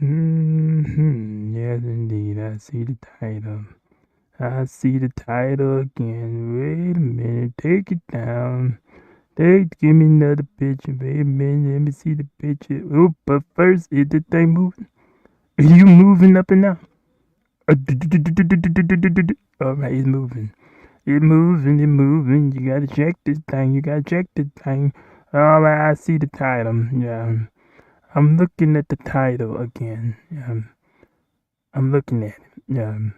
Yes, indeed. I see the title. I see the title again. Wait a minute. Take it down. Give me another picture. Wait a minute. Let me see the picture. Oh, but first, is the thing moving? Are you moving up and down? Alright, it's moving. It's moving, it's moving. You gotta check this thing. You gotta check this thing. Alright, I see the title. Yeah. I'm looking at the title again. I'm looking at it.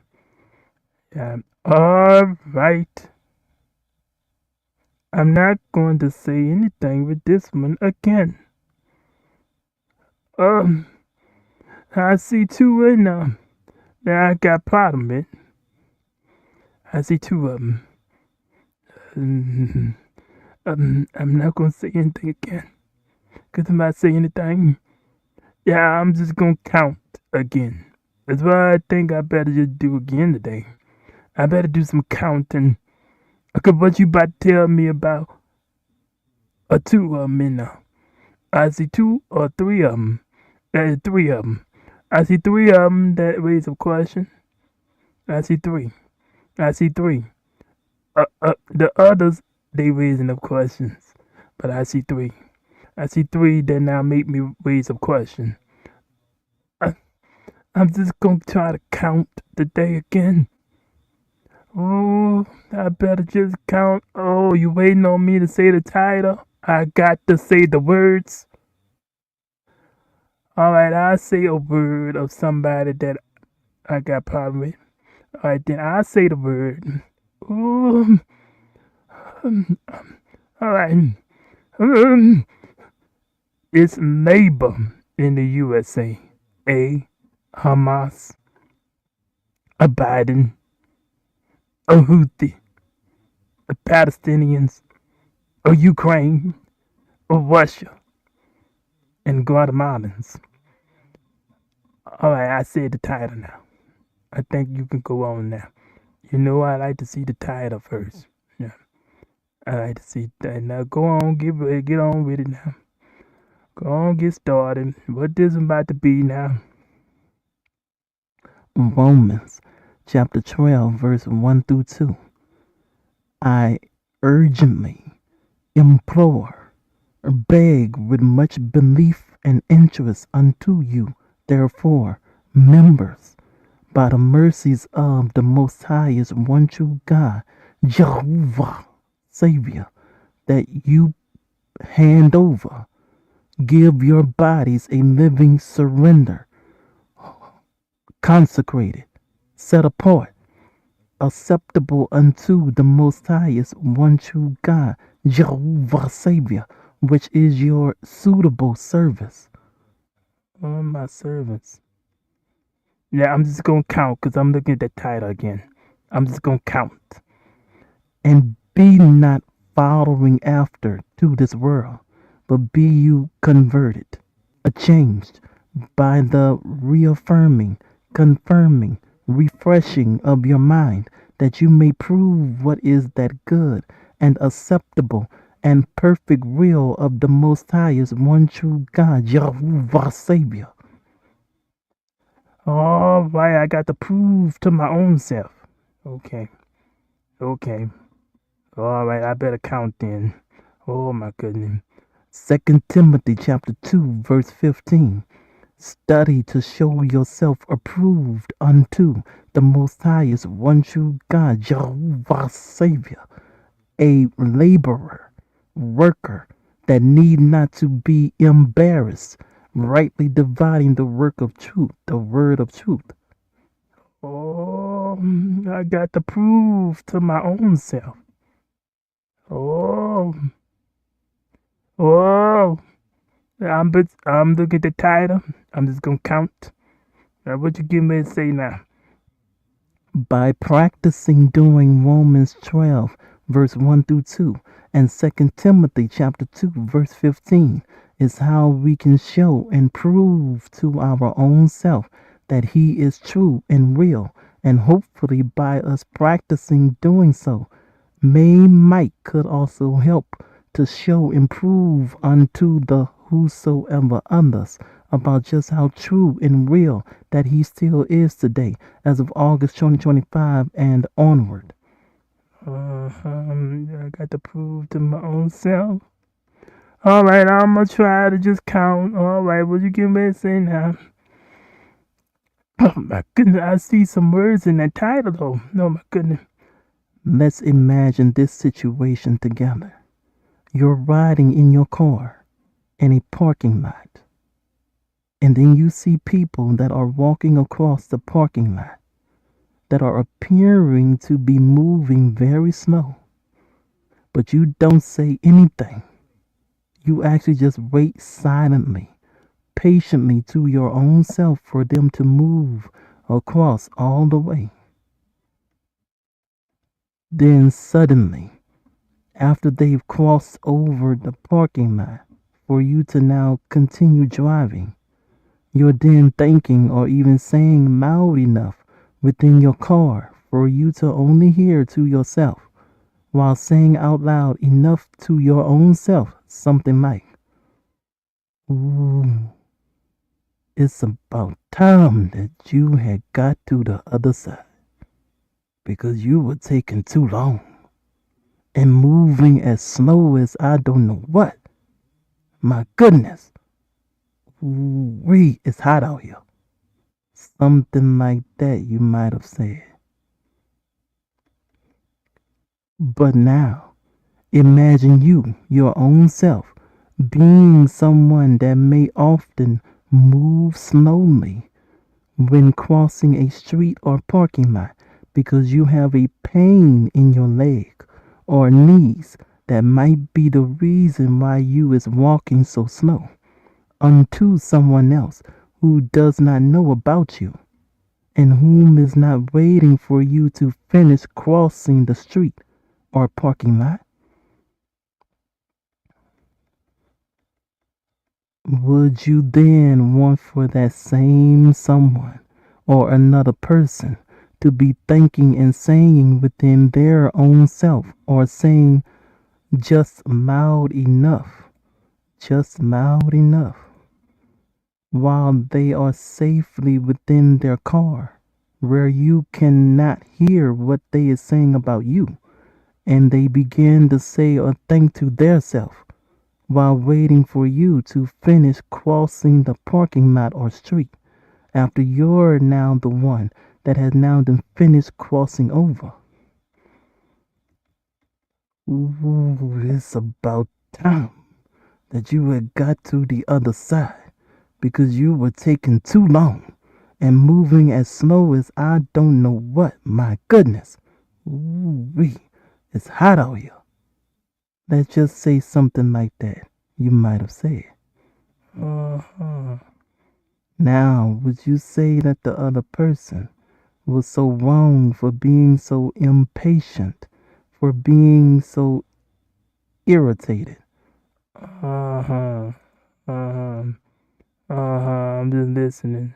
Alright. I'm not going to say anything with this one again. I see two in them. Now I got problem with. I see two of them. I'm not gonna say anything again. Cause I'm not saying anything. Yeah, I'm just gonna count again. That's what I think I better just do again today. I better do some counting. Cause what you about to tell me about two of them in there. I see two or three of them. Three of them. I see three of them that raise a question. I see three. The others, they raising up questions. But I see three. I see three that now make me raise a question. I'm just gonna try to count today again. Oh, I better just count. Oh, you waiting on me to say the title? I got to say the words. Alright, I'll say a word of somebody that I got problem with. Alright, then I'll say the word. Ooh. Alright. It's labor in the USA. A Hamas. A Biden. A Houthi. The Palestinians. A Ukraine. A Russia. And Guatemalans. Alright, I said the title now. I think you can go on now. You know I like to see the title first. Yeah. I like to see that. Now go on, get on with it now. Go on, get started. What this about to be now? Romans chapter 12, verse 1 through 2. I urgently implore or beg with much belief and interest unto you, therefore, members, by the mercies of the Most Highest one true God, Jehovah, Savior, that you hand over, give your bodies a living surrender, consecrated, set apart, acceptable unto the Most Highest one true God, Jehovah, Savior, which is your suitable service. Oh, my servants. Yeah, I'm just gonna count because I'm looking at the title again. I'm just gonna count. And be not following after to this world, but be you converted, changed by the reaffirming, confirming, refreshing of your mind, that you may prove what is that good and acceptable and perfect will of the Most Highest one true God, Jehovah, Savior. All right, I got to prove to my own self. Okay. All right, I better count then. Oh my goodness. 2 Timothy chapter 2, verse 15. Study to show yourself approved unto the Most Highest one true God, Jehovah, Savior, a laborer, worker that need not to be embarrassed, rightly dividing the word of truth. Oh, I got to prove to my own self. Oh. I'm looking at the title. I'm just gonna count. Now, what you give me to say now? By practicing doing Romans 12, verse 1 through 2, and 2 Timothy chapter 2, verse 15, is how we can show and prove to our own self that He is true and real, and hopefully by us practicing doing so, might could also help to show and prove unto the whosoever others about just how true and real that he still is today as of August 2025 and onward. I got to prove to my own self. All right, I'm gonna try to just count. All right, what you getting ready to say now? Oh my goodness, I see some words in that title though. Oh my goodness. Let's imagine this situation together. You're riding in your car in a parking lot, and then you see people that are walking across the parking lot that are appearing to be moving very slow, but you don't say anything. You actually just wait silently, patiently to your own self for them to move across all the way. Then suddenly, after they've crossed over the parking lot for you to now continue driving, you're then thinking or even saying loud enough within your car for you to only hear to yourself, while saying out loud enough to your own self something like, "Ooh, it's about time that you had got to the other side because you were taking too long and moving as slow as I don't know what. My goodness. Ooh, it's hot out here." Something like that you might have said. But now, imagine you, your own self, being someone that may often move slowly when crossing a street or parking lot because you have a pain in your leg or knees that might be the reason why you is walking so slow unto someone else who does not know about you and whom is not waiting for you to finish crossing the street or parking lot. Would you then want for that same someone or another person to be thinking and saying within their own self or saying just loud enough, while they are safely within their car where you cannot hear what they is saying about you, and they begin to say or think to their self while waiting for you to finish crossing the parking lot or street after you're now the one that has now been finished crossing over. Ooh, it's about time that you had got to the other side because you were taking too long and moving as slow as I don't know what. My goodness. Ooh, it's hot out here. Let's just say something like that you might have said. Uh-huh. Now, would you say that the other person was so wrong for being so impatient, for being so irritated? Uh-huh. Uh-huh. I'm just listening.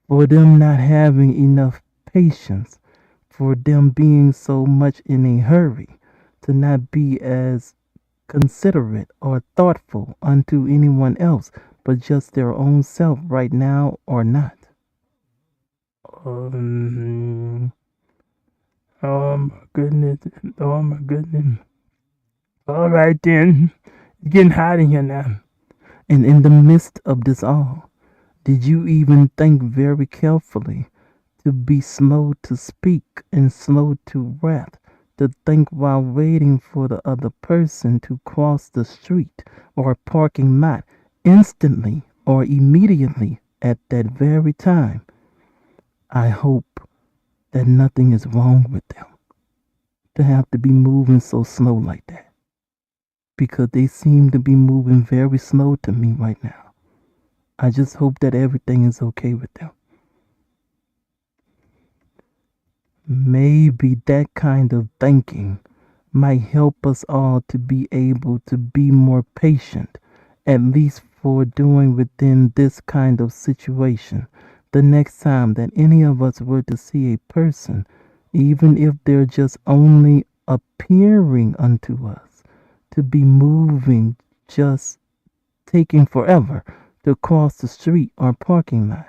For them not having enough patience, for them being so much in a hurry to not be as considerate or thoughtful unto anyone else but just their own self right now or not. Um, oh my goodness. Oh my goodness. All right then. It's getting hot in here now. And in the midst of this all, did you even think very carefully to be slow to speak and slow to wrath, to think while waiting for the other person to cross the street or parking lot instantly or immediately at that very time? I hope that nothing is wrong with them to have to be moving so slow like that, because they seem to be moving very slow to me right now. I just hope that everything is okay with them. Maybe that kind of thinking might help us all to be able to be more patient, at least for doing within this kind of situation. The next time that any of us were to see a person, even if they're just only appearing unto us, to be moving, just taking forever to cross the street or parking lot.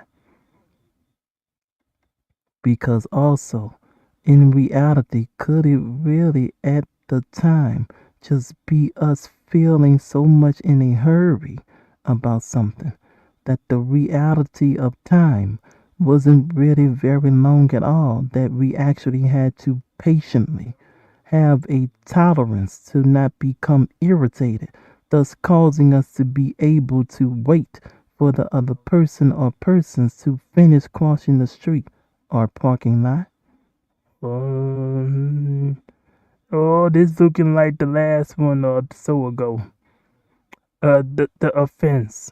Because also, in reality, could it really at the time just be us feeling so much in a hurry about something that the reality of time wasn't really very long at all, that we actually had to patiently have a tolerance to not become irritated, thus causing us to be able to wait for the other person or persons to finish crossing the street or parking lot? Um, oh, this looking like the last one or so ago. The offense.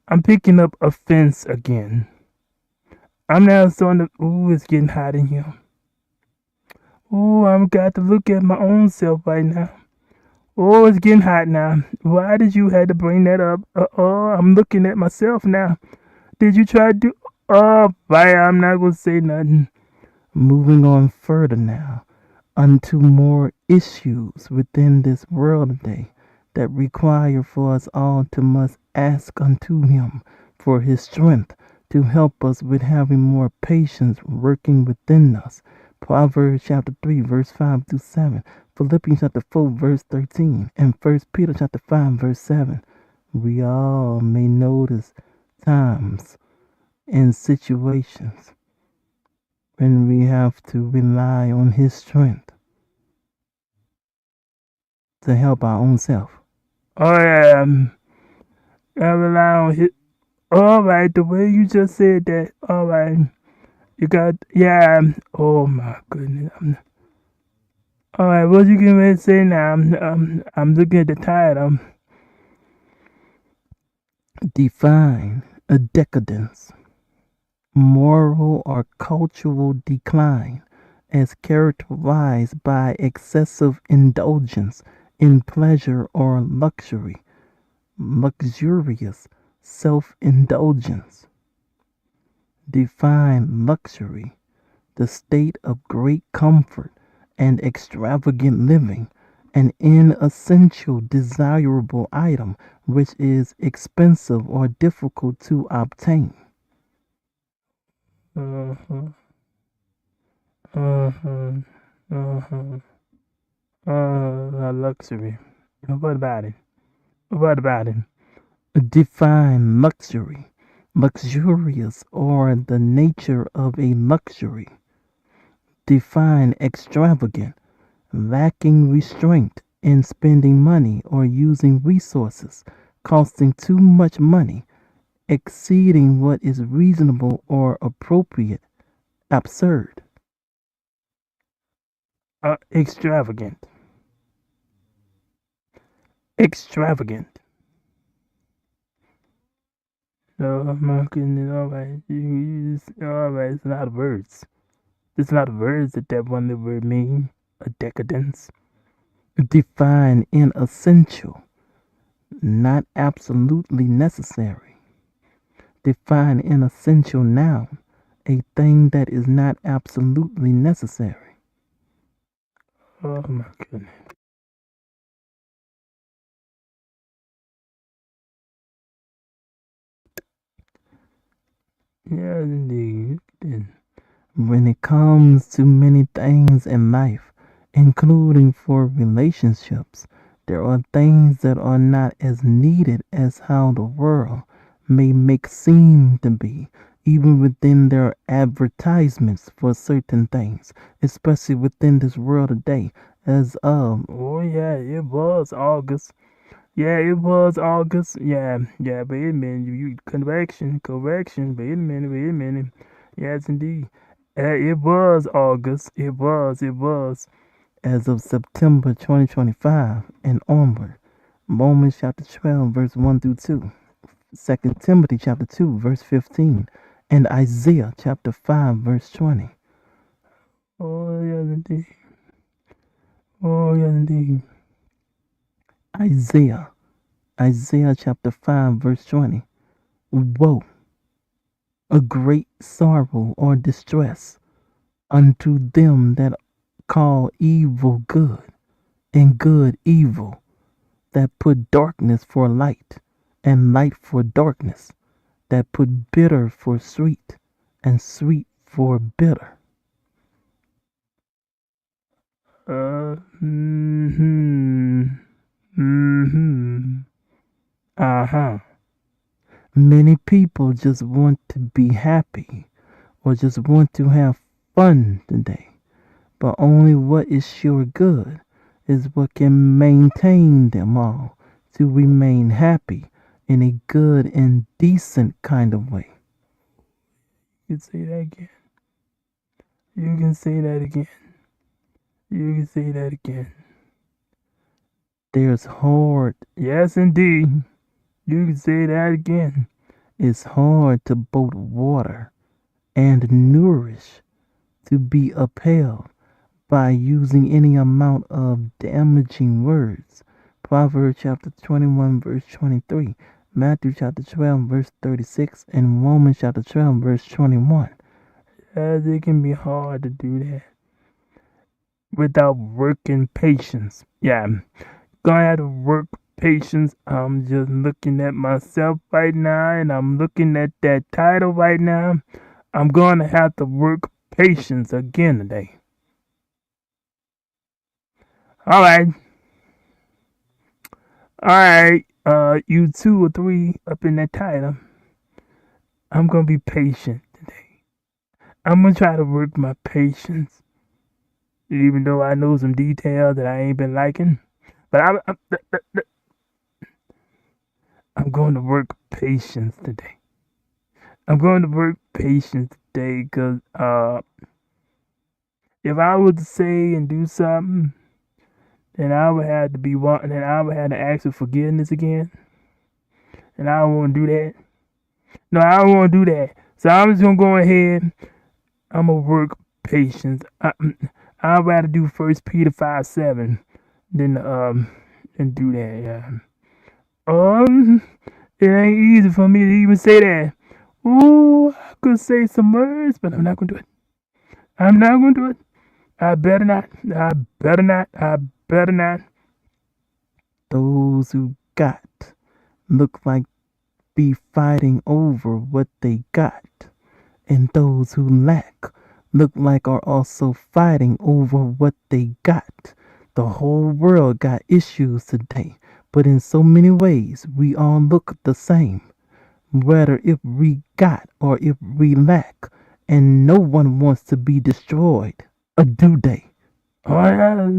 I'm picking up offense again. I'm now starting to. Ooh, it's getting hot in here. Ooh, I'm got to look at my own self right now. Oh, it's getting hot now. Why did you have to bring that up? Oh, I'm looking at myself now. Did you try to do? Oh, bye. I'm not gonna say nothing. Moving on further now, unto more issues within this world today that require for us all to must ask unto him for his strength to help us with having more patience working within us. Proverbs chapter 3 verse 5 through 7, Philippians chapter 4 verse 13, and 1 Peter chapter 5 verse 7. We all may notice times and situations when we have to rely on his strength to help our own self. Oh yeah, I rely on his. All right, the way you just said that. All right, you got yeah. Oh my goodness. All right, what you getting ready to say now? I'm looking at the title. Define a decadence, moral or cultural decline, as characterized by excessive indulgence in pleasure or luxury, luxurious self-indulgence. Define luxury, the state of great comfort and extravagant living, an inessential desirable item which is expensive or difficult to obtain. Uh-huh. Uh-huh. Uh-huh. Luxury. What about it? What about it? Define luxury, luxurious or the nature of a luxury. Define extravagant, lacking restraint in spending money or using resources, costing too much money, exceeding what is reasonable or appropriate, absurd. Extravagant. Extravagant. Oh my goodness! All right, all right. It's a lot of words. There's a lot of words that one little word mean. A decadence. Define inessential, not absolutely necessary. Define inessential noun, a thing that is not absolutely necessary. Oh my goodness. Yeah, indeed. When it comes to many things in life, including for relationships, there are things that are not as needed as how the world may make seem to be, even within their advertisements for certain things, especially within this world today. As Oh yeah, it was August. Yeah, it was August. Yeah, yeah. Wait a minute. You correction. Wait a minute. Yes, indeed. It was August. It was. as of September 2025 and onward, Romans chapter 12 verse 1 through 2. 2 Timothy chapter 2 verse 15, and Isaiah chapter 5 verse 20. Oh yes, indeed. Oh yes, indeed. Isaiah, Isaiah chapter 5 verse 20. Woe, a great sorrow or distress unto them that call evil good and good evil, that put darkness for light and light for darkness, that put bitter for sweet and sweet for bitter. Uh-huh. Many people just want to be happy or just want to have fun today, but only what is sure good is what can maintain them all to remain happy in a good and decent kind of way. You can say that again. You can say that again. You can say that again. There's hard. Yes, indeed. You can say that again. It's hard to both water and nourish to be upheld by using any amount of damaging words. Proverbs chapter 21 verse 23, Matthew chapter 12 verse 36, and Romans chapter 12 verse 21. Yes, it can be hard to do that without working patience. Yeah, gonna have to work patience. I'm just looking at myself right now, and I'm looking at that title right now. I'm gonna have to work patience again today. All right. You 2 or 3 up in that title. I'm gonna be patient today. I'm gonna try to work my patience, even though I know some details that I ain't been liking. But I'm going to work patience today. I'm going to work patience today because if I was to say and do something, then I would have to be wanting, and I would have to ask for forgiveness again. And I don't want to do that. No, I don't want to do that. So I'm just gonna go ahead. I'm gonna work patience. I'd rather do 1 Peter 5:7 than do that. Yeah. It ain't easy for me to even say that. Ooh, I could say some words, but I'm not gonna do it. I'm not gonna do it. I better not. I better not. I better not. Those who got look like be fighting over what they got, and those who lack look like are also fighting over what they got. The whole world got issues today, but in so many ways we all look the same, whether if we got or if we lack, and no one wants to be destroyed. A due day. Oh, yeah,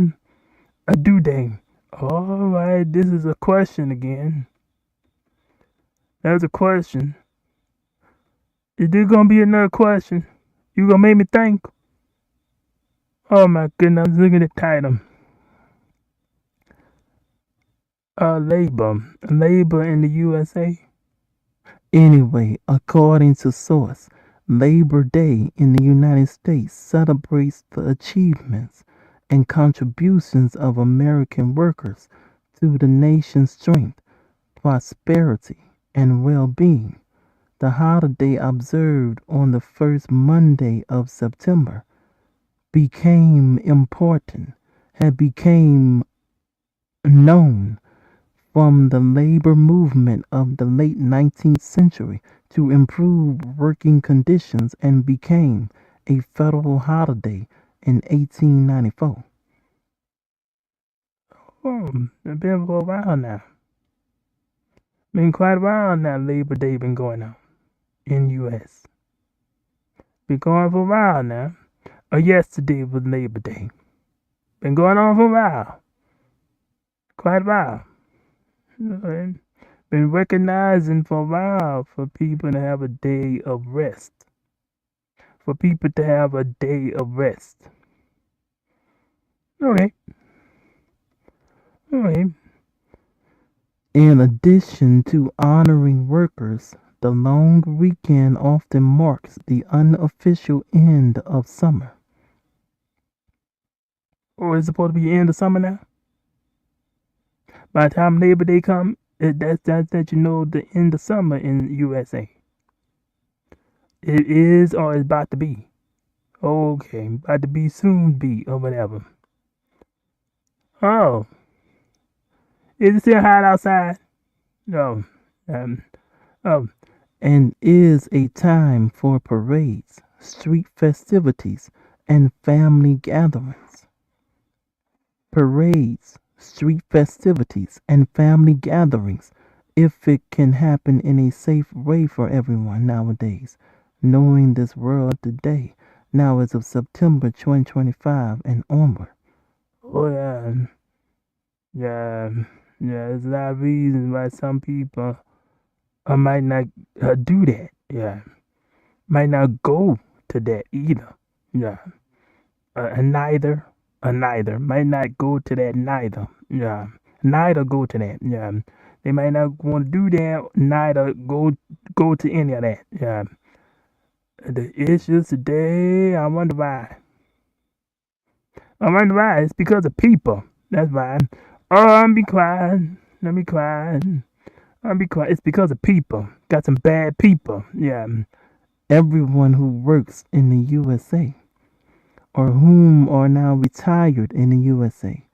a due day. All right, this is a question again. That's a question. Is there gonna be another question? You gonna make me think? Oh my goodness, look at the title. Labor in the USA. Anyway, according to source, Labor Day in the United States celebrates the achievements and contributions of American workers to the nation's strength, prosperity, and well-being. The holiday observed on the first Monday of September became important, had become known from the labor movement of the late 19th century to improve working conditions and became a federal holiday in 1894. Oh, it's been for a while now. Been quite a while now. Labor Day been going on in U.S. Been going for a while now. Yesterday was Labor Day. Been going on for a while. Quite a while. Been recognizing for a while for people to have a day of rest. For people to have a day of rest. Okay. Okay. In addition to honoring workers, the long weekend often marks the unofficial end of summer. Or it's supposed to be the end of summer now? By the time Labor Day come, that's that you know the end of summer in USA. It is or it's about to be. Okay, about to be soon be or whatever. Oh, is it still hot outside? No, Oh, and is a time for parades, street festivities, and family gatherings. Parades, street festivities, and family gatherings, if it can happen in a safe way for everyone nowadays, knowing this world today, now as of September 2025 and onward. oh yeah, yeah, yeah. There's a lot of reasons why some people might not do that. Yeah, might not go to that either. Yeah, neither, neither might not go to that neither. Yeah, neither go to that. Yeah, they might not want to do that. Neither go to any of that. Yeah, the issues today. I wonder why. I wonder why. It's because of people. That's why. Oh, I'm be quiet. Let me quiet. I'm be quiet. It's because of people. Got some bad people. Yeah. Everyone who works in the USA or whom are now retired in the USA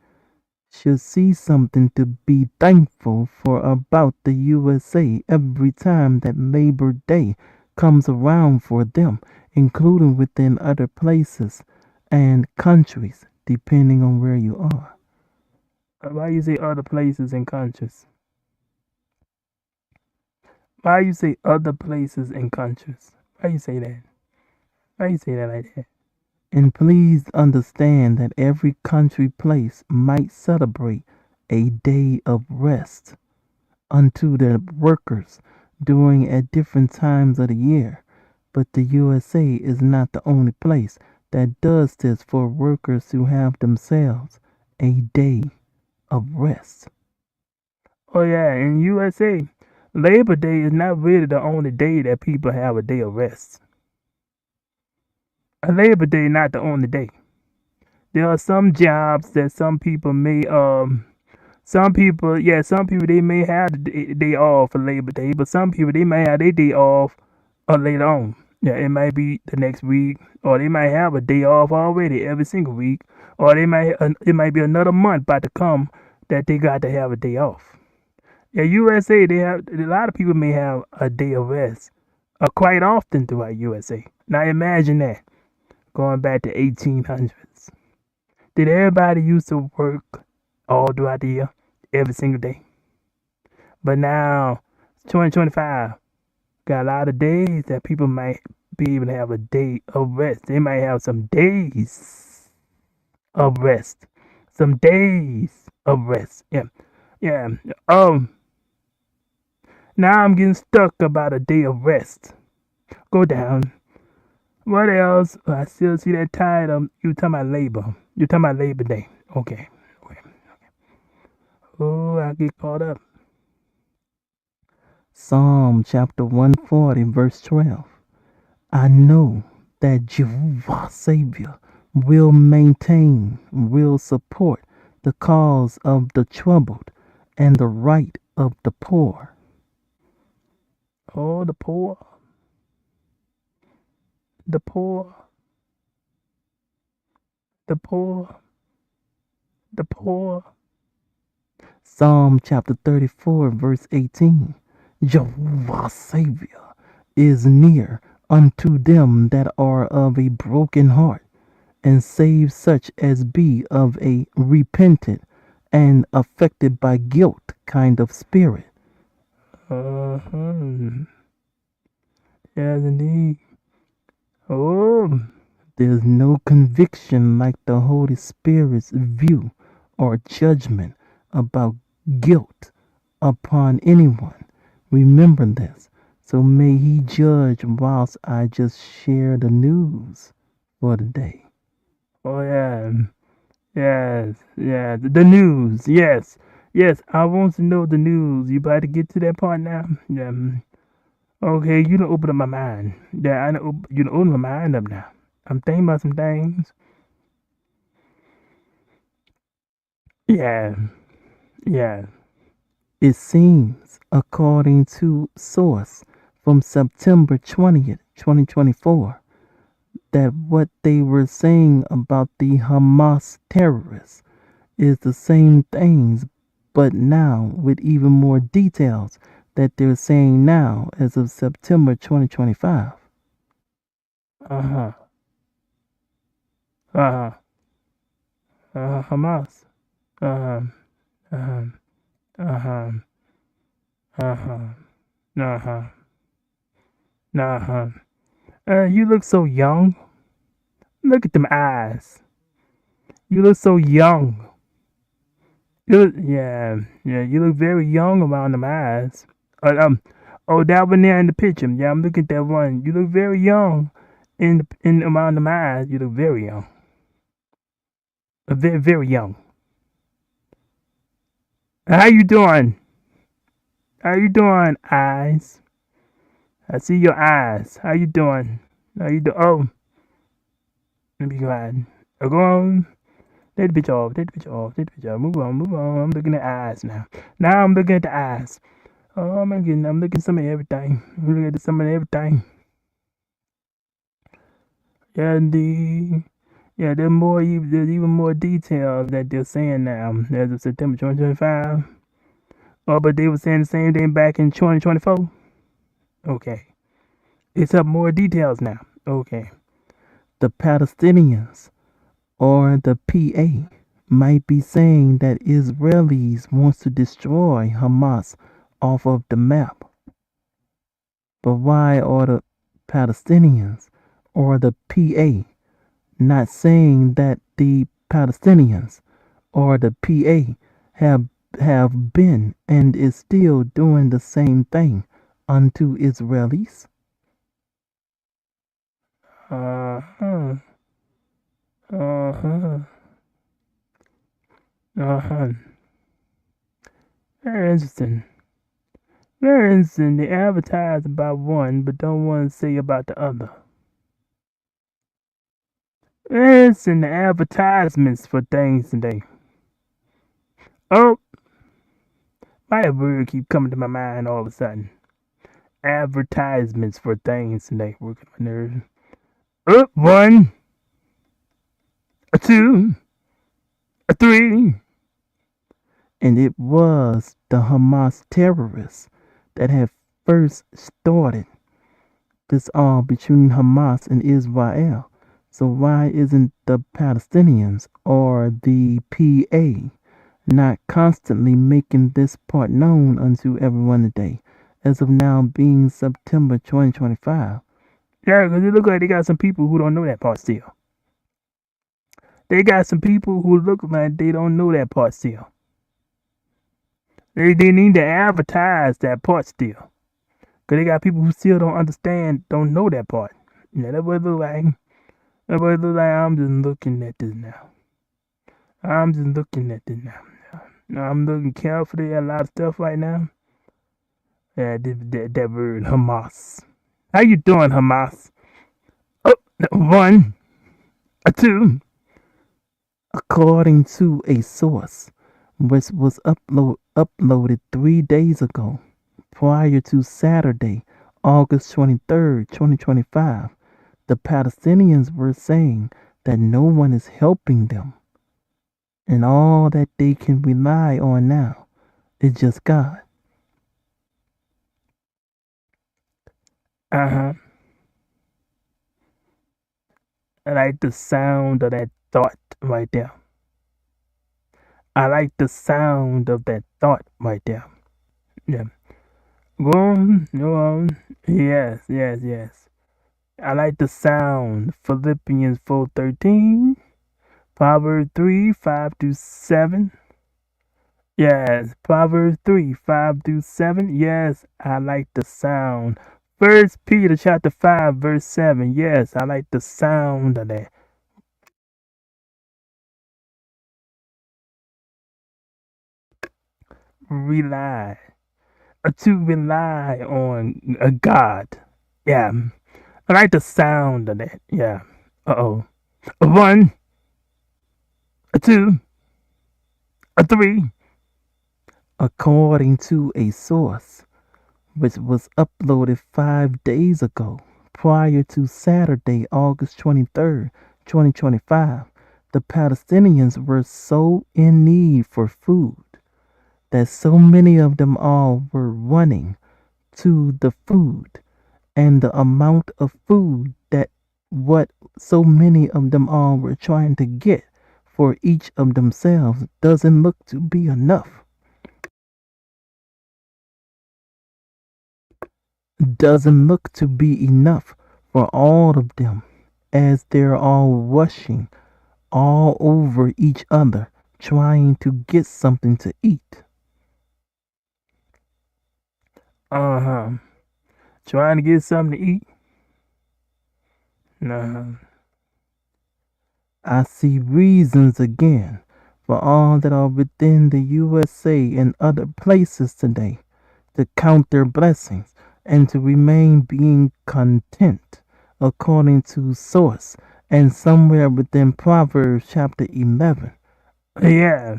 should see something to be thankful for about the USA every time that Labor Day comes around for them, including within other places and countries, depending on where you are. Why you say other places and countries? Why you say other places and countries? Why you say that? Why you say that like that? And please understand that every country place might celebrate a day of rest unto their workers during at different times of the year. But the USA is not the only place that does this for workers who have themselves a day of rest. Oh yeah, in USA, Labor Day is not really the only day that people have a day of rest. A Labor Day not the only day. There are some jobs that some people they may have the day off for Labor Day, but some people they may have their day off later on. Yeah, it might be the next week, or they might have a day off already every single week, or it might be another month about to come that they got to have a day off. Yeah, USA they have a lot of people may have a day of rest quite often throughout USA. Now imagine that going back to 1800s. Did everybody used to work all throughout the year, every single day? But now, 2025, got a lot of days that people might be able to have a day of rest. They might have some days of rest. Some days of rest. Yeah. Yeah. Now I'm getting stuck about a day of rest. Go down. What else? I still see that title. You talking about labor. You talking about Labor Day. Okay. Okay. Oh, I get caught up. Psalm chapter 140, verse 12. I know that Jehovah Savior will maintain, will support the cause of the troubled and the right of the poor. Oh, the poor. The poor. The poor. The poor. Psalm chapter 34, verse 18. Jehovah Savior is near unto them that are of a broken heart, and save such as be of a repentant and affected by guilt kind of spirit. Uh-huh. Yes, indeed. Oh, There's no conviction like the Holy Spirit's view or judgment about guilt upon anyone. Remember this. So may He judge whilst I just share the news for the day. oh yeah. Yes, yeah. The news. Yes. Yes, I want to know the news. You about to get to that part now? Yeah. Okay, you done open up my mind. Yeah, you done open my mind up now. I'm thinking about some things. Yeah. Yeah. It seems, according to source from September 20th, 2024, that what they were saying about the Hamas terrorists is the same things, but now with even more details that they're saying now as of September 2025. Uh-huh. Uh-huh. Hamas. Uh-huh. Uh-huh. Uh-huh. Uh-huh. Uh-huh. Uh-huh. You look so young. Look at them eyes. You look so young. Yeah, you look very young around them eyes. Oh, that one there in the picture. Yeah, I'm looking at that one. You look very young in around them eyes. You look very young. Very, very young. How you doing? How you doing, eyes? I see your eyes. How you doing? How you do? Oh, let me go ahead. Go on. Take the bitch off. Take the bitch off. Take the bitch off. Move on. Move on. I'm looking at eyes now. Now I'm looking at the eyes. Oh, I'm looking at some of everything. I'm looking at some of everything. There's even more details that they're saying now as of September 2025. Oh, but they were saying the same thing back in 2024. Okay, it's up more details now. Okay, The Palestinians or the PA might be saying that Israelis wants to destroy Hamas off of the map. But why are the Palestinians or the PA not saying that the Palestinians or the PA have been and is still doing the same thing unto Israelis? uh-huh, uh-huh, uh-huh. Very interesting. Very interesting. They advertise about one, but don't want to say about the other. It's in the advertisements for things today. Oh, my word keep coming to my mind all of a sudden. Advertisements for things today. Working my nerves. Up, one, a two, a three. And it was the Hamas terrorists that had first started this all between Hamas and Israel. So why isn't the Palestinians or the PA not constantly making this part known unto everyone today, as of now being September 2025? Yeah, because it look like they got some people who don't know that part still. They got some people who look like they don't know that part still. They need to advertise that part still. Because they got people who still don't understand, don't know that part. Yeah, that's what it look like. That's what it look like. I'm just looking at this now. I'm just looking at this now. I'm looking carefully at a lot of stuff right now. Yeah, that word, Hamas. How you doing, Hamas? Oh, one, a two. According to a source, which was uploaded 3 days ago, prior to Saturday, August 23rd, 2025, the Palestinians were saying that no one is helping them, and all that they can rely on now is just God. Uh-huh. I like the sound of that thought right there. I like the sound of that thought right there. Yeah. Go on, go on. Yes, yes, yes. I like the sound. Philippians 4:13. Proverbs 3:5-7. Yes, Proverbs 3:5-7. Yes, I like the sound. First Peter chapter 5 verse 7. Yes, I like the sound of that. Rely. To rely on a God. Yeah. I like the sound of that. Yeah. Uh-oh. A one, a two, a three. According to a source, which was uploaded 5 days ago, prior to Saturday, August 23rd, 2025, the Palestinians were so in need for food that so many of them all were running to the food and the amount of food that what so many of them all were trying to get for each of themselves doesn't look to be enough. Doesn't look to be enough for all of them as they're all rushing all over each other trying to get something to eat. Trying to get something to eat? No. I see reasons again for all that are within the USA and other places today to count their blessings and to remain being content according to source and somewhere within Proverbs chapter 11. Yeah.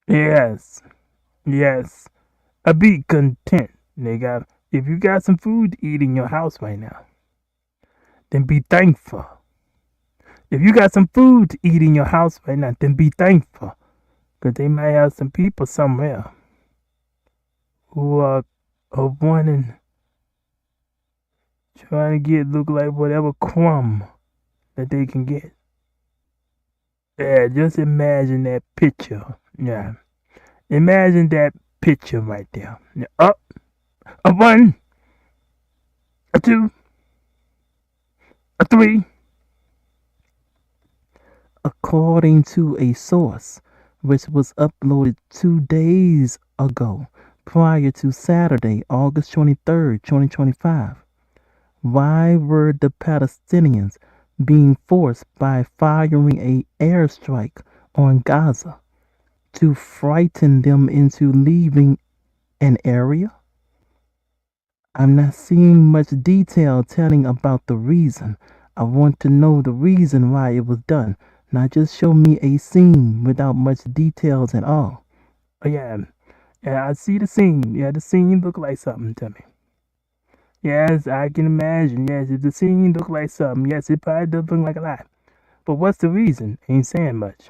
Yes. Be content, nigga. If you got some food to eat in your house right now, then be thankful. If you got some food to eat in your house right now, then be thankful. Because they might have some people somewhere who are wanting, trying to look like whatever crumb that they can get. Yeah, just imagine that picture. Yeah. Imagine that picture right there. Up, a 1, a 2, a 3. According to a source which was uploaded 2 days ago prior to Saturday, August 23rd, 2025. Why were the Palestinians being forced by firing an airstrike on Gaza to frighten them into leaving an area? I'm not seeing much detail telling about the reason. I want to know the reason why it was done, not just show me a scene without much details at all. Oh, yeah, I see the scene. Yeah, the scene look like something to me. Yes, I can imagine. Yes, if the scene look like something, yes, it probably does look like a lot. But what's the reason? Ain't saying much.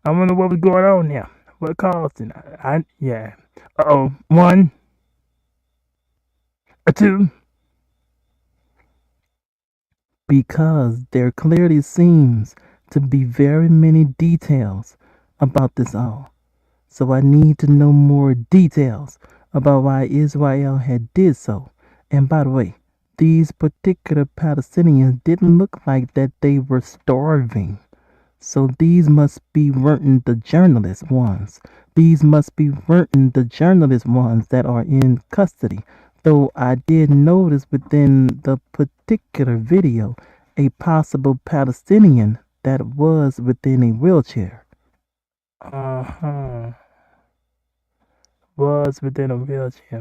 I wonder what was going on there. What caused it? Yeah. 1, a 2. Because there clearly seems to be very many details about this all. So I need to know more details about why Israel had did so. And by the way, these particular Palestinians didn't look like that they were starving. So these must be weren't the journalist ones. These must be weren't the journalist ones that are in custody. Though I did notice within the particular video a possible Palestinian that was within a wheelchair. Was within a wheelchair.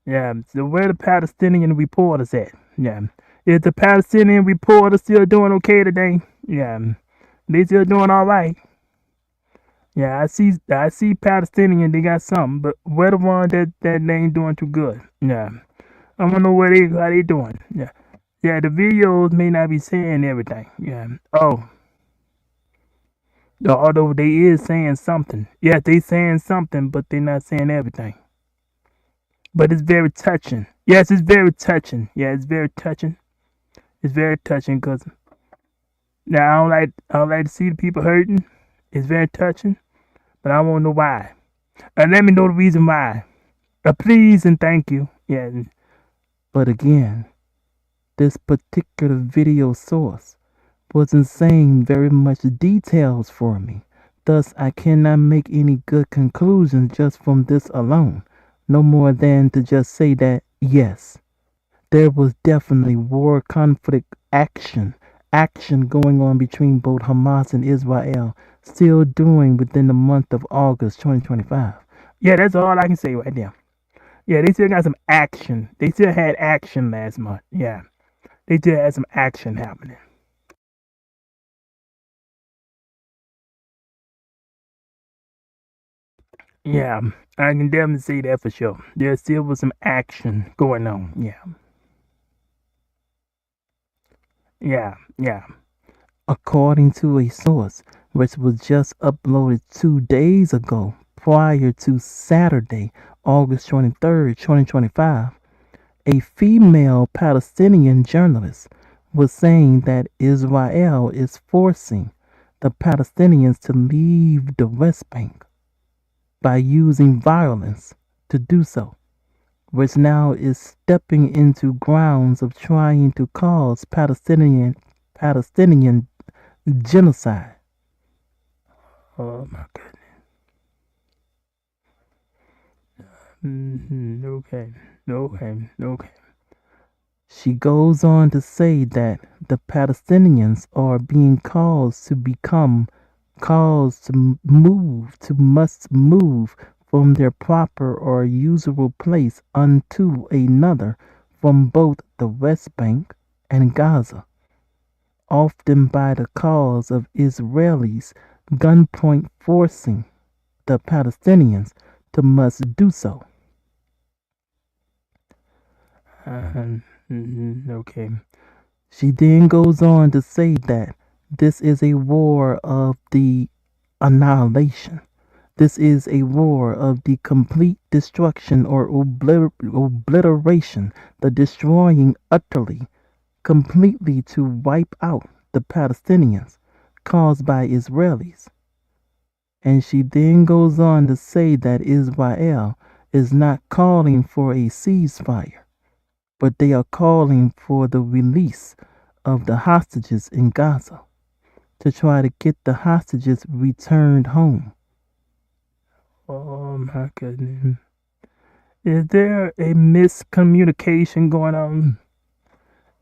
Yeah, so where the Palestinian reporters at? Yeah. Is the Palestinian reporter still doing okay today? Yeah. They still doing all right. Yeah, I see Palestinian, they got something, but where the one that ain't doing too good? Yeah. I don't know how they doing. Yeah. Yeah, the videos may not be saying everything. Yeah. Although they is saying something. Yeah, they saying something, but they not saying everything. But it's very touching. Yes, it's very touching. Yeah, it's very touching. It's very touching because now I don't like to see the people hurting. It's very touching, but I want to know why. And let me know the reason why. Please and thank you. Yeah. But again, this particular video source wasn't saying very much details for me. Thus, I cannot make any good conclusions just from this alone. No more than to just say that, yes, there was definitely war, conflict, action going on between both Hamas and Israel, still doing within the month of August 2025. Yeah, that's all I can say right there. Yeah, they still got some action. They still had action last month. Yeah, they still had some action happening. Yeah, I can definitely say that for sure. There still was some action going on. Yeah. According to a source which was just uploaded 2 days ago prior to Saturday, August 23rd, 2025, a female Palestinian journalist was saying that Israel is forcing the Palestinians to leave the West Bank by using violence to do so, which now is stepping into grounds of trying to cause Palestinian genocide. Oh my goodness. Okay. She goes on to say that the Palestinians are being caused must move from their proper or usual place unto another from both the West Bank and Gaza, often by the cause of Israelis gunpoint forcing the Palestinians to must do so. Okay. She then goes on to say that this is a war of the annihilation. This is a war of the complete destruction or obliteration, the destroying utterly, completely to wipe out the Palestinians caused by Israelis. And she then goes on to say that Israel is not calling for a ceasefire, but they are calling for the release of the hostages in Gaza to try to get the hostages returned home. Oh my goodness. Is there a miscommunication going on?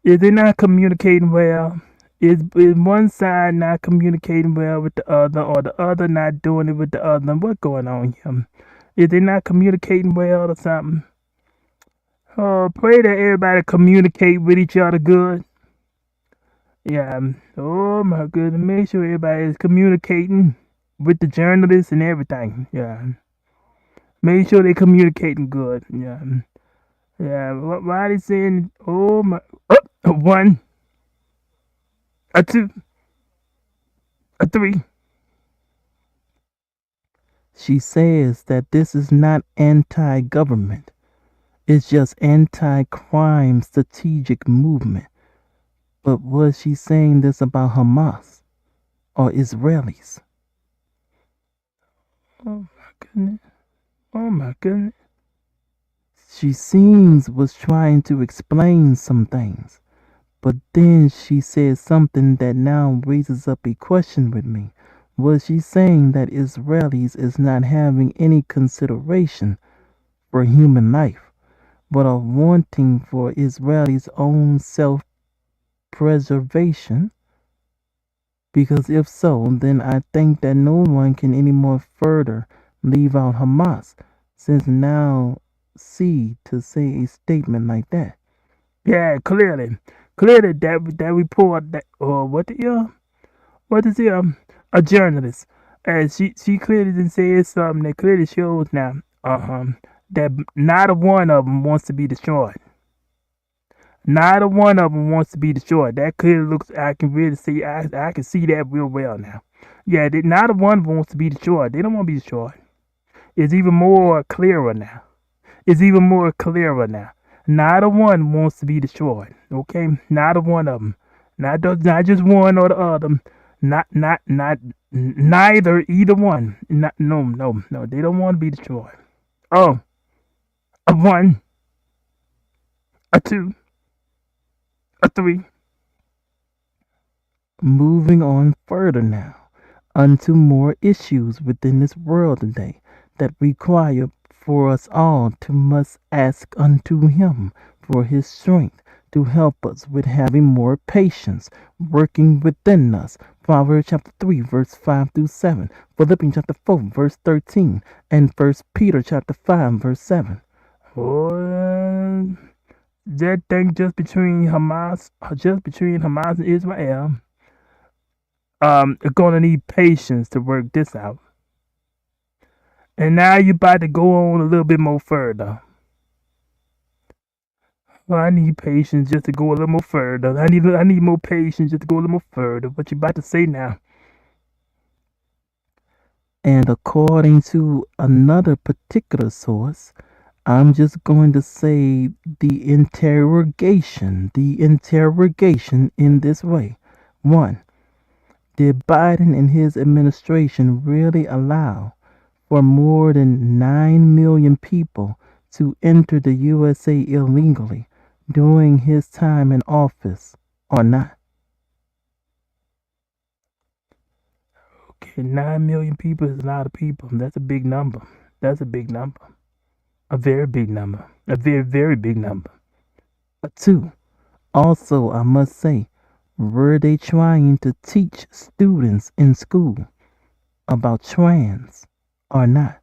Is they not communicating well? Is one side not communicating well with the other, or the other not doing it with the other? What's going on here? Is they not communicating well or something? Oh, pray that everybody communicate with each other good. Yeah. Oh my goodness. Make sure everybody is communicating with the journalists and everything. Yeah. Make sure they communicating good. Yeah. Yeah. Why they saying? Oh my. One, a two, a three. She says that this is not anti-government. It's just anti-crime strategic movement. But was she saying this about Hamas or Israelis? Oh my goodness. Oh my goodness. She seems was trying to explain some things, but then she said something that now raises up a question with me. Was she saying that Israelis is not having any consideration for human life, but are wanting for Israelis' own self-preservation? Because if so, then I think that no one can any more further leave out Hamas, since now see to say a statement like that. Yeah, clearly that report that what is it a journalist, she clearly didn't say something that clearly shows now that neither one of them wants to be destroyed. Neither one of them wants to be destroyed. That clearly looks. I can really see. I can see that real well now. Yeah, neither one of them wants to be destroyed. They don't want to be destroyed. It's even more clearer now. Neither one wants to be destroyed. Okay, neither one of them. Not just one or the other. Neither either one. No. They don't want to be destroyed. Oh, a one, a two, a three. Moving on further now, unto more issues within this world today that require for us all to must ask unto him for his strength to help us with having more patience working within us. Proverbs chapter 3 verse 5 through 7, Philippians chapter 4 verse 13, and 1 Peter chapter 5 verse 7. Oh, that thing just between Hamas and Israel, gonna need patience to work this out. And now you're about to go on a little bit more further. Well, I need patience just to go a little more further. I need more patience just to go a little more further. What you about to say now? And according to another particular source, I'm just going to say the interrogation in this way. One, did Biden and his administration really allow for more than 9 million people to enter the USA illegally during his time in office or not? Okay, 9 million people is a lot of people. That's a big number. That's a big number. A very big number. A very, very big number. Two, also, I must say, were they trying to teach students in school about trans or not?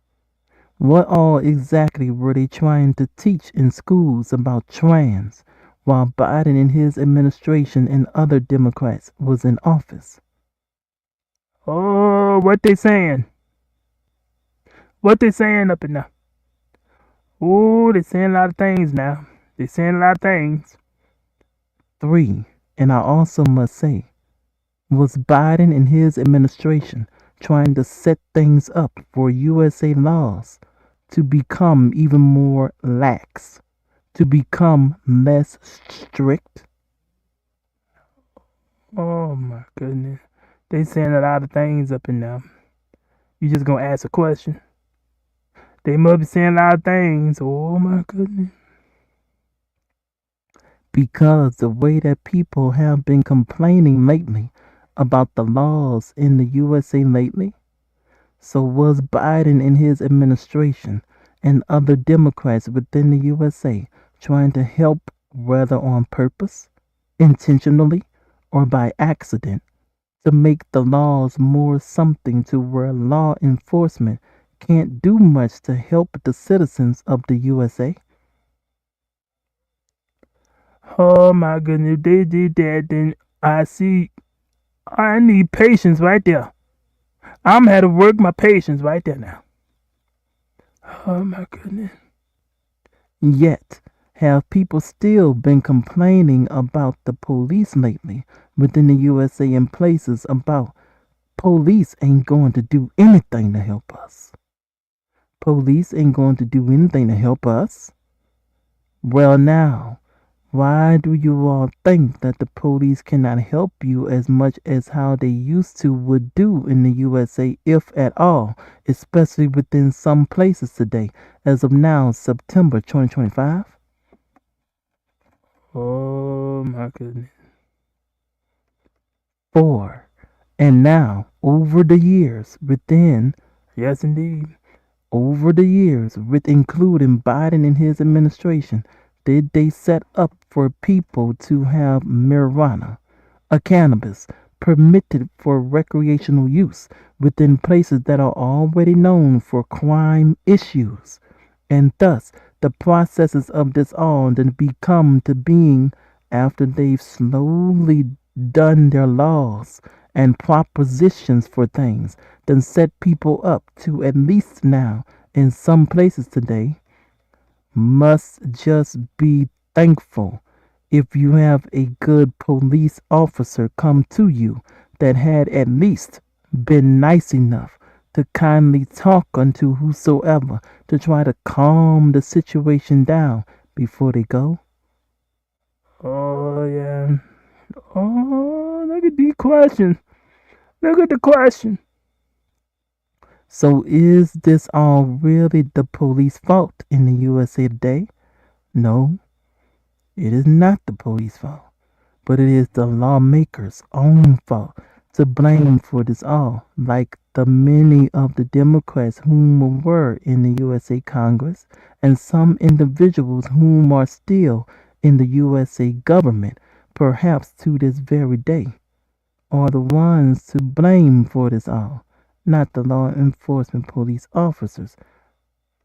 What all exactly were they trying to teach in schools about trans while Biden and his administration and other Democrats was in office? Oh, what they saying? What they saying up in there? Oh, they saying a lot of things now. They saying a lot of things. Three, and I also must say, was Biden and his administration trying to set things up for USA laws to become even more lax, to become less strict? Oh my goodness. They saying a lot of things up in there. You just gonna ask a question? They must be saying a lot of things. Oh my goodness. Because the way that people have been complaining lately about the laws in the USA lately, so was Biden and his administration and other Democrats within the USA trying to help, whether on purpose, intentionally, or by accident, to make the laws more something to where law enforcement can't do much to help the citizens of the USA? Oh my goodness. If they did that, then I see. I need patience right there. I'm had to work my patience right there now. Oh my goodness. Yet, have people still been complaining about the police lately within the USA in places about police ain't going to do anything to help us? Police ain't going to do anything to help us? Well, now, why do you all think that the police cannot help you as much as how they used to would do in the USA, if at all, especially within some places today, as of now, September 2025? Oh my goodness. 4. And now, over the years, Yes, indeed. over the years, with including Biden and his administration, did they set up for people to have marijuana, a cannabis, permitted for recreational use within places that are already known for crime issues? And thus, the processes of this all then become to being after they've slowly done their laws and propositions for things, then set people up to at least now in some places today must just be thankful if you have a good police officer come to you that had at least been nice enough to kindly talk unto whosoever to try to calm the situation down before they go? Oh yeah. Oh, look at the question. Look at the question. So is this all really the police fault in the USA today? No, it is not the police fault, but it is the lawmakers' own fault to blame for this all, like the many of the Democrats whom were in the USA Congress and some individuals whom are still in the USA government, perhaps to this very day, are the ones to blame for this all, not the law enforcement police officers.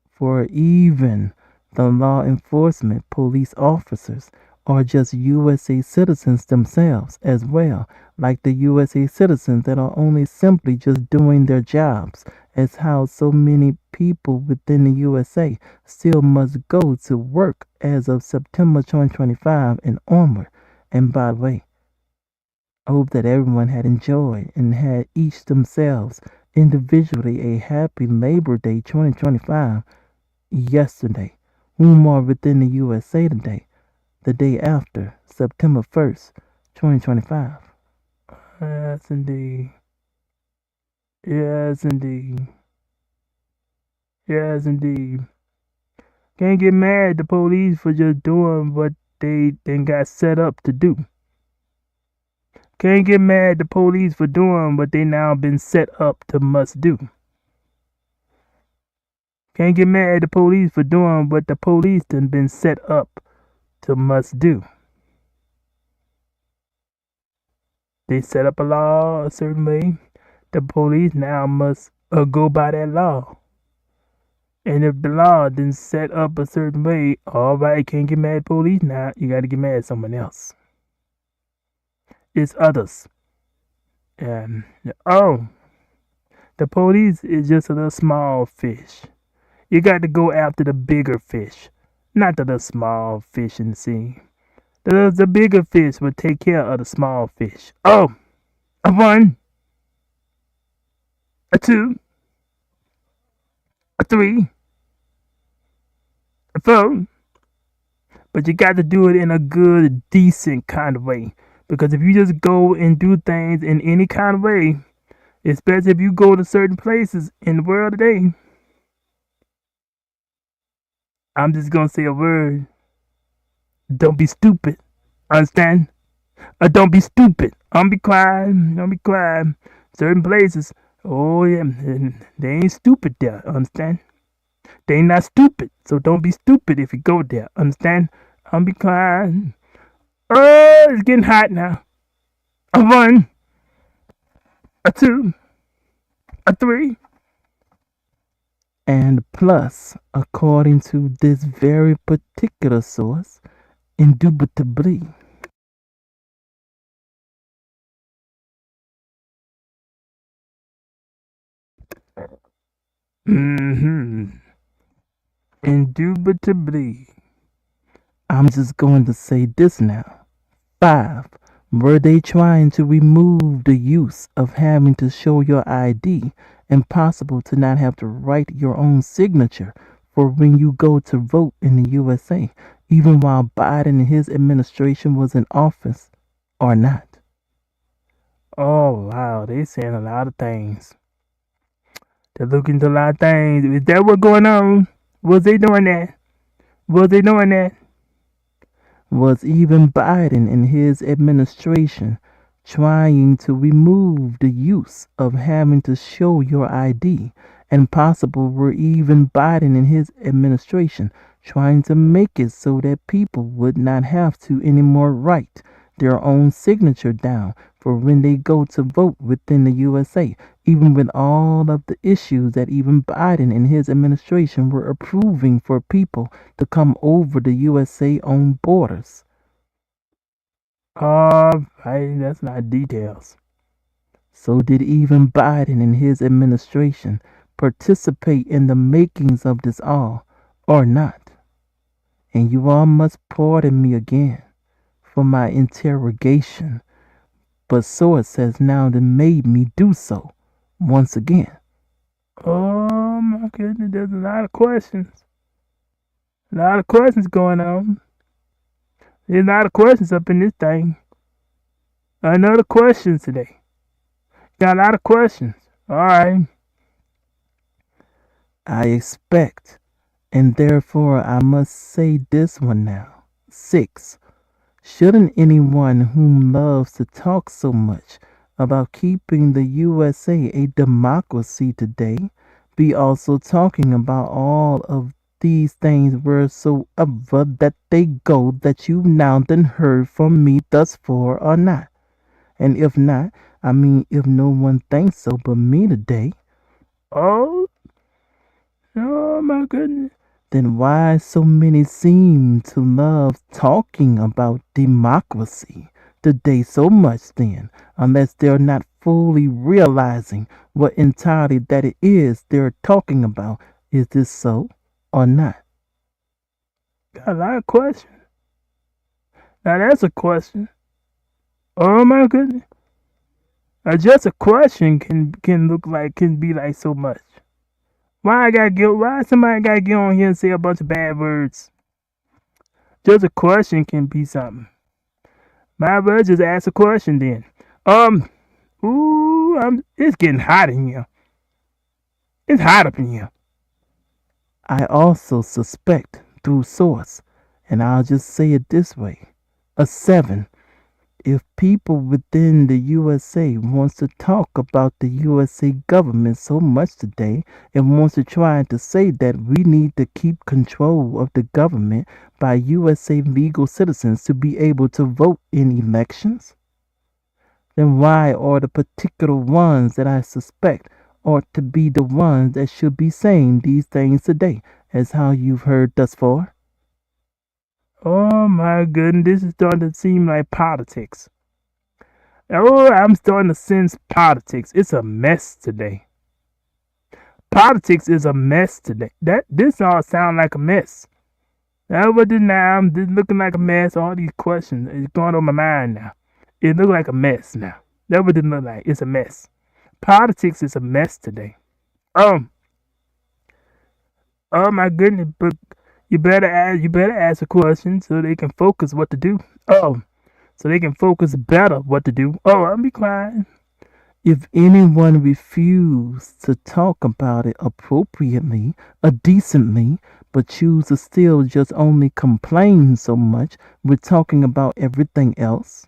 For even the law enforcement police officers are just USA citizens themselves as well, like the USA citizens that are only simply just doing their jobs, as how so many people within the USA still must go to work as of September 2025 and onward. And by the way, I hope that everyone had enjoyed and had each themselves individually a happy Labor Day 2025 yesterday, whom are within the USA today, the day after September 1st, 2025. Yes, indeed. Yes, indeed. Yes, indeed. Can't get mad at the police for just doing what they then got set up to do. Can't get mad at the police for doing what they now been set up to must do. Can't get mad at the police for doing what the police done been set up to must do. They set up a law a certain way. The police now must go by that law. And if the law didn't set up a certain way, all right, can't get mad at police now. You got to get mad at someone else. It's others. And oh, the police is just a little small fish. You got to go after the bigger fish, not the little small fish in the sea. The bigger fish will take care of the small fish. Oh, a one, a two, a three, a four. But you got to do it in a good, decent kind of way. Because if you just go and do things in any kind of way, especially if you go to certain places in the world today, I'm just going to say a word. Don't be stupid. Understand? Don't be stupid. Don't be quiet. Don't be quiet. Certain places, oh yeah, they ain't stupid there. Understand? They ain't not stupid. So don't be stupid if you go there. Understand? Don't be quiet. Oh, it's getting hot now. A one, a two, a three. And plus, according to this very particular source, indubitably. Indubitably. I'm just going to say this now. 5. Were they trying to remove the use of having to show your ID and possible to not have to write your own signature for when you go to vote in the USA, even while Biden and his administration was in office, or not? Oh wow, they saying a lot of things. They're looking into a lot of things. Is that what's going on? Was they doing that? Was they doing that? Was even Biden and his administration trying to remove the use of having to show your ID, and possible were even Biden and his administration trying to make it so that people would not have to anymore write their own signature down for when they go to vote within the USA, even with all of the issues that even Biden and his administration were approving for people to come over the USA own borders. That's not details. So did even Biden and his administration participate in the makings of this all, or not? And you all must pardon me again for my interrogation, but source has now made me do so once again. Oh my goodness, there's a lot of questions. A lot of questions going on. There's a lot of questions up in this thing. Another questions today. Got a lot of questions. Alright. I expect, and therefore I must say this one now. 6. Shouldn't anyone whom loves to talk so much about keeping the USA a democracy today be also talking about all of these things wheresoever that they go that you've now done heard from me thus far or not? And if not, I mean if no one thinks so but me today, Oh my goodness. then why so many seem to love talking about democracy today so much then, unless they're not fully realizing what entirely that it is they're talking about? Is this so or not? Got a lot of questions. Now that's a question. Oh my goodness. Just a question can be like so much. Why somebody gotta get on here and say a bunch of bad words? Just a question can be something. Might as well just ask a question then. It's getting hot in here. It's hot up in here. I also suspect through source, and I'll just say it this way, a 7. If people within the USA wants to talk about the USA government so much today and wants to try to say that we need to keep control of the government by USA legal citizens to be able to vote in elections, then why are the particular ones that I suspect ought to be the ones that should be saying these things today, as how you've heard thus far? Oh my goodness, this is starting to seem like politics. Oh, I'm starting to sense politics. It's a mess today. Politics is a mess today. This all sound like a mess. Now I'm just looking like a mess. All these questions is going on my mind now. It look like a mess now. That what it look like. It's a mess. Politics is a mess today. Oh my goodness! But you better ask a question so they can focus what to do. Oh, so they can focus better what to do. Oh, I'll be quiet. If anyone refused to talk about it appropriately or decently, but choose to still just only complain so much with talking about everything else,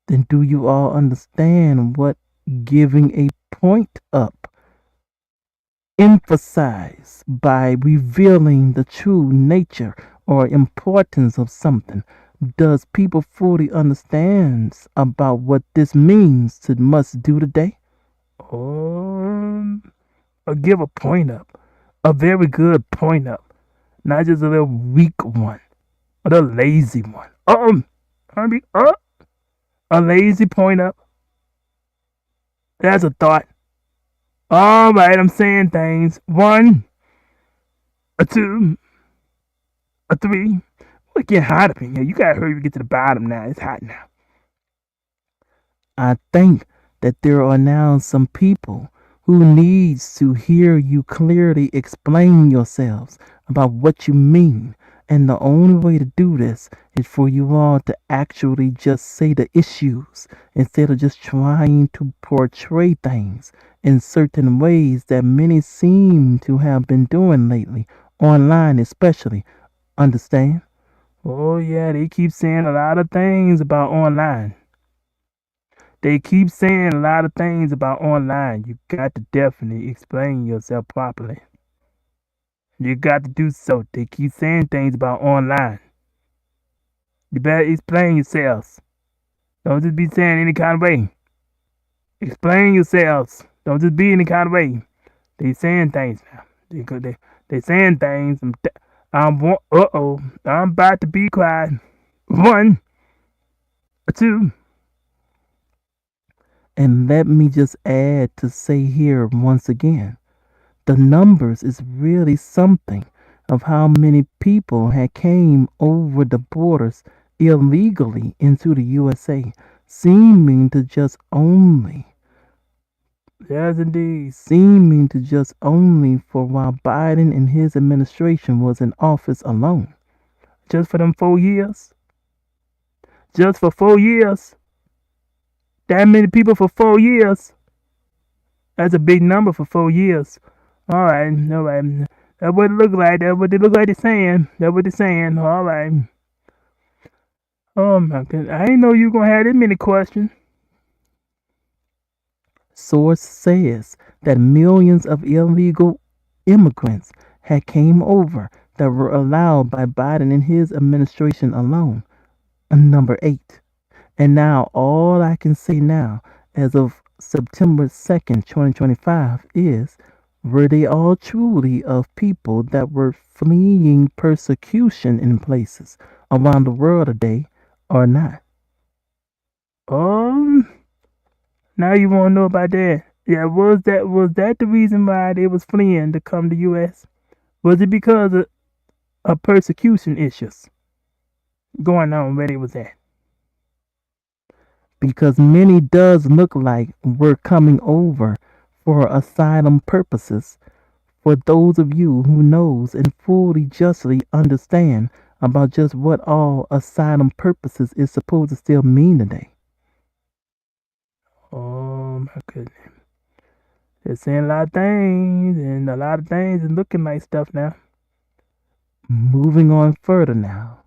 then do you all understand what giving a point up emphasize by revealing the true nature or importance of something? Does people fully understand about what this means to must do today? Give a point up. A very good point up. Not just a little weak one. Or a lazy one. A lazy point up. That's a thought. Alright, I'm saying things. 1, a 2, a 3. It's getting hot up in here. You gotta hurry to get to the bottom now. It's hot now. I think that there are now some people who needs to hear you clearly explain yourselves about what you mean. And the only way to do this is for you all to actually just say the issues instead of just trying to portray things in certain ways that many seem to have been doing lately, online especially. Understand? Oh yeah, they keep saying a lot of things about online. They keep saying a lot of things about online. You got to definitely explain yourself properly. You got to do so. They keep saying things about online. You better explain yourselves. Don't just be saying any kind of way. Explain yourselves. Don't just be any kind of way. They saying things now. They saying things. I'm about to be quiet. 1, 2. And let me just add to say here once again, the numbers is really something of how many people had came over the borders illegally into the USA, seeming to just only Yes, indeed. seeming to just only for while Biden and his administration was in office alone. Just for them 4 years. Just for 4 years. That many people for 4 years. That's a big number for 4 years. Alright. That's what it look like. That's what they look like they're saying. That's what they're saying. Alright. Oh my goodness. I didn't know you were gonna have this many questions. Source says that millions of illegal immigrants had came over that were allowed by Biden and his administration alone. Number 8. And now all I can say now, as of September 2nd, 2025, is were they all truly of people that were fleeing persecution in places around the world today or not? Now you want to know about that? Yeah, was that the reason why they was fleeing to come to U.S.? Was it because of persecution issues going on where they was at? Because many does look like we're coming over for asylum purposes, for those of you who knows and fully justly understand about just what all asylum purposes is supposed to still mean today. Oh my goodness. They're saying a lot of things, and a lot of things is looking like stuff now. Moving on further now,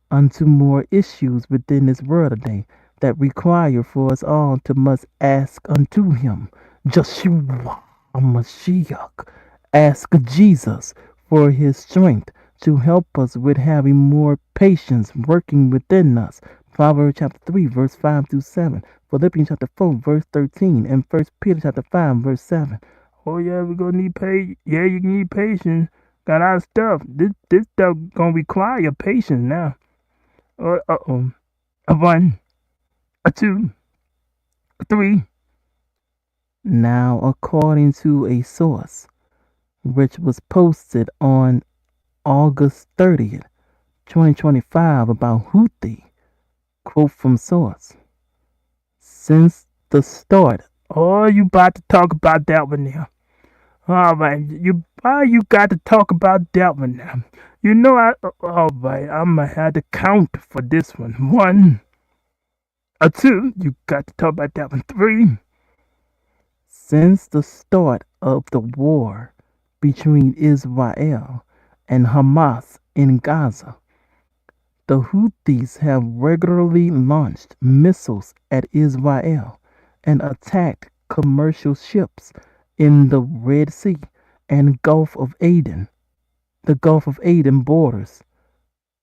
unto more issues within this world today that require for us all to must ask unto him, Joshua Mashiach, ask Jesus for his strength to help us with having more patience working within us. Proverbs chapter 3, verse 5 through 7. Philippians chapter 4, verse 13. And 1 Peter chapter 5, verse 7. Oh yeah, we're gonna need patience. Yeah, you need patience. Got our stuff. This stuff gonna require patience now. Uh-oh. A 1, a 2, a 3. Now, according to a source, which was posted on August 30th, 2025 about Houthi, quote from source, since the start. Oh, you about to talk about that one now. All right, you got to talk about that one now. You know, all right, I'm gonna have to count for this one. 1, a 2, you got to talk about that one. 3. Since the start of the war between Israel and Hamas in Gaza, the Houthis have regularly launched missiles at Israel and attacked commercial ships in the Red Sea and Gulf of Aden. The Gulf of Aden borders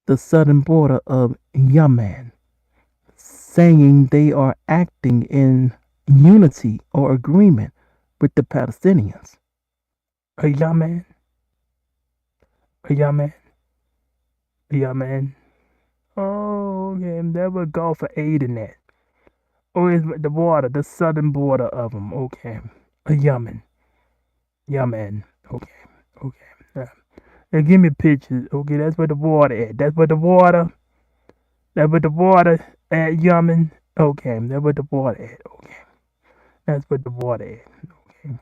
the southern border of Yemen, saying they are acting in unity or agreement with the Palestinians. Yemen. Yemen. Yemen. Oh, okay, that would Gulf of Aden at. Oh, it's the water, the southern border of them. Okay. Yemen. Yemen. Okay. Okay. Now give me pictures. Okay, that's where the water at. That's where the water at Yemen. Okay, that's where the water at. Okay. That's where the water at. Okay.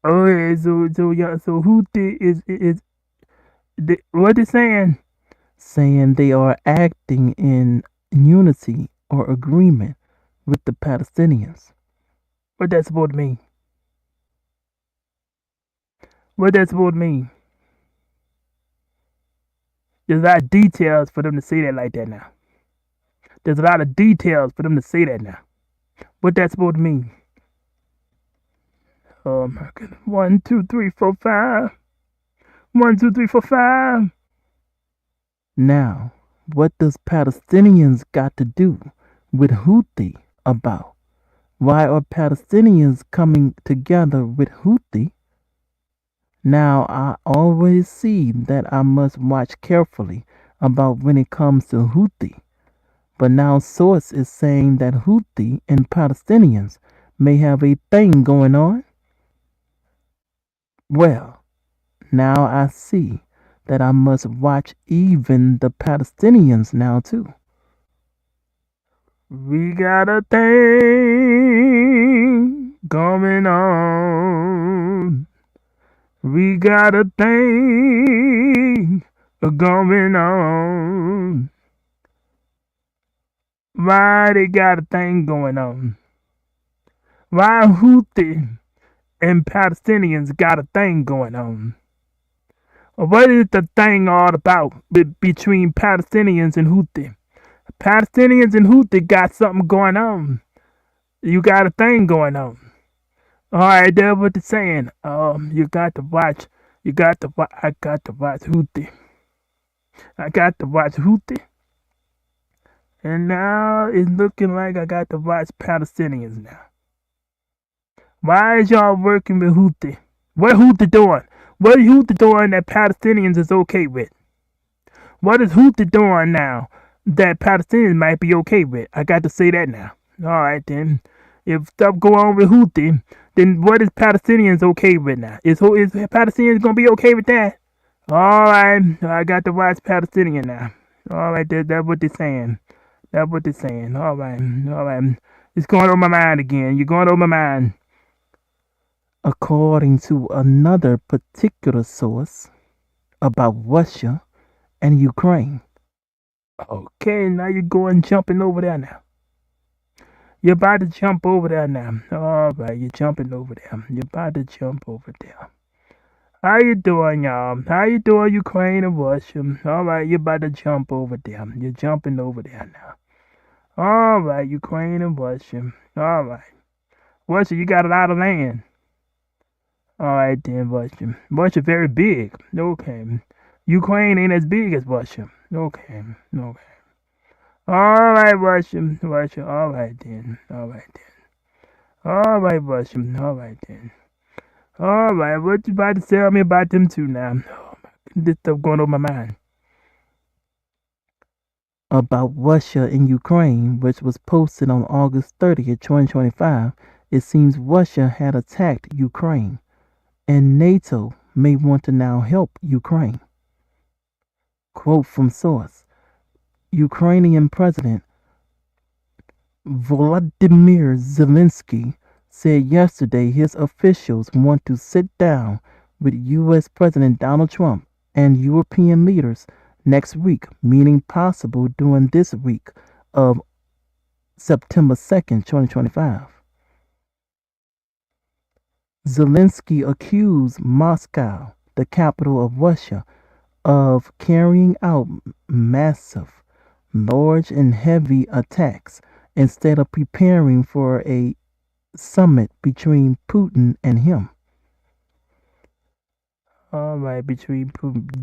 Okay, so Houthi is what they saying? Saying they are acting in unity or agreement with the Palestinians. What that's supposed to mean? What that's supposed to mean? There's a lot of details for them to say that like that now. There's a lot of details for them to say that now. What that's supposed to mean? Oh my goodness. 1, 2, 3, 4, 5. 1, 2, 3, 4, 5. Now, what does Palestinians got to do with Houthi about? Why are Palestinians coming together with Houthi? Now, I always see that I must watch carefully about when it comes to Houthi. But now source is saying that Houthi and Palestinians may have a thing going on. Well, now I see that I must watch even the Palestinians now too. We got a thing going on. We got a thing going on. Why they got a thing going on? Why Houthi and Palestinians got a thing going on? What is the thing all about between Palestinians and Houthi? Palestinians and Houthi got something going on. You got a thing going on. All right, that's what they're saying. You got to watch. I got to watch Houthi. I got to watch Houthi. And now it's looking like I got to watch Palestinians now. Why is y'all working with Houthi? What Houthi doing? What is Houthi doing that Palestinians is okay with? What is Houthi doing now that Palestinians might be okay with? I got to say that now. All right, then. If stuff go on with Houthi, then what is Palestinians okay with now? Is Palestinians going to be okay with that? All right, I got to watch Palestinian now. All right, that's what they're saying. That's what they're saying. All right. It's going over my mind again. You're going over my mind. according to another particular source about Russia and Ukraine. Okay, now you're going jumping over there now. You're about to jump over there now. All right, you're jumping over there. You're about to jump over there. How you doing, y'all? How you doing, Ukraine and Russia? All right, you're about to jump over there. You're jumping over there now. All right, Ukraine and Russia. All right. Russia, you got a lot of land. All right, then, Russia. Russia very big. Okay. Ukraine ain't as big as Russia. Okay. Okay. All right, Russia. Russia. All right, then. All right, then. All right, Russia. All right, then. All right, what you about to tell me about them two now? Oh, this stuff going over my mind. About Russia and Ukraine, which was posted on August 30th, 2025, it seems Russia had attacked Ukraine, and NATO may want to now help Ukraine. Quote from source: Ukrainian President Volodymyr Zelensky said yesterday his officials want to sit down with U.S. President Donald Trump and European leaders next week, meaning possible during this week of September 2nd, 2025. Zelensky accused Moscow, the capital of Russia, of carrying out massive, large, and heavy attacks instead of preparing for a summit between Putin and him. All right,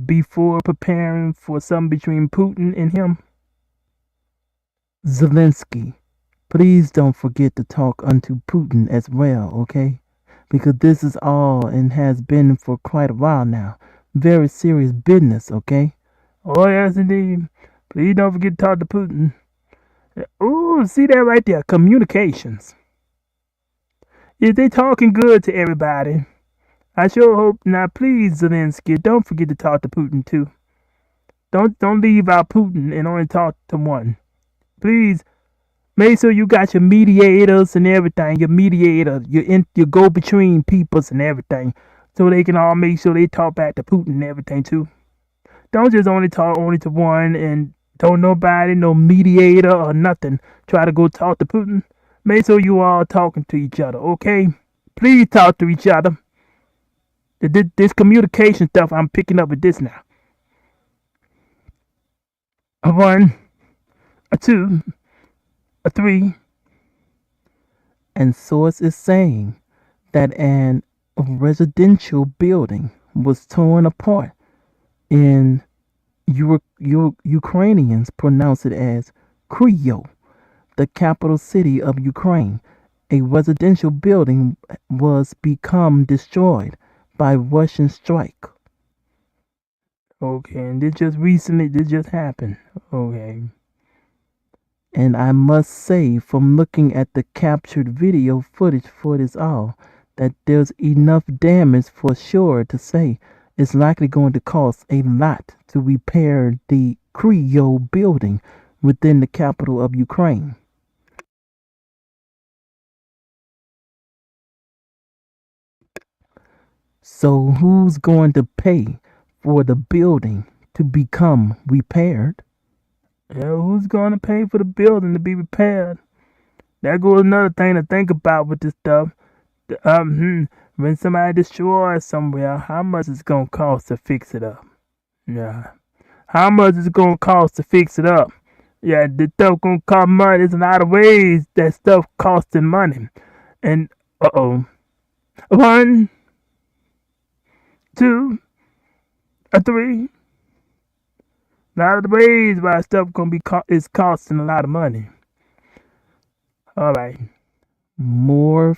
before preparing for something between Putin and him. Zelensky, please don't forget to talk unto Putin as well, okay? Because this is all and has been for quite a while now. Very serious business, okay? Oh, yes, indeed. Please don't forget to talk to Putin. Oh, see that right there? Communications. Is they talking good to everybody? I sure hope. Now, please, Zelensky, don't forget to talk to Putin too. Don't leave out Putin and only talk to one. Please, make sure you got your mediators and everything. Your mediator, your go-between peoples and everything, so they can all make sure they talk back to Putin and everything too. Don't just only talk to one and don't nobody, no mediator or nothing, try to go talk to Putin. Make sure you all talking to each other, okay? Please talk to each other. This communication stuff, I'm picking up with this now. A 1, a 2, a 3. And source is saying that an residential building was torn apart, and Ukrainians pronounce it as Kryvyi, the capital city of Ukraine. A residential building was become destroyed by Russian strike. Okay, and this just happened. Okay. And I must say, from looking at the captured video footage for this all, that there's enough damage for sure to say it's likely going to cost a lot to repair the Kryvyi building within the capital of Ukraine. So who's going to pay for the building to become repaired? Yeah, who's going to pay for the building to be repaired? That goes another thing to think about with this stuff. When somebody destroys somewhere, how much is it going to cost to fix it up? Yeah. How much is it going to cost to fix it up? Yeah, this stuff going to cost money. There's a lot of ways that stuff costing money. And, 1, 2, 3. A lot of the ways why stuff gonna be is costing a lot of money. All right. More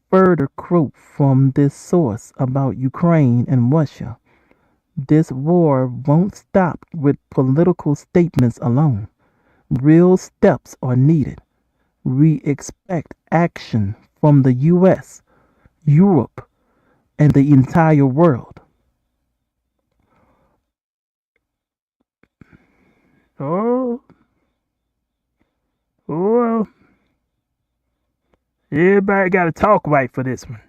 further quote from this source about Ukraine and Russia. This war won't stop with political statements alone. Real steps are needed. We expect action from the U.S., Europe, and the entire world. Oh, everybody got to talk right for this one.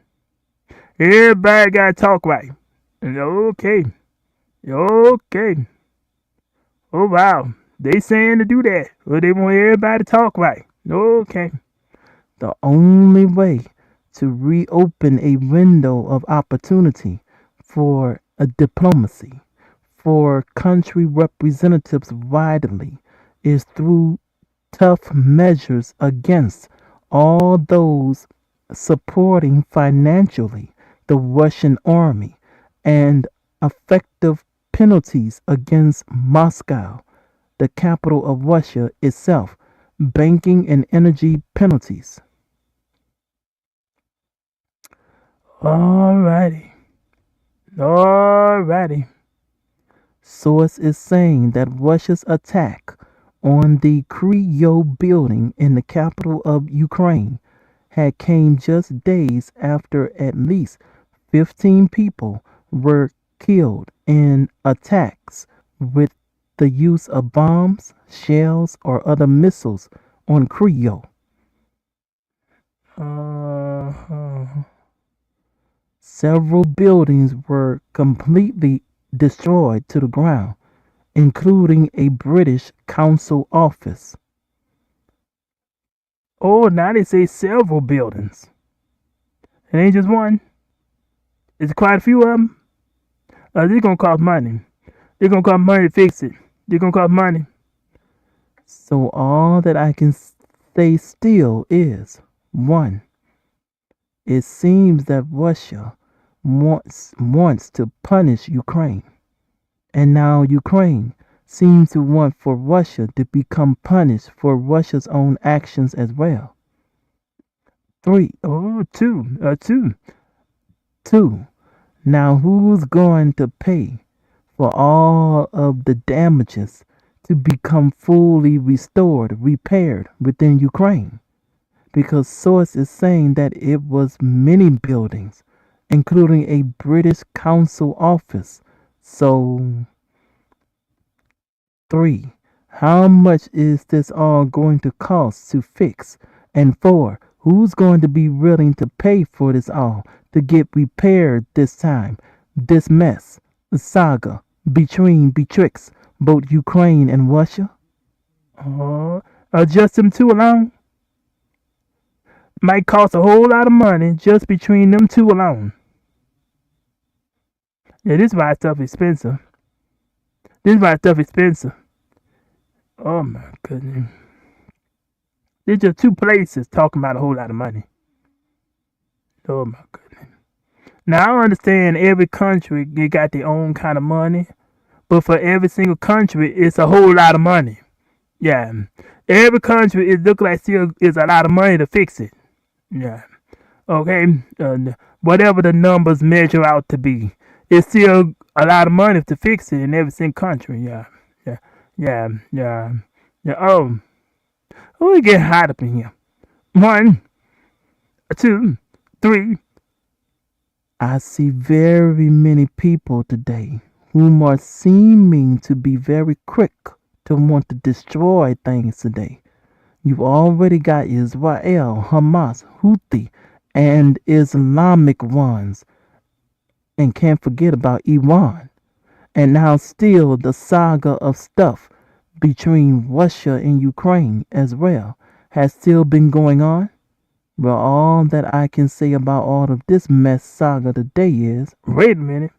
Everybody gotta talk right. And okay. Okay. Oh wow. They saying to do that. Well, they want everybody to talk right. Okay. The only way to reopen a window of opportunity for a diplomacy for country representatives widely is through tough measures against all those supporting financially the Russian army and effective penalties against Moscow, the capital of Russia itself, banking and energy penalties. Alrighty. Alrighty. Source is saying that Russia's attack on the Kryvyi building in the capital of Ukraine had came just days after at least 15 people were killed in attacks with the use of bombs, shells, or other missiles on Kryvyi. Several buildings were completely destroyed to the ground, including a British consul office. Oh, now they say several buildings. It ain't just one. It's quite a few of them. They're gonna cost money. They're gonna cost money to fix it. They're gonna cost money. So all that I can say still is, one, it seems that Russia wants to punish Ukraine. And now Ukraine seems to want for Russia to become punished for Russia's own actions as well. Two. Now who's going to pay for all of the damages to become fully restored, repaired within Ukraine? Because source is saying that it was many buildings, including a British consul office. So, 3. How much is this all going to cost to fix? And 4. Who's going to be willing to pay for this all to get repaired this time? This mess, the saga betwixt both Ukraine and Russia? Just them two alone might cost a whole lot of money just between them two alone. Yeah, this is why stuff expensive. Oh my goodness. There's just two places talking about a whole lot of money. Oh my goodness. Now I understand every country they got their own kind of money, but for every single country it's a whole lot of money. Yeah. Every country it look like still is a lot of money to fix it. Yeah. Okay. Whatever the numbers measure out to be, it's still a lot of money to fix it in every single country. Yeah. Oh, we get hot up in here. 1, 2, 3. I see very many people today whom are seeming to be very quick to want to destroy things today. You've already got Israel, Hamas, Houthi, and Islamic ones. And can't forget about Iran. And now still the saga of stuff between Russia and Ukraine as well has still been going on. Well, all that I can say about all of this mess saga today is... Wait a minute.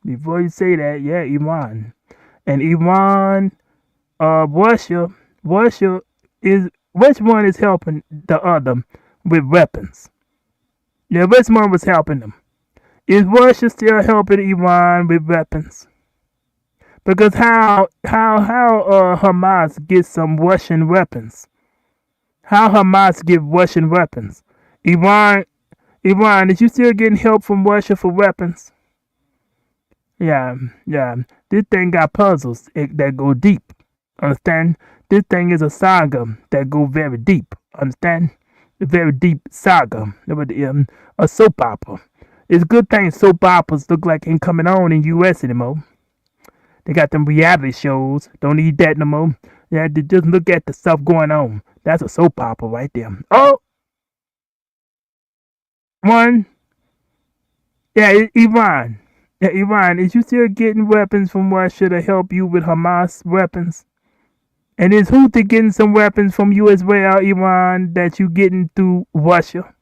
Before you say that, yeah, Iran. And Iran, Russia is... Which one is helping the other with weapons? Yeah, which one was helping them? Is Russia still helping Iran with weapons? Because how Hamas gets some Russian weapons? How Hamas give Russian weapons? Iran, is you still getting help from Russia for weapons? Yeah. This thing got puzzles that go deep. Understand? This thing is a saga that go very deep. Understand? A very deep saga. A soap opera. It's a good thing soap operas look like ain't coming on in U.S. anymore. They got them reality shows. Don't need that no more. Yeah, just look at the stuff going on. That's a soap opera right there. Oh! 1, Iran. Yeah, Iran, is you still getting weapons from Russia to help you with Hamas weapons? And is Houthi getting some weapons from you as well, Iran, that you getting through Russia?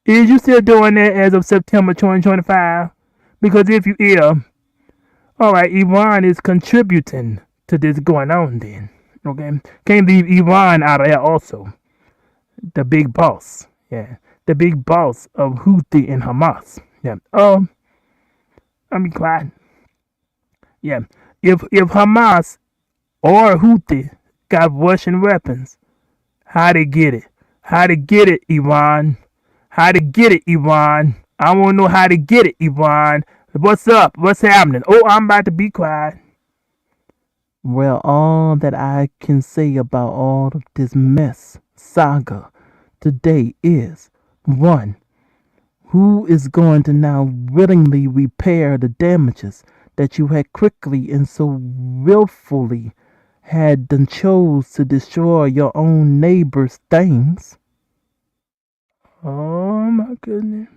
Is you still doing that as of September 2025? Because if you are, all right, Iran is contributing to this going on then. Okay? Can't leave Iran out of there also. The big boss. Yeah. The big boss of Houthi and Hamas. Yeah. Let me quiet. Yeah. If Hamas or Houthi got Russian weapons, how they get it? How to get it, Iran? How to get it, Iran? I want to know how to get it, Iran. What's up? What's happening? Oh, I'm about to be quiet. Well, all that I can say about all of this mess saga today is 1. Who is going to now willingly repair the damages that you had quickly and so willfully had done chose to destroy your own neighbor's things? Oh my goodness.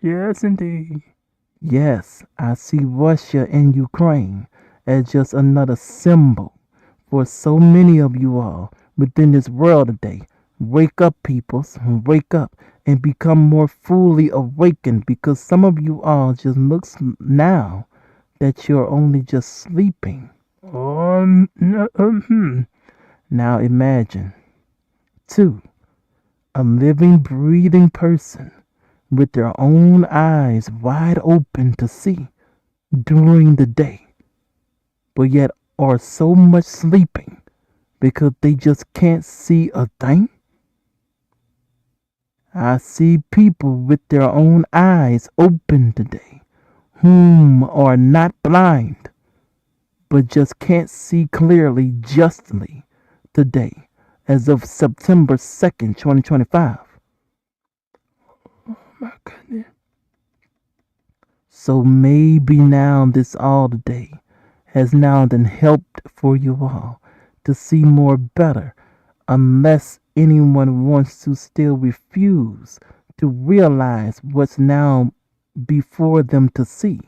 Yes, indeed. Yes, I see Russia and Ukraine as just another symbol for so many of you all within this world today. Wake up, peoples, wake up and become more fully awakened, because some of you all just looks now that you're only just sleeping. Now imagine 2, a living, breathing person with their own eyes wide open to see during the day, but yet are so much sleeping because they just can't see a thing. I see people with their own eyes open today, whom are not blind, but just can't see clearly justly today, as of September 2nd, 2025. Oh my goodness. So maybe now this all today has now been helped for you all to see more better, unless anyone wants to still refuse to realize what's now before them to see.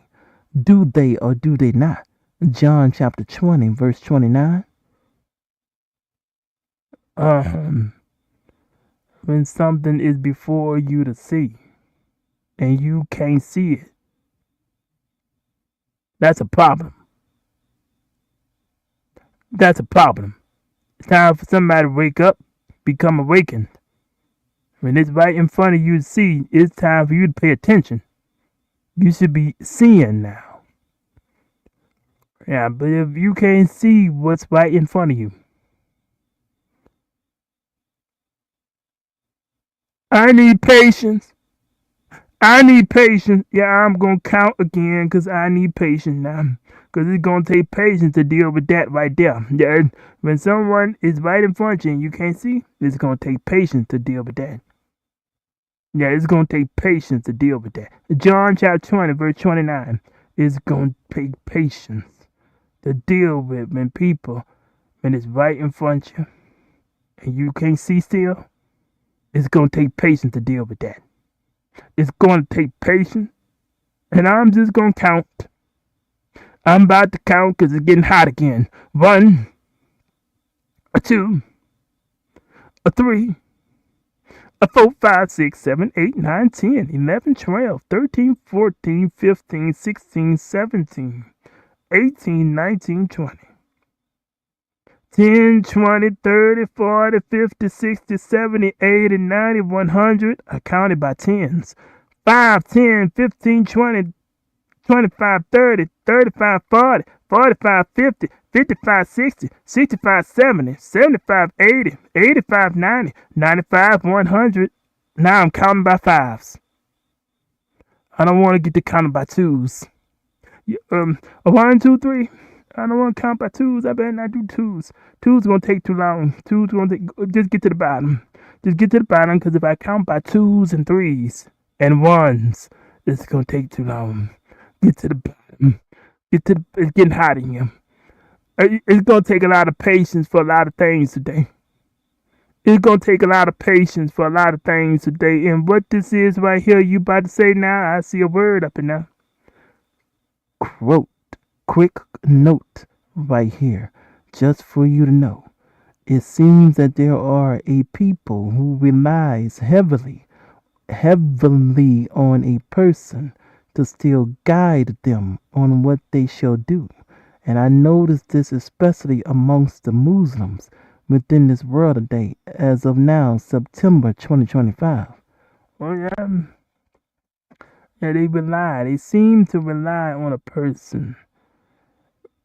Do they or do they not? John chapter 20, verse 29. When something is before you to see and you can't see it, that's a problem. That's a problem. It's time for somebody to wake up, become awakened. When it's right in front of you to see, it's time for you to pay attention. You should be seeing now. Yeah, but if you can't see what's right in front of you, I need patience. I need patience. Yeah, I'm going to count again because I need patience now. Because it's going to take patience to deal with that right there. Yeah, when someone is right in front of you and you can't see, it's going to take patience to deal with that. Yeah, it's going to take patience to deal with that. John chapter 20, verse 29. It's going to take patience to deal with when it's right in front of you and you can't see still. It's going to take patience to deal with that. It's going to take patience. And I'm just going to count. I'm about to count because it's getting hot again. 1, 2, 3, 4, 5, 6, 7, 8, 9, 10, 11, 12, 13, 14, 15, 16, 17, 18, 19, 20. 10, 20, 30, 40, 50, 60, 70, 80, 90, 100. I counted by tens. 5, 10, 15, 20, 25, 30, 35, 40, 45, 50, 55, 60, 65, 70, 75, 80, 85, 90, 95, 100. Now I'm counting by fives. I don't want to get to counting by twos. 1, 2, 3. I don't want to count by twos. I better not do twos. Twos gonna take too long. Twos gonna take. Just get to the bottom. Just get to the bottom, because if I count by twos and threes and ones, it's gonna take too long. Get to the bottom. It's getting hot in here. It's gonna take a lot of patience for a lot of things today. It's gonna take a lot of patience for a lot of things today. And what this is right here, you about to say now, I see a word up in there. Quote, quick note right here, just for you to know. It seems that there are a people who relies heavily on a person to still guide them on what they shall do. And I notice this especially amongst the Muslims within this world today, as of now, September 2025. Oh yeah, yeah. They seem to rely on a person.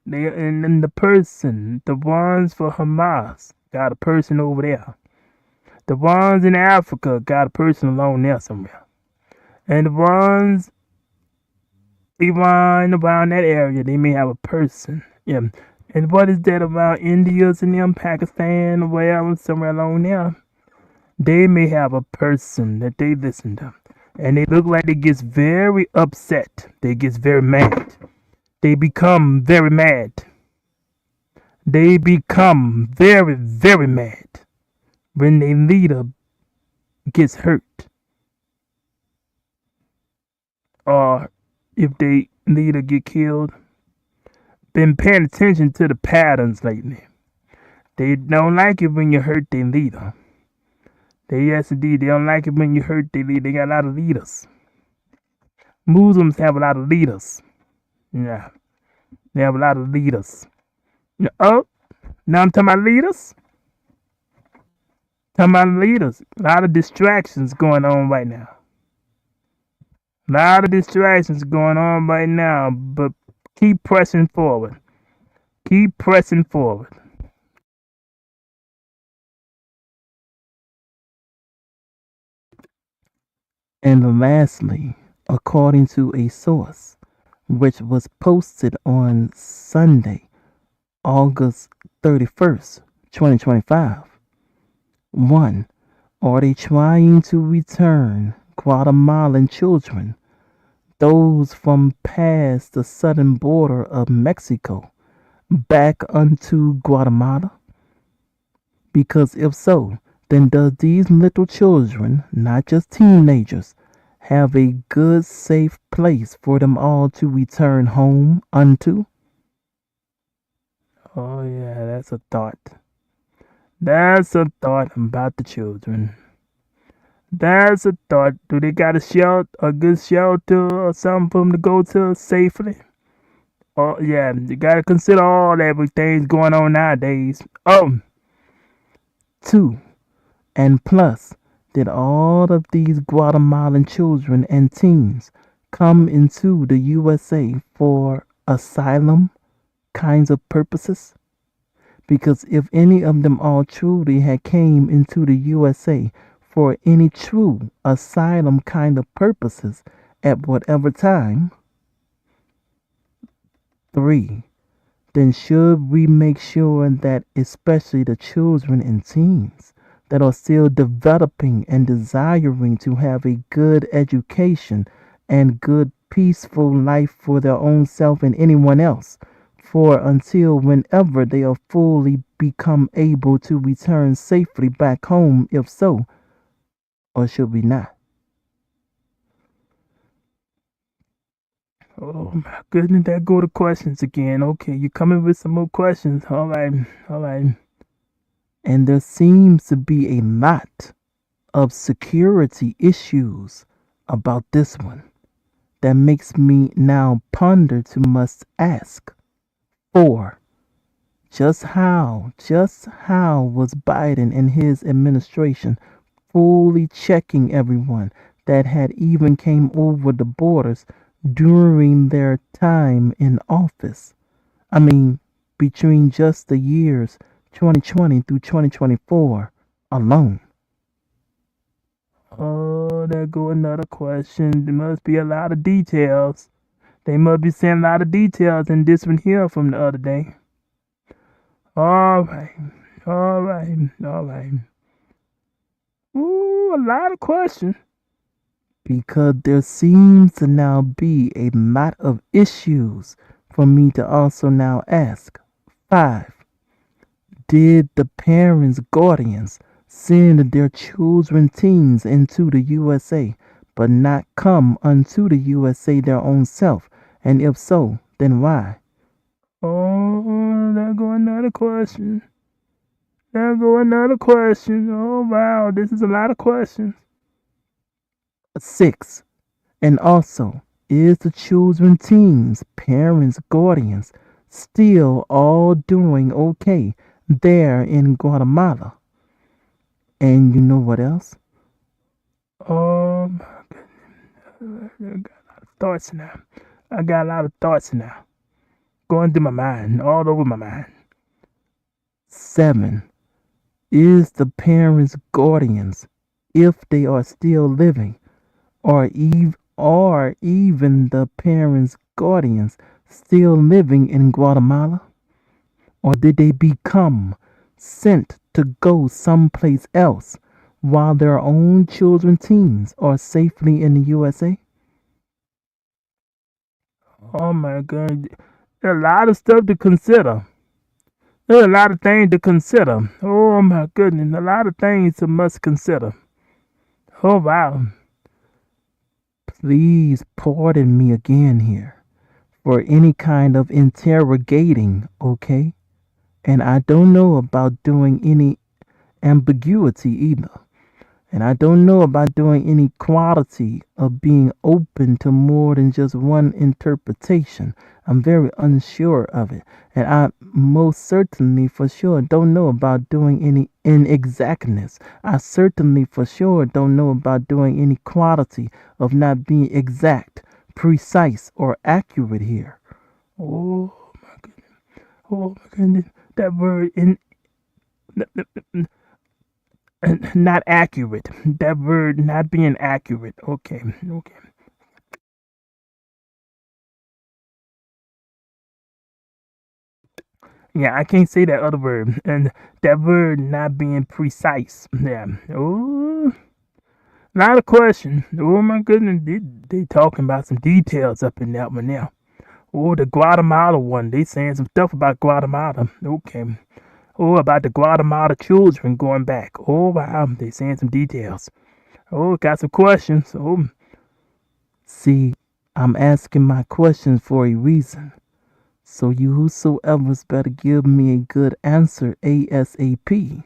And the person, the ones for Hamas, got a person over there. The ones in Africa got a person alone there somewhere. And the ones Iran around that area, they may have a person. Yeah. And what is that about India's and them, Pakistan or wherever, somewhere along there? They may have a person that they listen to. And they look like they gets very upset. They gets very mad. They become very mad. They become very, very mad when their leader gets hurt. Or if they leader get killed. Been paying attention to the patterns lately. They don't like it when you hurt their leader. Yes indeed, they don't like it when you hurt their leader. They got a lot of leaders. Muslims have a lot of leaders. Yeah. They have a lot of leaders. Oh, now I'm talking about leaders. Talking about leaders. A lot of distractions going on right now. A lot of distractions going on right now, but keep pressing forward. Keep pressing forward. And lastly, according to a source which was posted on Sunday, August 31st, 2025, 1. Are they trying to return Guatemalan children, those from past the southern border of Mexico, back unto Guatemala? Because if so, then does these little children, not just teenagers, have a good, safe place for them all to return home unto? Oh yeah, that's a thought. That's a thought about the children. That's a thought. Do they got a good shelter or something for them to go to safely? Oh yeah, you gotta consider all everything's going on nowadays. Oh, 2. And plus, did all of these Guatemalan children and teens come into the USA for asylum kinds of purposes? Because if any of them all truly had came into the USA for any true asylum kind of purposes at whatever time, 3. Then should we make sure that especially the children and teens that are still developing and desiring to have a good education and good peaceful life for their own self and anyone else, for until whenever they are fully become able to return safely back home, if so, or should we not? oh my goodness, that go to questions again. Okay, you coming with some more questions. All right, all right. And there seems to be a lot of security issues about this one that makes me now ponder to must ask. 4. Just how was Biden and his administration fully checking everyone that had even came over the borders during their time in office? I mean, between just the years 2020 through 2024 alone. Oh, there go another question. There must be a lot of details. They must be saying a lot of details in this one here from the other day. All right, all right, all right. Ooh, a lot of questions. Because there seems to now be a lot of issues for me to also now ask. 5. Did the parents' guardians send their children teens into the USA, but not come unto the USA their own self? And if so, then why? Oh, there go another question. There go another question. Oh, wow, this is a lot of questions. 6. And also, is the children, teens, parents, guardians still all doing okay there in Guatemala? And you know what else? Oh, my goodness. I got a lot of thoughts now. I got a lot of thoughts now. Going through my mind, all over my mind. 7. Is the parents guardians, if they are still living, or even the parents guardians still living in Guatemala? Or did they become sent to go someplace else while their own children teens are safely in the USA? Oh my God. There's a lot of stuff to consider. There's a lot of things to consider. Oh my goodness. A lot of things to must consider. Oh wow. Please pardon me again here for any kind of interrogating, okay? And I don't know about doing any ambiguity either. And I don't know about doing any quality of being open to more than just one interpretation. I'm very unsure of it. And I most certainly for sure don't know about doing any inexactness. I certainly for sure don't know about doing any quality of not being exact, precise, or accurate here. Oh my goodness. Oh my goodness. That word in not accurate. That word not being accurate. Okay. Okay. Yeah, I can't say that other word. And that word not being precise. Yeah. Oh, lot of questions. Oh my goodness. They talking about some details up in that one now. Oh, the Guatemala one. They saying some stuff about Guatemala. Okay. Oh, about the Guatemala children going back. Oh, wow. They saying some details. Oh, got some questions. Oh, See, I'm asking my questions for a reason. So you whosoever's better give me a good answer ASAP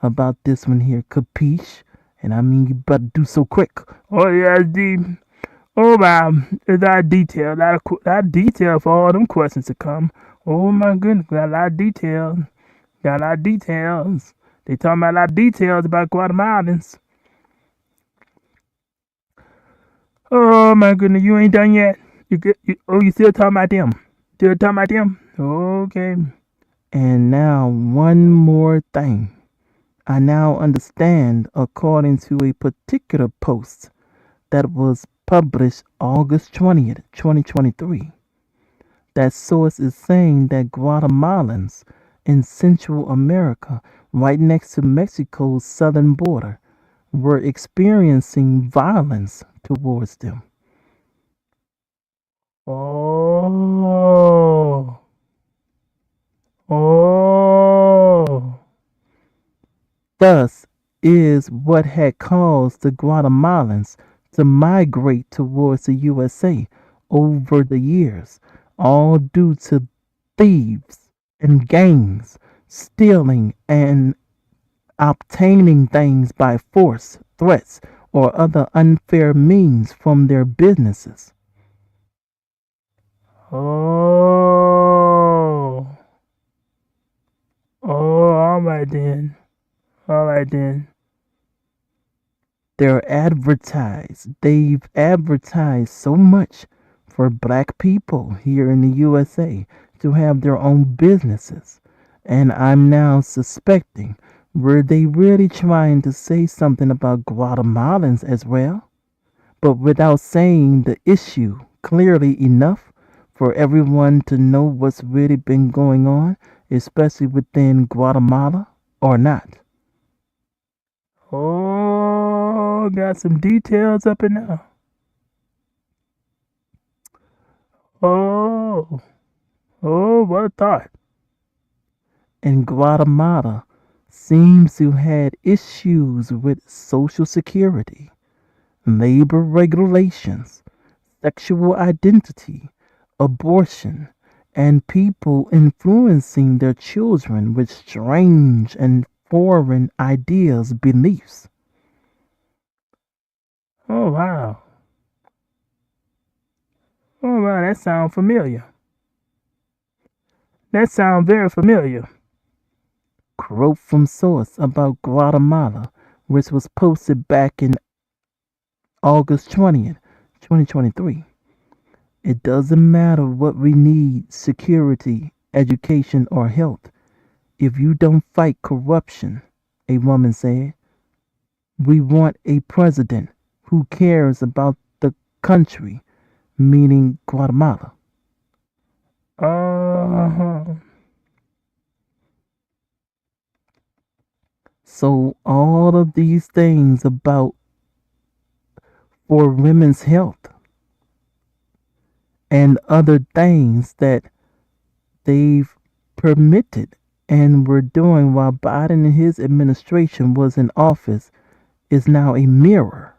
about this one here, capiche? And I mean you better do so quick. oh yeah, the oh wow, there's a lot of detail, lot of detail for all them questions to come. Oh my goodness, got a lot of details. Got a lot of details. They talking about a lot of details about Guatemalans. Oh my goodness, you ain't done yet. You still talking about them? Still talking about them? Okay. And now one more thing. I now understand, according to a particular post that was published August 20th, 2023, that source is saying that Guatemalans in Central America, right next to Mexico's southern border, were experiencing violence towards them. Oh. Oh. Thus is what had caused the Guatemalans to migrate towards the USA over the years, all due to thieves and gangs stealing and obtaining things by force, threats, or other unfair means from their businesses. Oh. Oh, all right then. All right then. They've advertised so much for black people here in the USA to have their own businesses. And I'm now suspecting, were they really trying to say something about Guatemalans as well? But without saying the issue clearly enough for everyone to know what's really been going on, especially within Guatemala, or not? Oh, got some details up in there. Oh. Oh, what a thought. In Guatemala, seems to had issues with Social Security, labor regulations, sexual identity, abortion, and people influencing their children with strange and foreign ideas, beliefs. Oh, wow. Oh, wow, that sounds familiar. That sounds very familiar. Quote from source about Guatemala, which was posted back in August 20th, 2023. It doesn't matter what we need, security, education, or health. If you don't fight corruption, a woman said, we want a president who cares about the country, meaning Guatemala. Uh-huh. So all of these things about for women's health and other things that they've permitted and were doing while Biden and his administration was in office is now a mirror.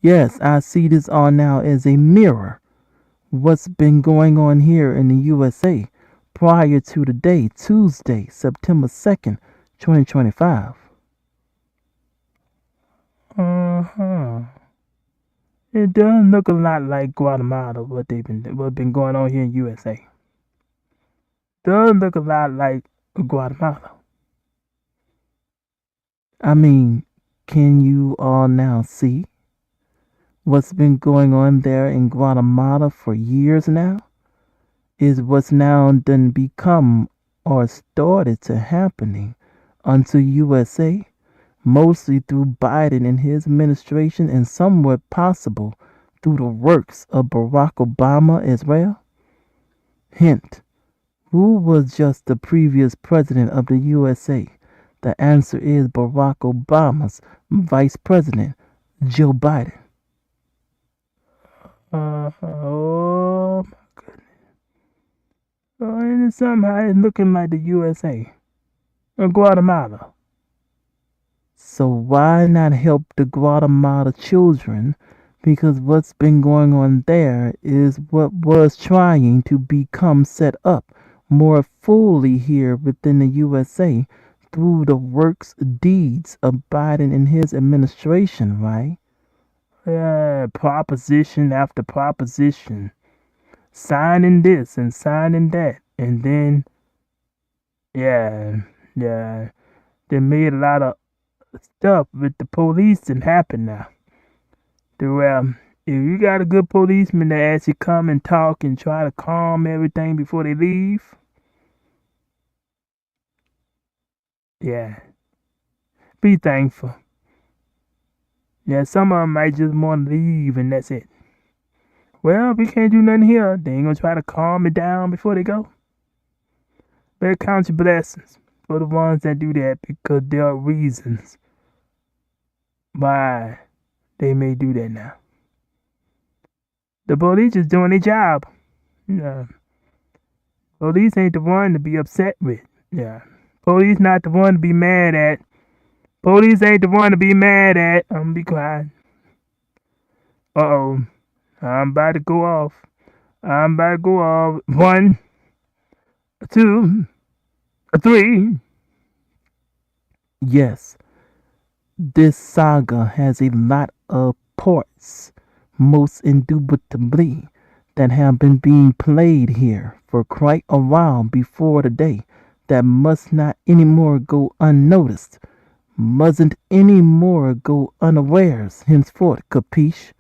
Yes, I see this all now as a mirror. What's been going on here in the USA prior to today, Tuesday, September 2nd, 2025. Uh-huh. It does look a lot like Guatemala, what's been going on here in USA. Does look a lot like Guatemala. I mean, can you all now see what's been going on there in Guatemala for years now? Is what's now done become or started to happening unto USA, mostly through Biden and his administration and somewhat possible through the works of Barack Obama as well? Hint, who was just the previous president of the USA? The answer is Barack Obama's vice president, Joe Biden. Oh my goodness. Oh, and somehow it's looking like the USA or Guatemala. So why not help the Guatemala children? Because what's been going on there is what was trying to become set up more fully here within the USA through the works deeds of Biden and his administration, right? Yeah, proposition after proposition. Signing this and signing that. And then, yeah, they made a lot of stuff with the police that happen now. If you got a good policeman that actually come and talk and try to calm everything before they leave, yeah, be thankful. Yeah, some of them might just want to leave and that's it. Well, we can't do nothing here. They ain't gonna try to calm it down before they go. Better count your blessings for the ones that do that because there are reasons why they may do that now. The police is doing their job. Yeah. Police ain't the one to be upset with. Yeah. Police not the one to be mad at. Police ain't the one to be mad at. I'm gonna be quiet. Uh-oh. I'm about to go off. 1, 2, 3. Yes, this saga has a lot of parts, most indubitably, that have been being played here for quite a while before today that must not anymore go unnoticed, mustn't anymore go unawares henceforth, capiche?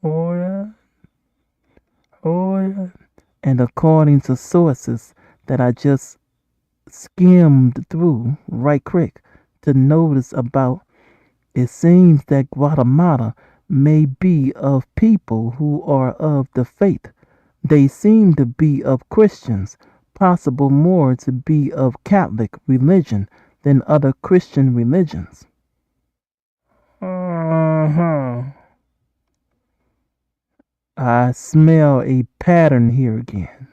Oh yeah. Oh yeah. And according to sources that I just skimmed through right quick to notice about, it seems that Guatemala may be of people who are of the faith. They seem to be of Christians, possible more to be of Catholic religion than other Christian religions. Uh-huh. I smell a pattern here again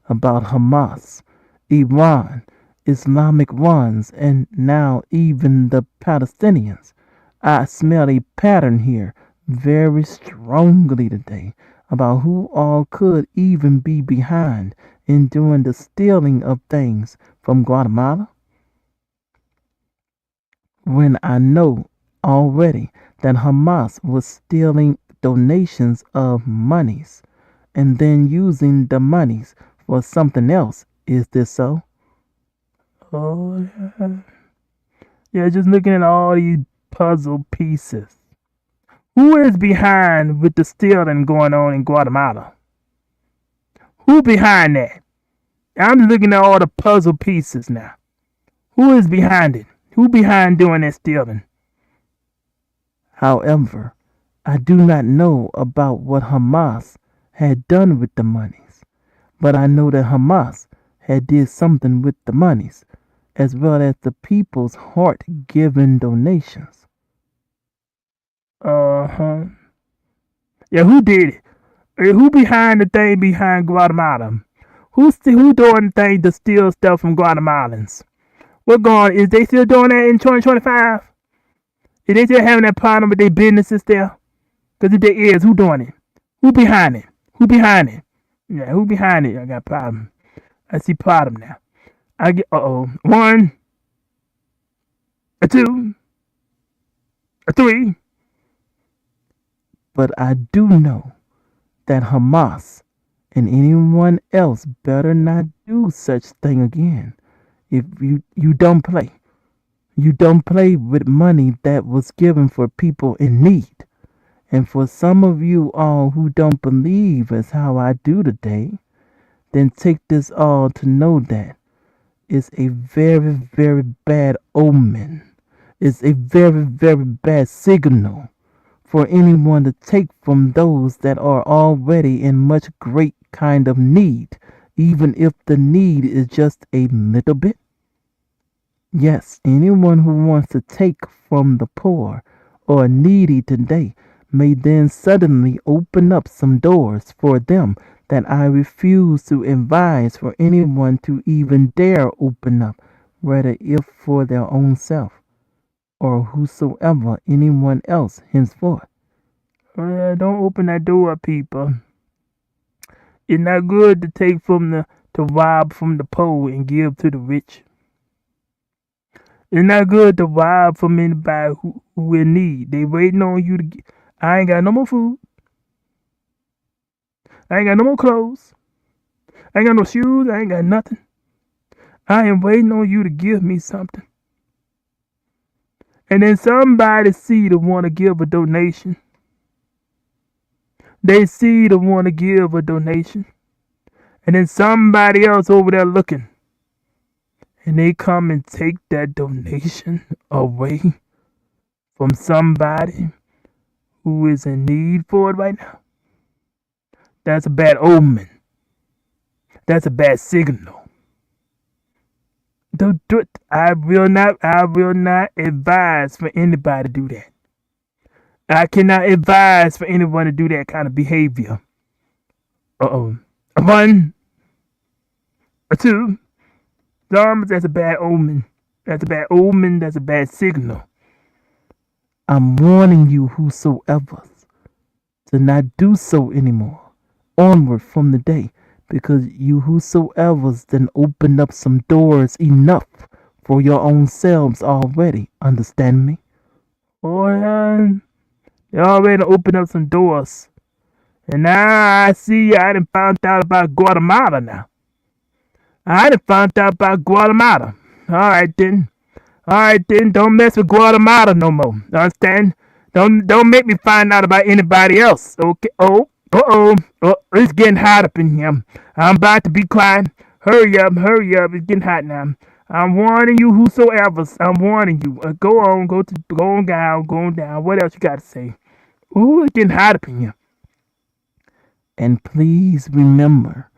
about Hamas, Iran, Islamic ones, and now even the Palestinians. I smell a pattern here very strongly today about who all could even be behind in doing the stealing of things from Guatemala, when I know already that Hamas was stealing donations of monies and then using the monies for something else. Is this so? Oh, yeah. Yeah, just looking at all these puzzle pieces. Who is behind with the stealing going on in Guatemala? Who behind that? I'm just looking at all the puzzle pieces now. Who is behind it? Who behind doing that stealing? However, I do not know about what Hamas had done with the monies, but I know that Hamas had did something with the monies, as well as the people's heart-given donations. Uh-huh. Yeah, who did it? Who behind the thing behind Guatemala? Who doing the thing to steal stuff from Guatemalans? What going? Is they still doing that in 2025? Is they still having that problem with their businesses there? Because if there is, who doing it? Who behind it? Who behind it? Yeah, who behind it? I got a problem. I see problem now. I get one, a two, a three. But I do know that Hamas and anyone else better not do such thing again. If you don't play. You don't play with money that was given for people in need. And for some of you all who don't believe as how I do today, then take this all to know that it's a very, very bad omen. It's a very, very bad signal for anyone to take from those that are already in much great kind of need, even if the need is just a little bit. Yes, anyone who wants to take from the poor or needy today may then suddenly open up some doors for them that I refuse to advise for anyone to even dare open up, whether if for their own self or whosoever anyone else henceforth. Don't open that door, people. It's not good to take to rob from the poor and give to the rich. It's not good to rob from anybody who in need. They waiting on you to I ain't got no more food. I ain't got no more clothes. I ain't got no shoes. I ain't got nothing. I am waiting on you to give me something. And then somebody see to want to give a donation. They see to want to give a donation. And then somebody else over there looking. And they come and take that donation away from somebody who is in need for it right now. That's a bad omen. That's a bad signal. Don't do it. I will not advise for anybody to do that. I cannot advise for anyone to do that kind of behavior. A one, a two. That's a bad omen. That's a bad omen. That's a bad signal. I'm warning you whosoever to not do so anymore. Onward from the day, because you whosoever's then opened up some doors enough for your own selves already. Understand me? Oh, they already opened up some doors. And now I see I done found out about Guatemala now. I done found out about Guatemala. Alright then, don't mess with Guatemala no more. Understand? Don't make me find out about anybody else. Okay? Oh, it's getting hot up in here. I'm about to be quiet. Hurry up, it's getting hot now. I'm warning you whosoever. I'm warning you. Go on down. What else you got to say? Ooh, it's getting hot up in here. And please remember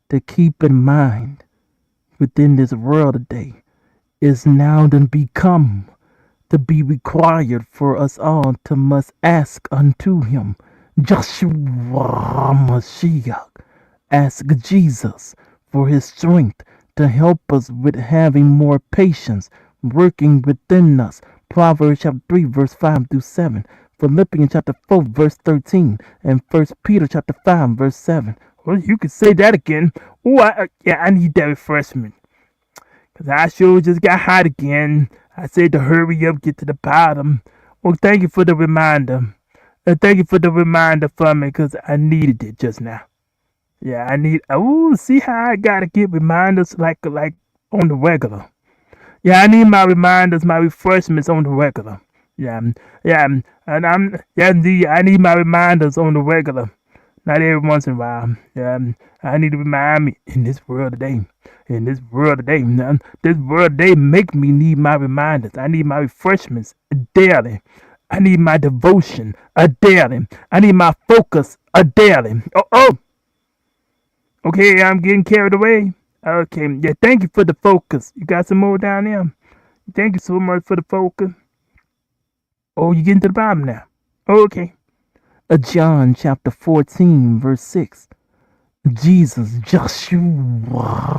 to keep in mind within this world today is now to become to be required for us all to must ask unto him. Joshua Mashiach, ask Jesus for his strength to help us with having more patience working within us. Proverbs chapter 3 verse 5 through 7. Philippians chapter 4 verse 13 and 1 Peter chapter 5 verse 7. Well, you can say that again. Oh, I need that refreshment. Because I sure just got hot again. I said to hurry up, get to the bottom. Well, thank you for the reminder. Thank you for the reminder for me, because I needed it just now. Yeah, see how I got to get reminders like on the regular. Yeah, I need my reminders, my refreshments on the regular. Yeah, indeed, I need my reminders on the regular. Not every once in a while. Yeah, I need to remind me in this world today. This world today make me need my reminders. I need my refreshments daily. I need my devotion daily. I need my focus daily. Oh. Okay, I'm getting carried away. Okay, yeah, thank you for the focus. You got some more down there? Thank you so much for the focus. Oh, you're getting to the bottom now. Okay. John chapter 14 verse 6. Jesus, Joshua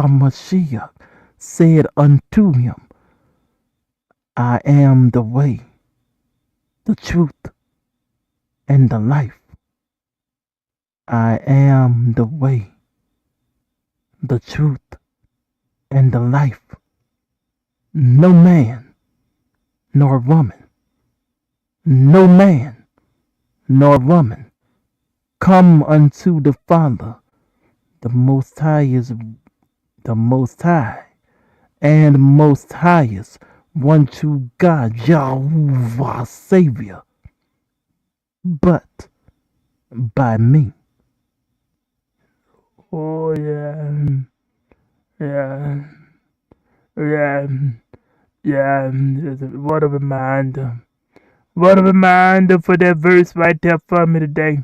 Mashiach, said unto him, I am the way, the truth, and the life. I am the way, the truth, and the life. No man nor woman, no man nor woman come unto the Father. The Most High is the Most High and Most Highest, one true God, Jehovah Savior, but by me. Oh, yeah. What a reminder. What a reminder for that verse right there for me today.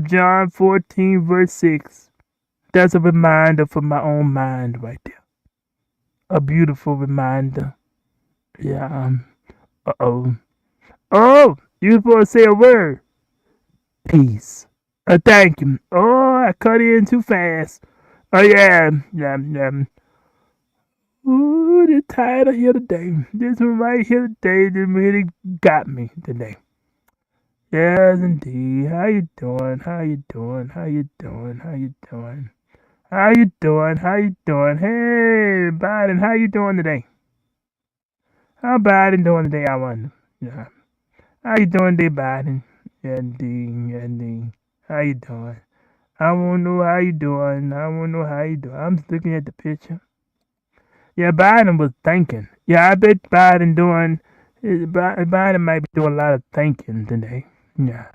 John 14 verse 6. That's a reminder for my own mind right there. A beautiful reminder. Yeah. Uh-oh. Oh, you were supposed to say a word. Peace. Thank you. Oh, I cut in too fast. Oh, yeah. Ooh, this title here today. This one right here today that really got me today. Yes, indeed. How you doing? How you doing? How you doing? How you doing? How you doing? How you doing? Hey, Biden, how you doing today? How Biden doing today, I wonder? Yeah. How you doing today, Biden? Yeah, indeed. How you doing? I wanna know how you doing. I'm just looking at the picture. Yeah, Biden was thinking. Yeah, I bet Biden might be doing a lot of thinking today. Yeah.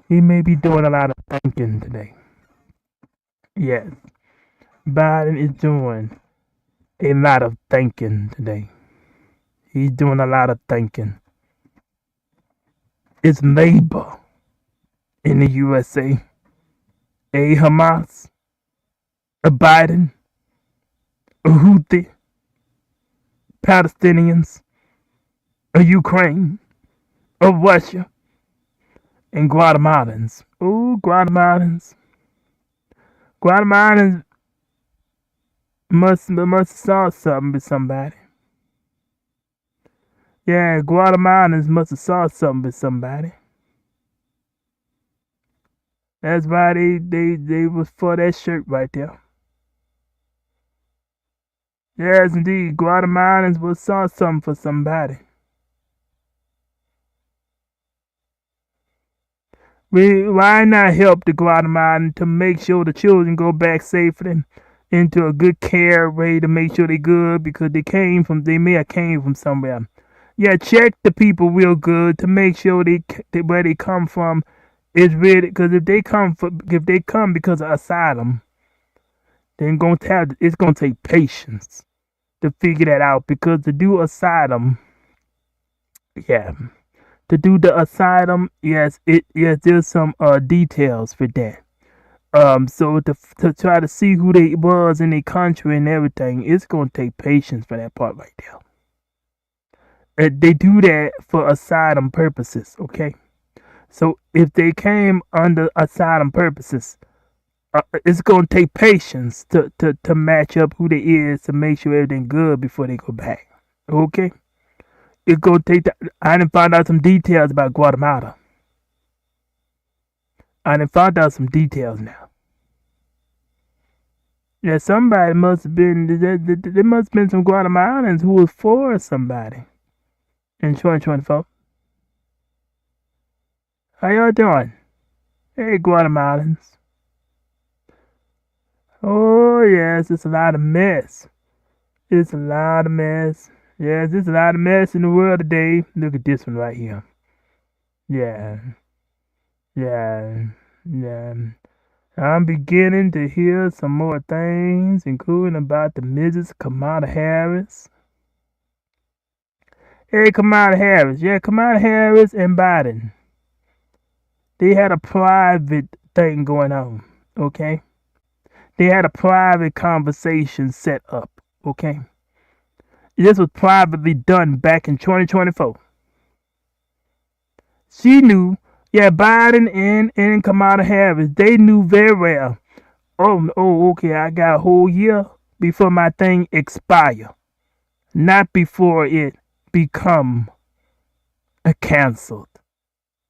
He may be doing a lot of thinking today. Yes. Biden is doing a lot of thinking today. He's doing a lot of thinking. It's labor in the USA. A Hamas, a Biden, a Houthi, Palestinians, a Ukraine, a Russia, and Guatemalans. Ooh, Guatemalans. Guatemalans must saw something with somebody. Yeah, Guatemalans must have saw something with somebody. That's why they was for that shirt right there. Yes, indeed, Guatemalans was saw something for somebody. Why not help the Guatemalan to make sure the children go back safely into a good care way to make sure they're good, because they may have came from somewhere. Yeah, check the people real good to make sure where they come from is really, because if they come because of asylum, then it's gonna take patience to figure that out, because to do asylum, yeah. To do the asylum, yes, there's some details for that. So to try to see who they was in their country and everything, it's gonna take patience for that part right there. They do that for asylum purposes, okay? So if they came under asylum purposes, it's gonna take patience to match up who they is to make sure everything good before they go back. Okay, it's gonna take that. I done found out some details about Guatemala. I done found out some details now. Yeah, somebody must have been. There must have been some Guatemalans who was for somebody in 2024. How y'all doing? Hey, Guatemalans. Oh, yes, it's a lot of mess. It's a lot of mess. Yes, there's a lot of mess in the world today. Look at this one right here. Yeah, yeah, yeah. I'm beginning to hear some more things, including about the Mrs. Kamala Harris. Hey, Kamala Harris. Yeah, Kamala Harris and Biden. They had a private thing going on, okay? They had a private conversation set up, okay? This was privately done back in 2024. She knew, yeah, Biden and Kamala Harris, they knew very well. Okay, I got a whole year before my thing expire, not before it become canceled.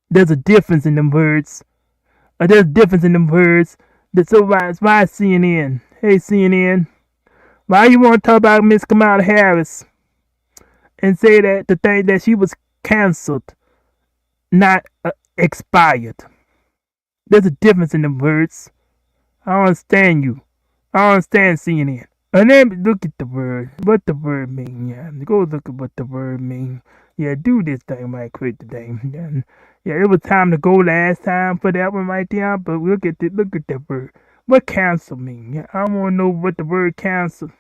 There's a difference in them words. There's a difference in them words. So why CNN? Hey, CNN, why you want to talk about Miss Kamala Harris and say that the thing that she was canceled, not expired? There's a difference in the words. I don't understand you. I don't understand CNN. And then look at the word. What the word mean? Yeah, go look at what the word mean. Yeah, do this thing right quick today. Yeah, it was time to go last time for that one right there. But look at that word. What cancel mean? Yeah, I want to know what the word cancel.